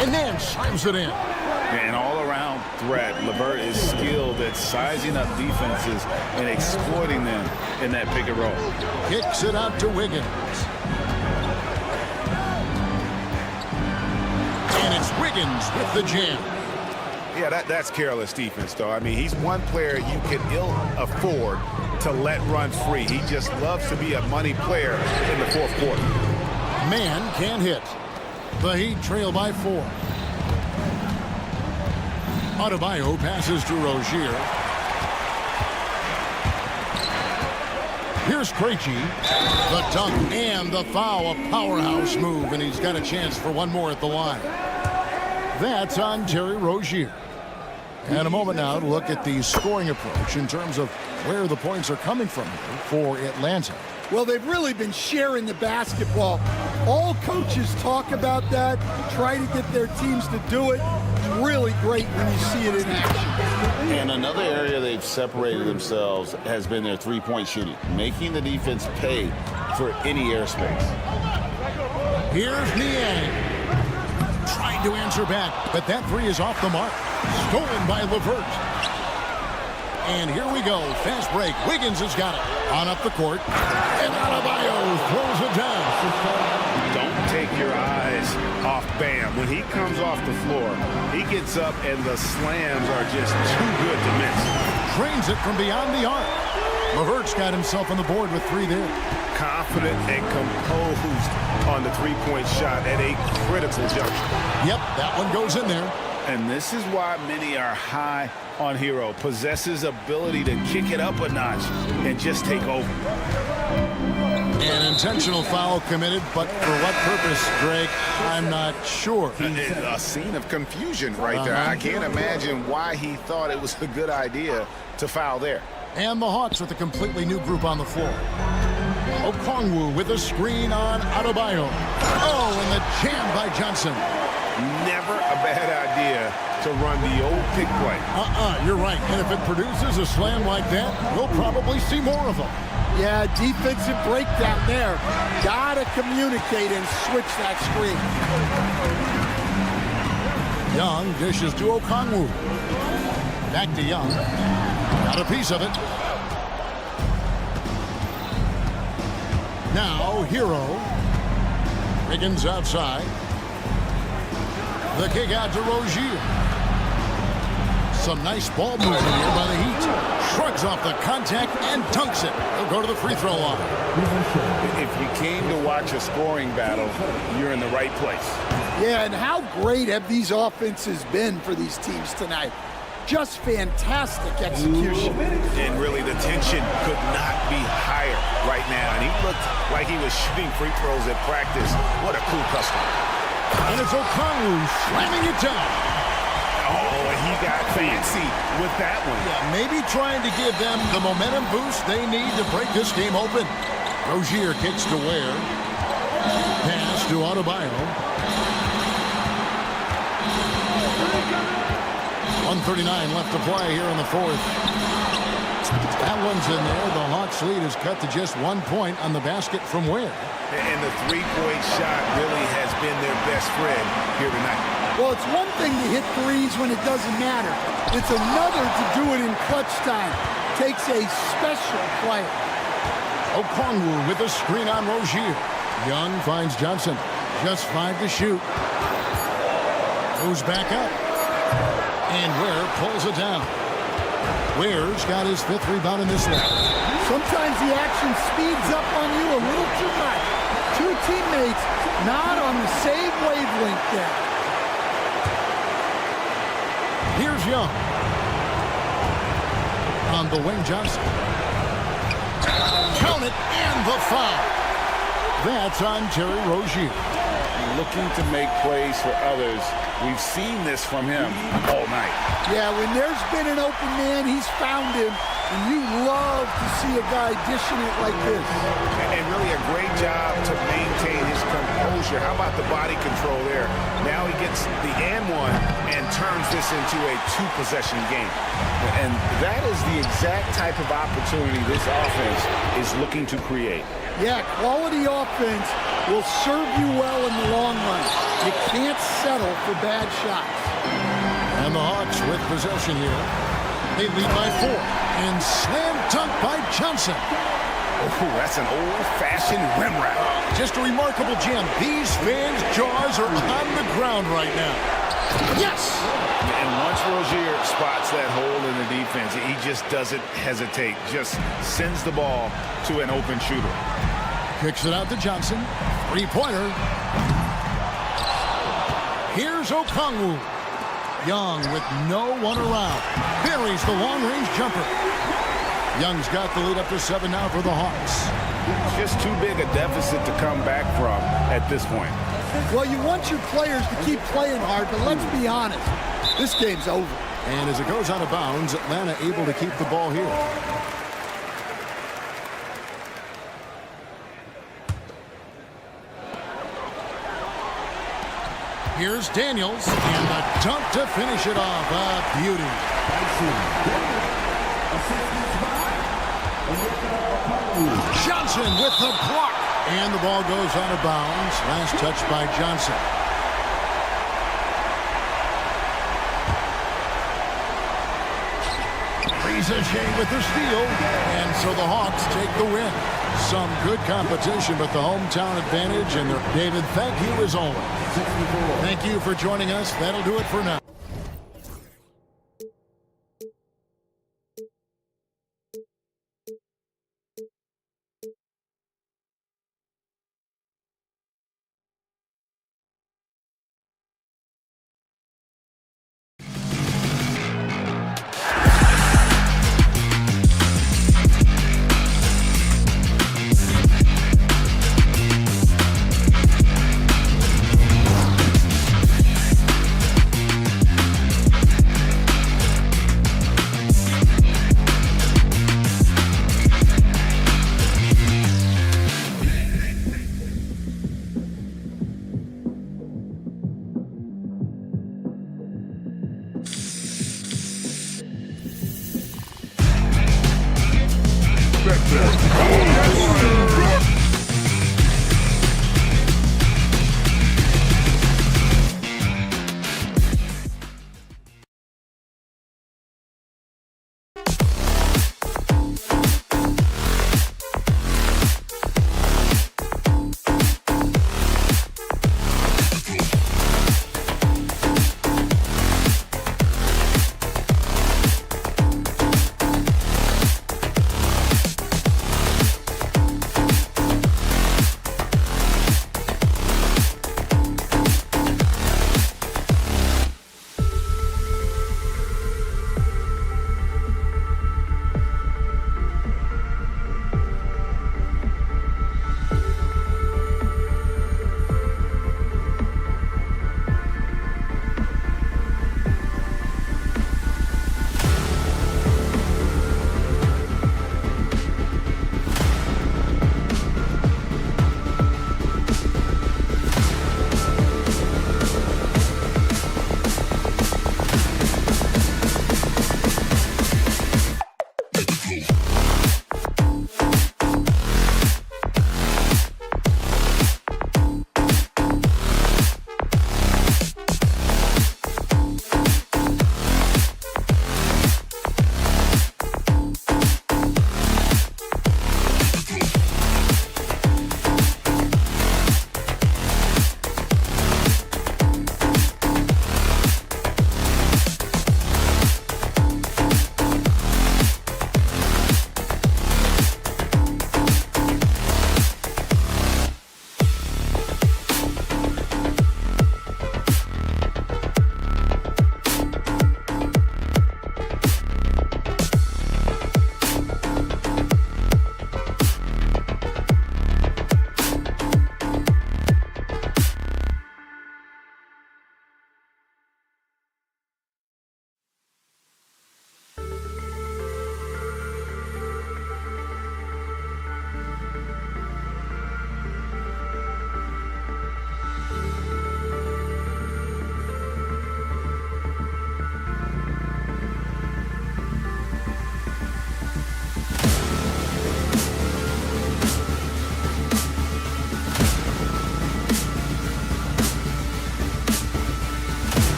and Nance slams it in. An all-around threat. LeVert is skilled at sizing up defenses and exploiting them in that pick and roll. Kicks it out to Wiggins. And it's Wiggins with the jam. Yeah, that's careless defense, though. I mean, he's one player you can ill afford to let run free. He just loves to be a money player in the fourth quarter. Man can't hit. The Heat trail by 4. Adebayo passes to Rozier. Here's Krejci. The dunk and the foul. A powerhouse move, and he's got a chance for one more at the line. That's on Terry Rozier. And a moment now to look at the scoring approach in terms of where the points are coming from here for Atlanta. Well, they've really been sharing the basketball. All coaches talk about that, try to get their teams to do it. It's really great when you see it in action. And another area they've separated themselves has been their three-point shooting, making the defense pay for any airspace. Here's Niang. Trying to answer back, but that 3 is off the mark. Stolen by LeVert. And here we go. Fast break. Wiggins has got it. On up the court. And Adebayo throws it down. Don't take your eyes off Bam. When he comes off the floor, he gets up and the slams are just too good to miss. Trains it from beyond the arc. LeVert's got himself on the board with 3 there. Confident and composed on the three-point shot at a critical juncture. Yep, that one goes in there. And this is why many are high on Hero. Possesses ability to kick it up a notch and just take over. An intentional foul committed, but for what purpose, Greg, I'm not sure. A scene of confusion right there. I can't imagine why he thought it was a good idea to foul there. And the Hawks with a completely new group on the floor. Okongwu with a screen on Adebayo. Oh, and the jam by Johnson. Never a bad idea to run the old pick play. You're right. And if it produces a slam like that, we'll probably see more of them. Yeah, defensive breakdown there. Gotta communicate and switch that screen. Young dishes to Okongwu. Back to Young. Got a piece of it. Now, Hero. Wiggins outside. The kick out to Rozier. Some nice ball movement here by the Heat. Shrugs off the contact and dunks it. He'll go to the free throw line. If you came to watch a scoring battle, you're in the right place. Yeah, and how great have these offenses been for these teams tonight? Just fantastic execution. And really, the tension could not be higher right now. And he looked like he was shooting free throws at practice. What a cool customer. And it's Okongwu slamming it down. Oh, and he got fancy with that one. Yeah, maybe trying to give them the momentum boost they need to break this game open. Rozier kicks to Ware. Pass to Adebayo. 1:39 left to play here in the fourth. That one's in there. The Hawks lead is cut to just 1 point on the basket from Ware. And the three-point shot really has been their best friend here tonight. Well, it's one thing to hit threes when it doesn't matter. It's another to do it in clutch time. Takes a special player. Okongwu with a screen on Rozier. Young finds Johnson. Just 5 to shoot. Goes back up. And Ware pulls it down. Ware's got his 5th rebound in this one. Sometimes the action speeds up on you a little too much. Two teammates not on the same wavelength there. Here's Young. On the wing, Johnson. Count it, and the foul. That's on Terry Rozier. Looking to make plays for others. We've seen this from him all night. Yeah, when there's been an open man, he's found him. And you love to see a guy dishing it like this. And really a great job to maintain his composure. How about the body control there? Now he gets the and one and turns this into a 2-possession game. And that is the exact type of opportunity this offense is looking to create. Yeah, quality offense will serve you well in the long run. You can't settle for bad shots. And the Hawks with possession here. They lead by 4. And slam dunk by Johnson. Oh, that's an old-fashioned rim wrap. Just a remarkable jam. These fans' jaws are on the ground right now. Yes! And once Rozier spots that hole in the defense, he just doesn't hesitate. Just sends the ball to an open shooter. Kicks it out to Johnson. 3-pointer. Here's Okongwu. Young with no one around. Buries the long-range jumper. Young's got the lead up to 7 now for the Hawks. Just too big a deficit to come back from at this point. Well, you want your players to keep playing hard, but let's be honest. This game's over. And as it goes out of bounds, Atlanta able to keep the ball here. Here's Daniels, and the dunk to finish it off. A beauty. Johnson with the block. And the ball goes out of bounds. Last touch by Johnson. Ricochet with the steal. And so the Hawks take the win. some good competition, but the hometown advantage. And David, thank you as always. Thank you for joining us. That'll do it for now.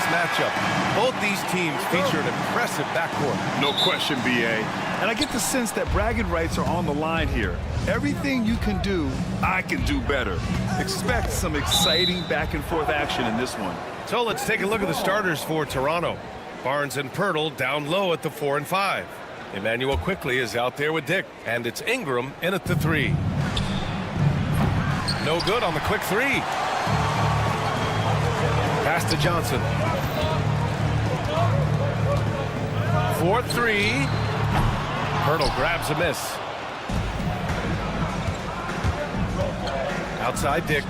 matchup. Both these teams feature an impressive backcourt. No question, B.A. And I get the sense that bragging rights are on the line here. Everything you can do, I can do better. Expect some exciting back-and-forth action in this one. So let's take a look at the starters for Toronto. Barnes and Pirtle down low at the 4 and 5. Emmanuel quickly is out there with Dick, and it's Ingram in at the 3. No good on the quick 3. Pass to Johnson. for three. Hurdle grabs a miss. Outside Dick.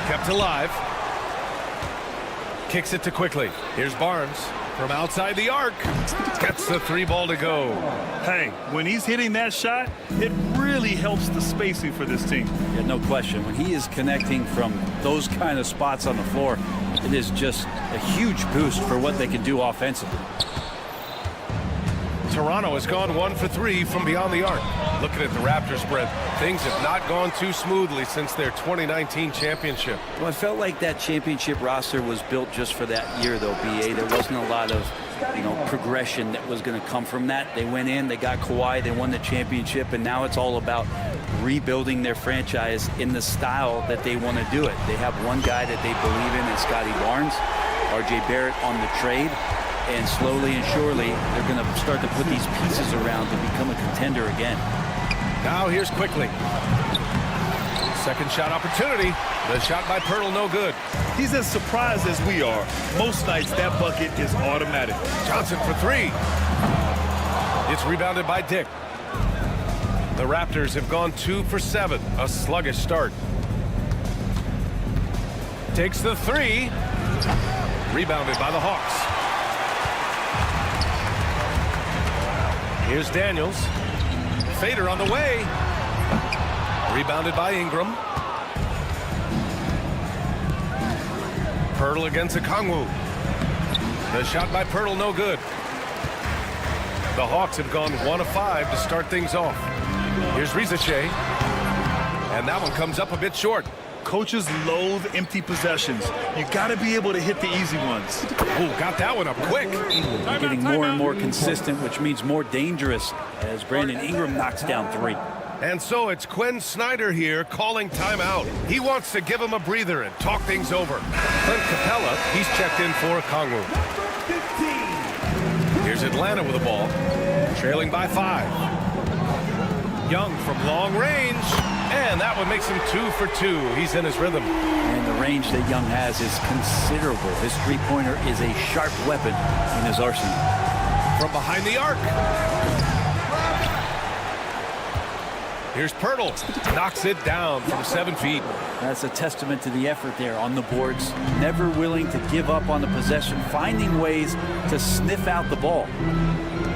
Kept alive. Kicks it to Quickly. Here's Barnes from outside the arc. Gets the 3 ball to go. Hey, when he's hitting that shot, it really helps the spacing for this team. Yeah, no question. When he is connecting from those kind of spots on the floor, it is just a huge boost for what they can do offensively. Toronto has gone 1 for 3 from beyond the arc. Looking at the Raptors spread, things have not gone too smoothly since their 2019 championship. Well, I felt like that championship roster was built just for that year, though, B.A. There wasn't a lot of, progression that was going to come from that. They went in, they got Kawhi, they won the championship, and now it's all about rebuilding their franchise in the style that they want to do it. They have one guy that they believe in, and Scotty Barnes, R.J. Barrett on the trade. And slowly and surely, they're going to start to put these pieces around to become a contender again. Now here's Quickly. Second shot opportunity. The shot by Pirtle, no good. He's as surprised as we are. Most nights, that bucket is automatic. Johnson for 3. It's rebounded by Dick. The Raptors have gone 2 for 7. A sluggish start. Takes the 3. Rebounded by the Hawks. Here's Daniels. Fader on the way. Rebounded by Ingram. Pirtle against Okongwu. The shot by Pirtle, no good. The Hawks have gone 1 of 5 to start things off. Here's Rizachet. And that one comes up a bit short. Coaches loathe empty possessions. You got to be able to hit the easy ones. Oh, got that one up quick. They're getting more and more consistent, which means more dangerous as Brandon Ingram knocks down 3. And so it's Quinn Snyder here calling timeout. He wants to give him a breather and talk things over. Clint Capella, he's checked in for Okongwu. Here's Atlanta with the ball, trailing by 5. Young from long range, and that one makes him 2 for 2. He's in his rhythm. And the range that Young has is considerable. His three-pointer is a sharp weapon in his arsenal. From behind the arc. Here's Pirtle. Knocks it down from 7 feet. That's a testament to the effort there on the boards. Never willing to give up on the possession, finding ways to sniff out the ball.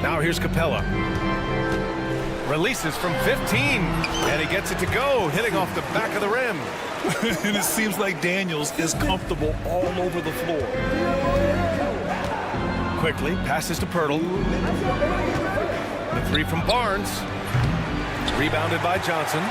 Now here's Capella. Releases from 15, and he gets it to go, hitting off the back of the rim. And it seems like Daniels is comfortable all over the floor. Quickly passes to Pirtle. The 3 from Barnes. Rebounded by Johnson.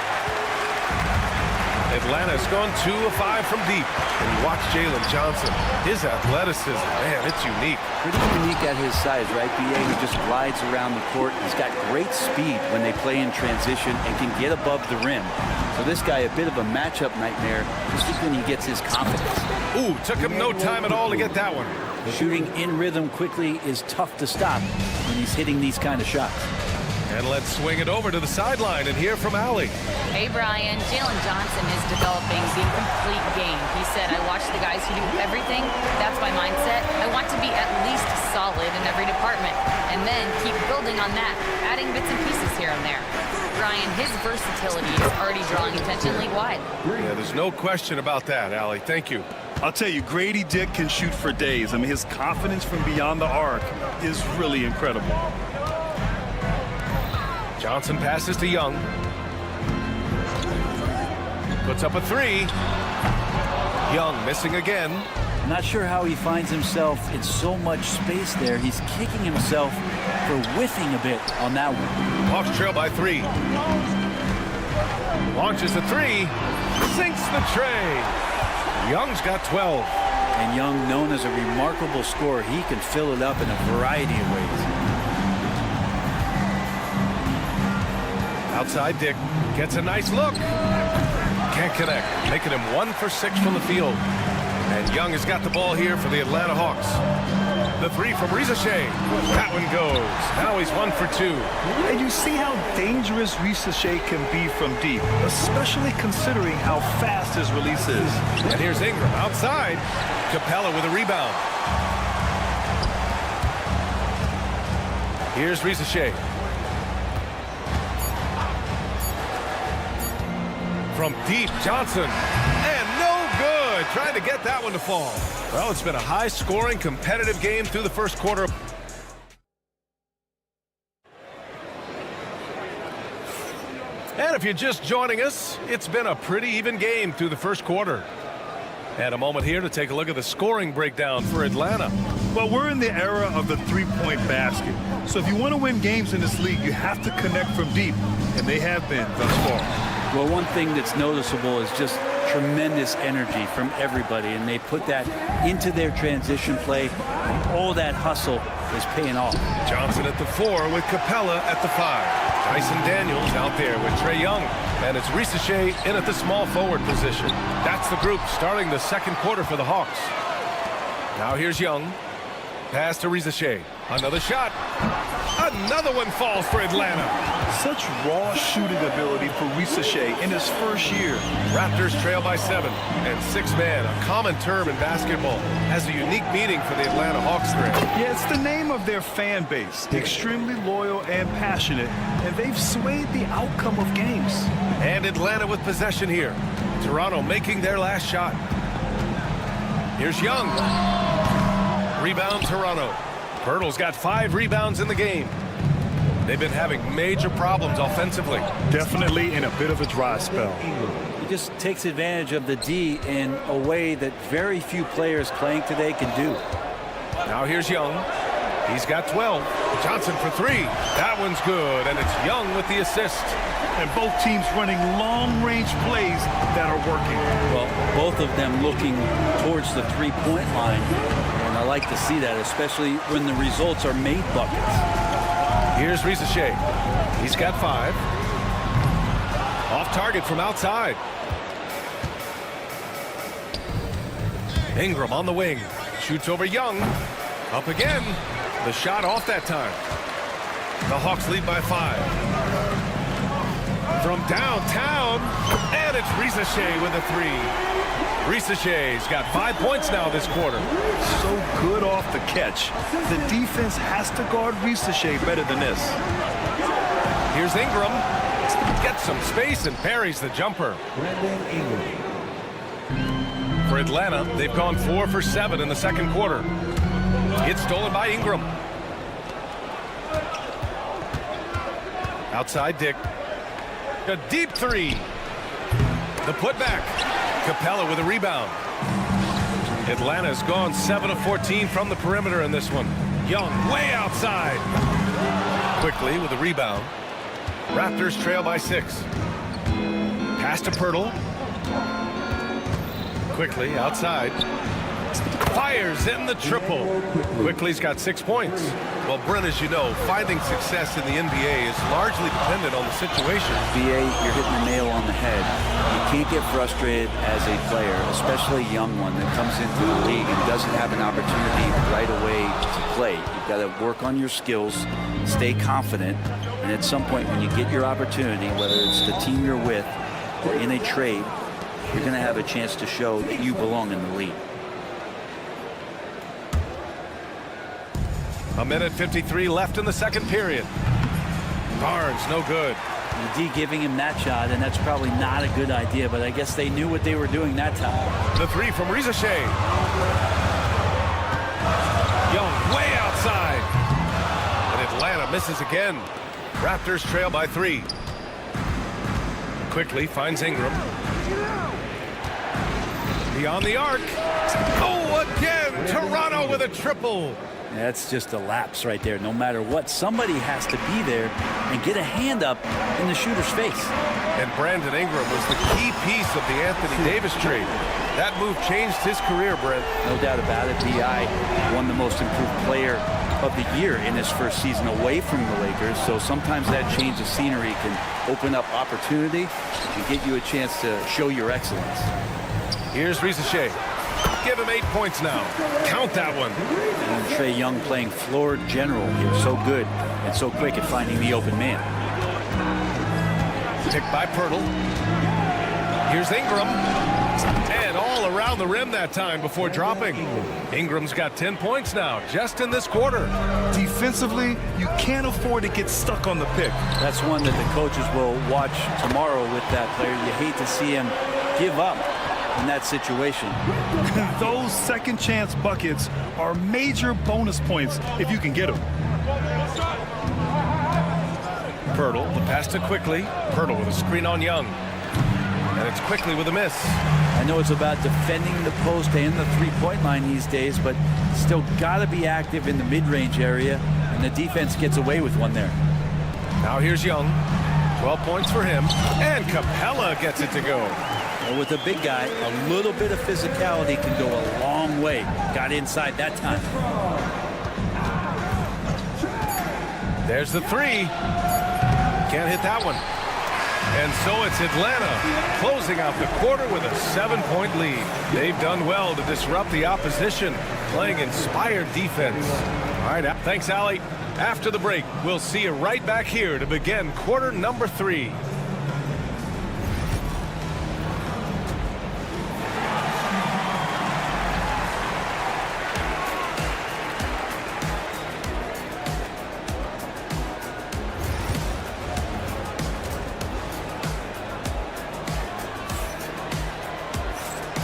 Atlanta's gone 2 of 5 from deep. And watch Jalen Johnson. His athleticism, man, it's unique. Pretty unique at his size, right, B.A.? He just glides around the court. He's got great speed when they play in transition and can get above the rim. So this guy, a bit of a matchup nightmare, just when he gets his confidence. Ooh, took him no time at all to get that one. Shooting in rhythm quickly is tough to stop when he's hitting these kind of shots. And let's swing it over to the sideline and hear from Allie. Hey, Brian. Jalen Johnson is developing the complete game. He said, I watch the guys who do everything. That's my mindset. I want to be at least solid in every department and then keep building on that, adding bits and pieces here and there. Brian, his versatility is already drawing attention league-wide. Yeah, there's no question about that, Allie. Thank you. I'll tell you, Grady Dick can shoot for days. I mean, his confidence from beyond the arc is really incredible. Johnson passes to Young. Puts up a 3. Young missing again. Not sure how he finds himself in so much space there. He's kicking himself for whiffing a bit on that one. Hawks trail by 3. Launches the 3. Sinks the tray. Young's got 12. And Young, known as a remarkable scorer, he can fill it up in a variety of ways. Outside Dick gets a nice look. Can't connect, making him 1 for 6 from the field. And Young has got the ball here for the Atlanta Hawks. The 3 from Rizachet. That one goes. Now he's 1 for 2. And you see how dangerous Rizachet can be from deep, especially considering how fast his release is. And here's Ingram outside. Capella with a rebound. Here's Risache. From deep, Johnson. And no good. Trying to get that one to fall. Well, it's been a high-scoring, competitive game through the first quarter. And if you're just joining us, it's been a pretty even game through the first quarter. And a moment here to take a look at the scoring breakdown for Atlanta. Well, we're in the era of the three-point basket. So if you want to win games in this league, you have to connect from deep, and they have been thus far. Well, one thing that's noticeable is just tremendous energy from everybody, and they put that into their transition play, and all that hustle is paying off. Johnson at the 4 with Capella at the 5. Dyson Daniels out there with Trae Young. And it's Risache in at the small forward position. That's the group starting the second quarter for the Hawks. Now here's Young. Pass to Risache. Another shot. Another one falls for Atlanta. Such raw shooting ability for Risache in his first year. Raptors trail by 7. And 6 man, a common term in basketball, has a unique meaning for the Atlanta Hawks fan. Yeah, it's the name of their fan base. Extremely loyal and passionate, and they've swayed the outcome of games. And Atlanta with possession here. Toronto making their last shot. Here's Young. Rebound Toronto. Pirtle's got 5 rebounds in the game. They've been having major problems offensively. Definitely in a bit of a dry spell. He just takes advantage of the D in a way that very few players playing today can do. Now here's Young. He's got 12. Johnson for 3. That one's good, and it's Young with the assist. And both teams running long-range plays that are working. Well, both of them looking towards the three-point line, and I like to see that, especially when the results are made buckets. Here's Risache. He's got 5. Off target from outside. Ingram on the wing. Shoots over Young. Up again. The shot off that time. The Hawks lead by 5. From downtown, and it's Risache with a 3. Risache's got 5 points now this quarter. So good off the catch. The defense has to guard Risache better than this. Here's Ingram. Gets some space and parries the jumper. Brandon Ingram. For Atlanta, they've gone 4 for 7 in the second quarter. It's stolen by Ingram. Outside Dick. A deep 3. The putback. Capella with a rebound. Atlanta's gone 7 of 14 from the perimeter in this one. Young way outside. Quickly with a rebound. Raptors trail by 6. Pass to Pirtle. Quickly outside. Fires in the triple. Quickly's got 6 points. Well, Brent, as you know, finding success in the NBA is largely dependent on the situation. BA, you're hitting the nail on the head. You can't get frustrated as a player, especially a young one that comes into the league and doesn't have an opportunity right away to play. You've got to work on your skills, stay confident, and at some point when you get your opportunity, whether it's the team you're with or in a trade, you're going to have a chance to show that you belong in the league. A minute 53 left in the second period. Barnes, no good. The D giving him that shot, and that's probably not a good idea, but I guess they knew what they were doing that time. The 3 from Risache. Young way outside. And Atlanta misses again. Raptors trail by 3. Quickly finds Ingram. Beyond the arc. Oh, again! Toronto with a triple. That's just a lapse right there. No matter what, somebody has to be there and get a hand up in the shooter's face. And Brandon Ingram was the key piece of the Anthony Davis trade. That move changed his career, Brent. No doubt about it. B.I. won the most improved player of the year in his first season away from the Lakers. So sometimes that change of scenery can open up opportunity and get you a chance to show your excellence. Here's Risache. Give him 8 points now. Count that one. And Trae Young playing floor general here. So good and so quick at finding the open man. Picked by Pirtle. Here's Ingram. And all around the rim that time before dropping. Ingram's got 10 points now, just in this quarter. Defensively, you can't afford to get stuck on the pick. That's one that the coaches will watch tomorrow with that player. You hate to see him give up in that situation. Those second chance buckets are major bonus points if you can get them. Pirtle, the pass to Quickly. Pirtle with a screen on Young. And it's Quickly with a miss. I know it's about defending the post and the three-point line these days, but still got to be active in the mid-range area, and the defense gets away with one there. Now here's Young. 12 points for him. And Capella gets it to go. Well, with a big guy, a little bit of physicality can go a long way. Got inside that time. There's the three. Can't hit that one. And so it's Atlanta closing out the quarter with a 7-point lead. They've done well to disrupt the opposition, playing inspired defense. All right, thanks, Allie. After the break, we'll see you right back here to begin quarter number 3.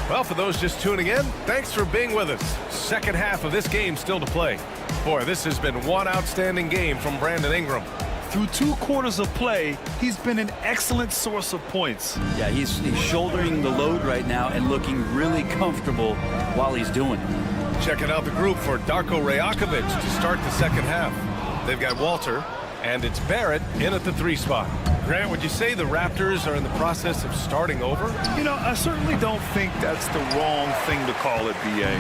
Well, for those just tuning in, thanks for being with us. Second half of this game still to play. Boy, this has been one outstanding game from Brandon Ingram. Through 2 quarters of play, he's been an excellent source of points. Yeah, he's shouldering the load right now and looking really comfortable while he's doing it. Checking out the group for Darko Rajakovic to start the second half. They've got Walter, and it's Barrett in at the 3 spot. Grant, would you say the Raptors are in the process of starting over? You know, I certainly don't think that's the wrong thing to call it, B.A.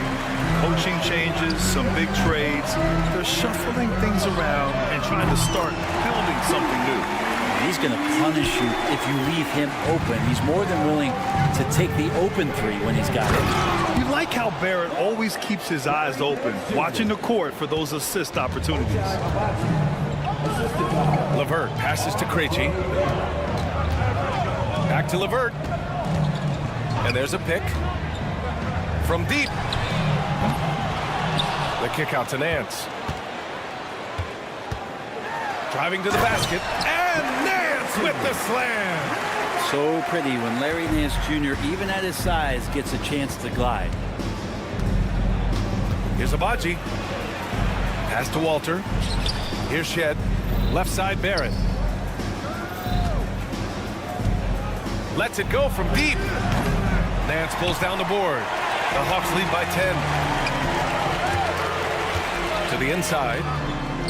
Coaching changes, some big trades. They're shuffling things around and trying to start building something new. He's going to punish you if you leave him open. He's more than willing to take the open 3 when he's got it. You like how Barrett always keeps his eyes open, watching the court for those assist opportunities. LeVert passes to Krejci. Back to LeVert. And there's a pick. From deep. The kick out to Nance. Driving to the basket. And Nance with the slam. So pretty when Larry Nance Jr., even at his size, gets a chance to glide. Here's Abaji. Pass to Walter. Here's Shed. Left side Barrett. Lets it go from deep. Nance pulls down the board. The Hawks lead by 10. To the inside.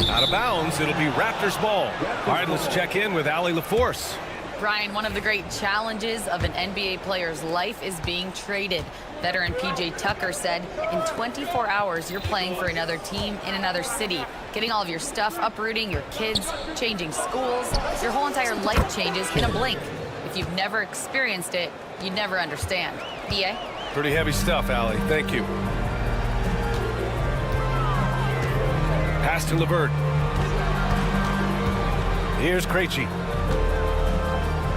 Out of bounds. It'll be Raptors ball. All right, let's check in with Allie LaForce. Brian, one of the great challenges of an NBA player's life is being traded. Veteran P.J. Tucker said, in 24 hours, you're playing for another team in another city, getting all of your stuff, uprooting your kids, changing schools. Your whole entire life changes in a blink. If you've never experienced it, you'd never understand. B.A.? Pretty heavy stuff, Allie. Thank you. Pass to LeVert. Here's Krejci.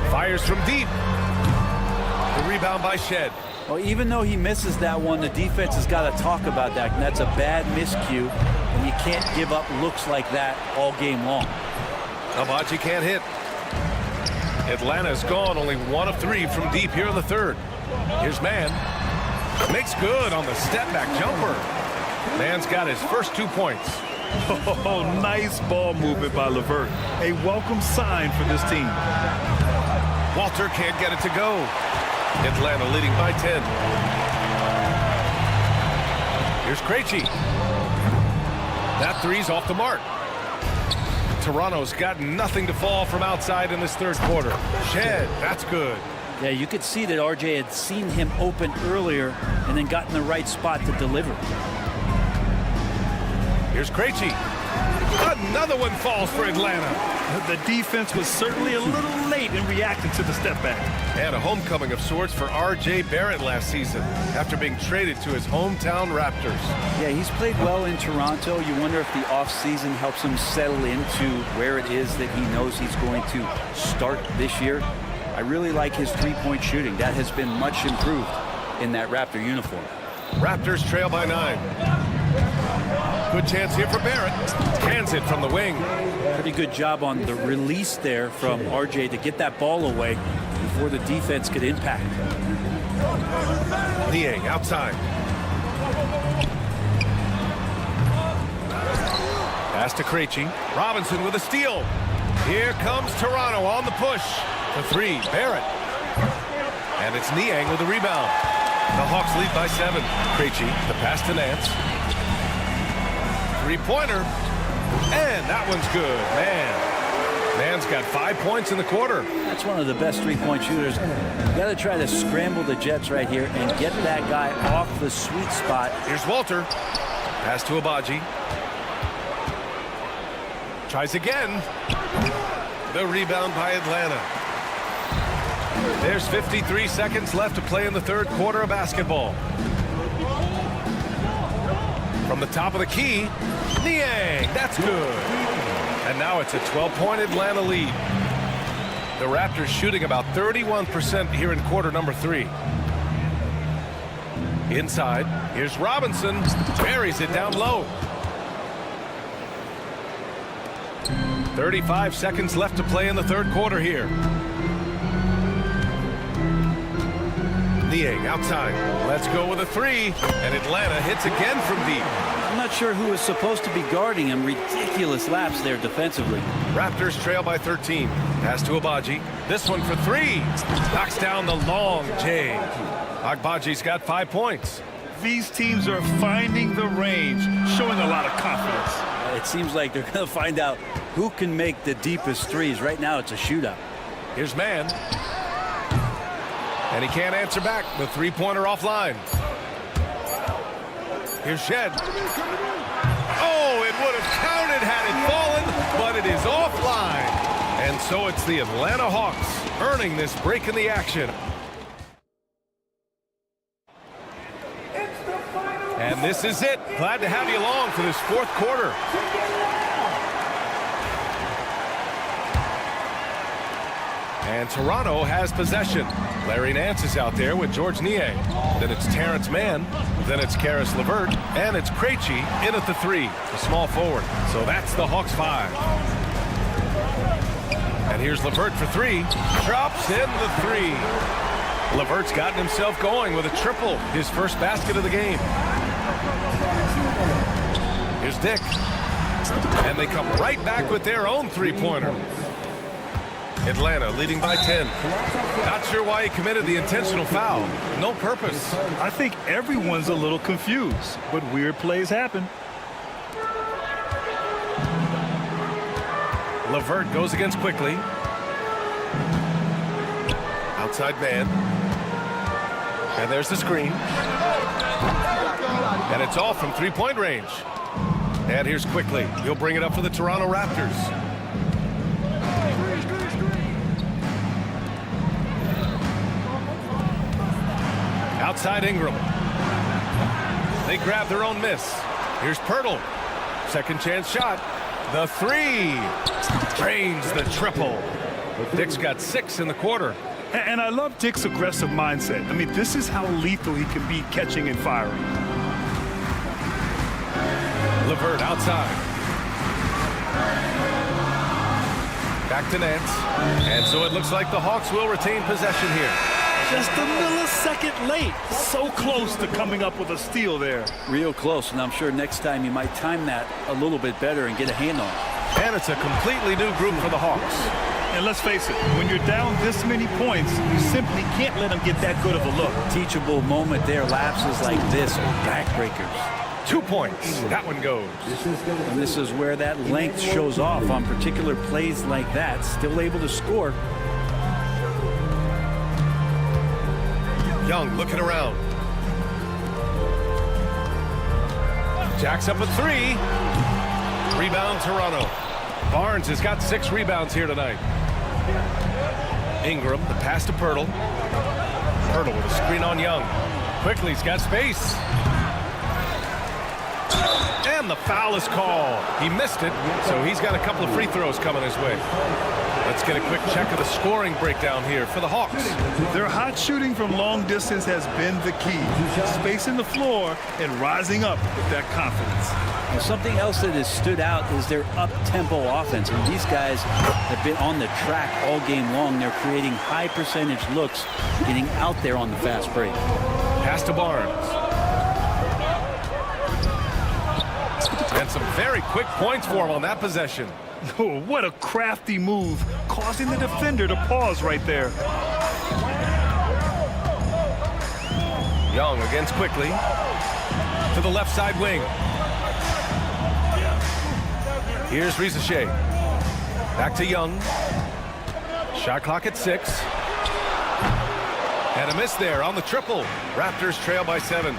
Fires from deep. The rebound by Shed. Well, even though he misses that one, the defense has got to talk about that. And that's a bad miscue, and you can't give up looks like that all game long. Abaji can't hit. Atlanta's gone only 1 of 3 from deep here in the third. Here's Mann. Makes good on the step-back jumper. Mann's got his first 2 points. Oh, nice ball movement by LeVert. A welcome sign for this team. Walter can't get it to go. Atlanta leading by 10. Here's Krejci. That 3's off the mark. Toronto's got nothing to fall from outside in this third quarter. Shed, that's good. Yeah, you could see that RJ had seen him open earlier and then got in the right spot to deliver. Here's Krejci. Another one falls for Atlanta. The defense was certainly a little late in reacting to the step back. And a homecoming of sorts for R.J. Barrett last season after being traded to his hometown Raptors. Yeah, he's played well in Toronto. You wonder if the offseason helps him settle into where it is that he knows he's going to start this year. I really like his three-point shooting. That has been much improved. in that Raptor uniform. Raptors trail by 9. Good chance here for Barrett. Cans it from the wing. Pretty good job on the release there from RJ to get that ball away before the defense could impact. Niang outside. Pass to Krejci. Robinson with a steal. Here comes Toronto on the push. For 3, Barrett. And it's Niang with the rebound. The Hawks lead by 7. Krejci, the pass to Nance. Three-pointer. And that one's good. Man's got 5 points in the quarter. That's one of the best three-point shooters. You got to try to scramble the Jets right here and get that guy off the sweet spot. Here's Walter. Pass to Abaji. Tries again. The rebound by Atlanta. There's 53 seconds left to play in the third quarter of basketball. From the top of the key, Niang, that's good. And now it's a 12-point Atlanta lead. The Raptors shooting about 31% here in quarter number 3. Inside, here's Robinson, buries it down low. 35 seconds left to play in the third quarter here. Niang outside. Let's go with a 3. And Atlanta hits again from deep. I'm not sure who is supposed to be guarding him. Ridiculous laps there defensively. Raptors trail by 13. Pass to Abaji. This one for 3. Knocks down the long J. Agbaji's got 5 points. These teams are finding the range, showing a lot of confidence. It seems like they're going to find out who can make the deepest threes. Right now, it's a shootout. Here's Mann. And he can't answer back. The three-pointer offline. Here's Shed. Oh, it would have counted had it fallen, but it is offline. And so it's the Atlanta Hawks earning this break in the action. And this is it. Glad to have you along for this fourth quarter. And Toronto has possession. Larry Nance is out there with George Niang. Then it's Terrence Mann. Then it's Karis LeVert. And it's Krejci in at the 3, the small forward. So that's the Hawks 5. And here's LeVert for 3. Drops in the 3. LeVert's gotten himself going with a triple, his first basket of the game. Here's Dick. And they come right back with their own three-pointer. Atlanta leading by 10. Not sure why he committed the intentional foul. No purpose. I think everyone's a little confused, but weird plays happen. LeVert goes against quickly. Outside man. And there's the screen. And it's all from three-point range. And here's quickly. He'll bring it up for the Toronto Raptors. Outside Ingram. They grab their own miss. Here's Pirtle. Second chance shot. The 3. Drains the triple. Dick's got 6 in the quarter. And I love Dick's aggressive mindset. I mean, this is how lethal he can be catching and firing. LeVert outside. Back to Nance. And so it looks like the Hawks will retain possession here. Just a millisecond late. So close to coming up with a steal there. Real close, and I'm sure next time you might time that a little bit better and get a hand on it. And it's a completely new group for the Hawks. And let's face it, when you're down this many points, you simply can't let them get that good of a look. Teachable moment there. Lapses like this are backbreakers. 2 points. That one goes. And this is where that length shows off on particular plays like that. Still able to score. Young looking around. Jacks up a 3. Rebound Toronto. Barnes has got 6 rebounds here tonight. Ingram, the pass to Pirtle. Pirtle with a screen on Young. Quickly, he's got space. And the foul is called. He missed it, so he's got a couple of free throws coming his way. Let's get a quick check of the scoring breakdown here for the Hawks. Their hot shooting from long distance has been the key. Spacing the floor and rising up with that confidence. And something else that has stood out is their up-tempo offense. And these guys have been on the track all game long. They're creating high percentage looks, getting out there on the fast break. Pass to Barnes. And some very quick points for him on that possession. Oh, what a crafty move, causing the defender to pause right there. Young against quickly to the left side wing. Here's Rizachet. Back to Young. Shot clock at 6. And a miss there on the triple. Raptors trail by 7.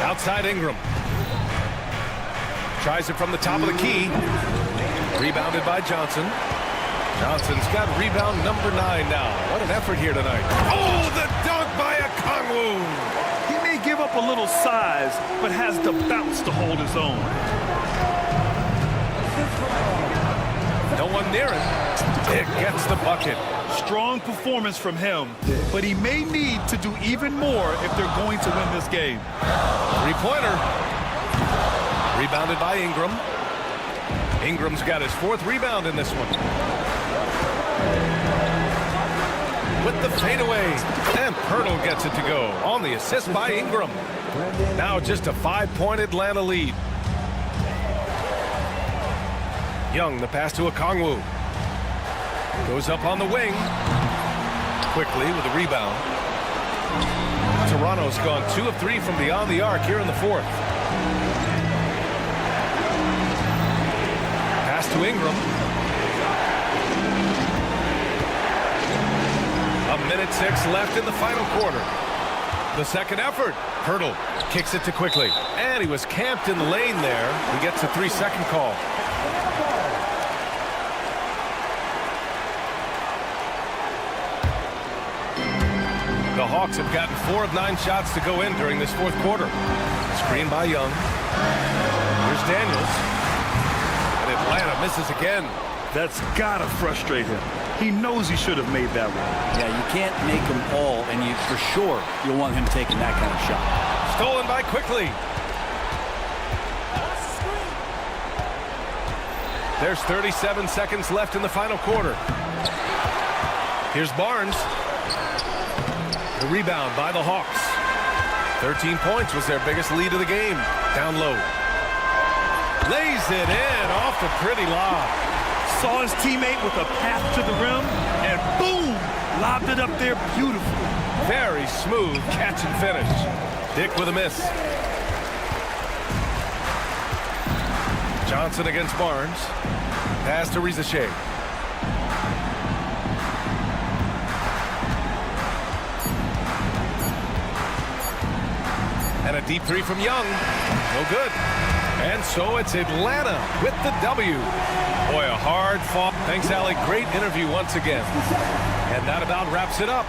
Outside Ingram. Tries it from the top of the key. Rebounded by Johnson. Johnson's got rebound number 9 now. What an effort here tonight. Oh, the dunk by Okongwu. He may give up a little size, but has the bounce to hold his own. No one near him. It gets the bucket. Strong performance from him, but he may need to do even more if they're going to win this game. Three-pointer. Rebounded by Ingram. Ingram's got his 4th rebound in this one. With the fadeaway. And Pirtle gets it to go on the assist by Ingram. Now just a 5-point Atlanta lead. Young, the pass to Okongwu. Goes up on the wing. Quickly with a rebound. Toronto's gone 2 of 3 from beyond the arc here in the 4th. Pass to Ingram. 1:06 left in the final quarter. The second effort. Pirtle kicks it to quickly. And he was camped in the lane there. He gets a 3-second call. The Hawks have gotten 4 of 9 shots to go in during this 4th quarter. Screen by Young. Here's Daniels. And Atlanta misses again. That's gotta frustrate him. He knows he should have made that one. Yeah, you can't make them all, and you for sure you'll want him taking that kind of shot. Stolen by Quickly. There's 37 seconds left in the final quarter. Here's Barnes. The rebound by the Hawks. 13 points was their biggest lead of the game. Down low. Lays it in off the pretty lob. Saw his teammate with a path to the rim, and boom! Lobbed it up there beautifully. Very smooth catch and finish. Dick with a miss. Johnson against Barnes. Pass to Rizachet. And a deep 3 from Young. No good. And so it's Atlanta with the W. Boy, a hard fought. Thanks, Allie. Great interview once again. And that about wraps it up.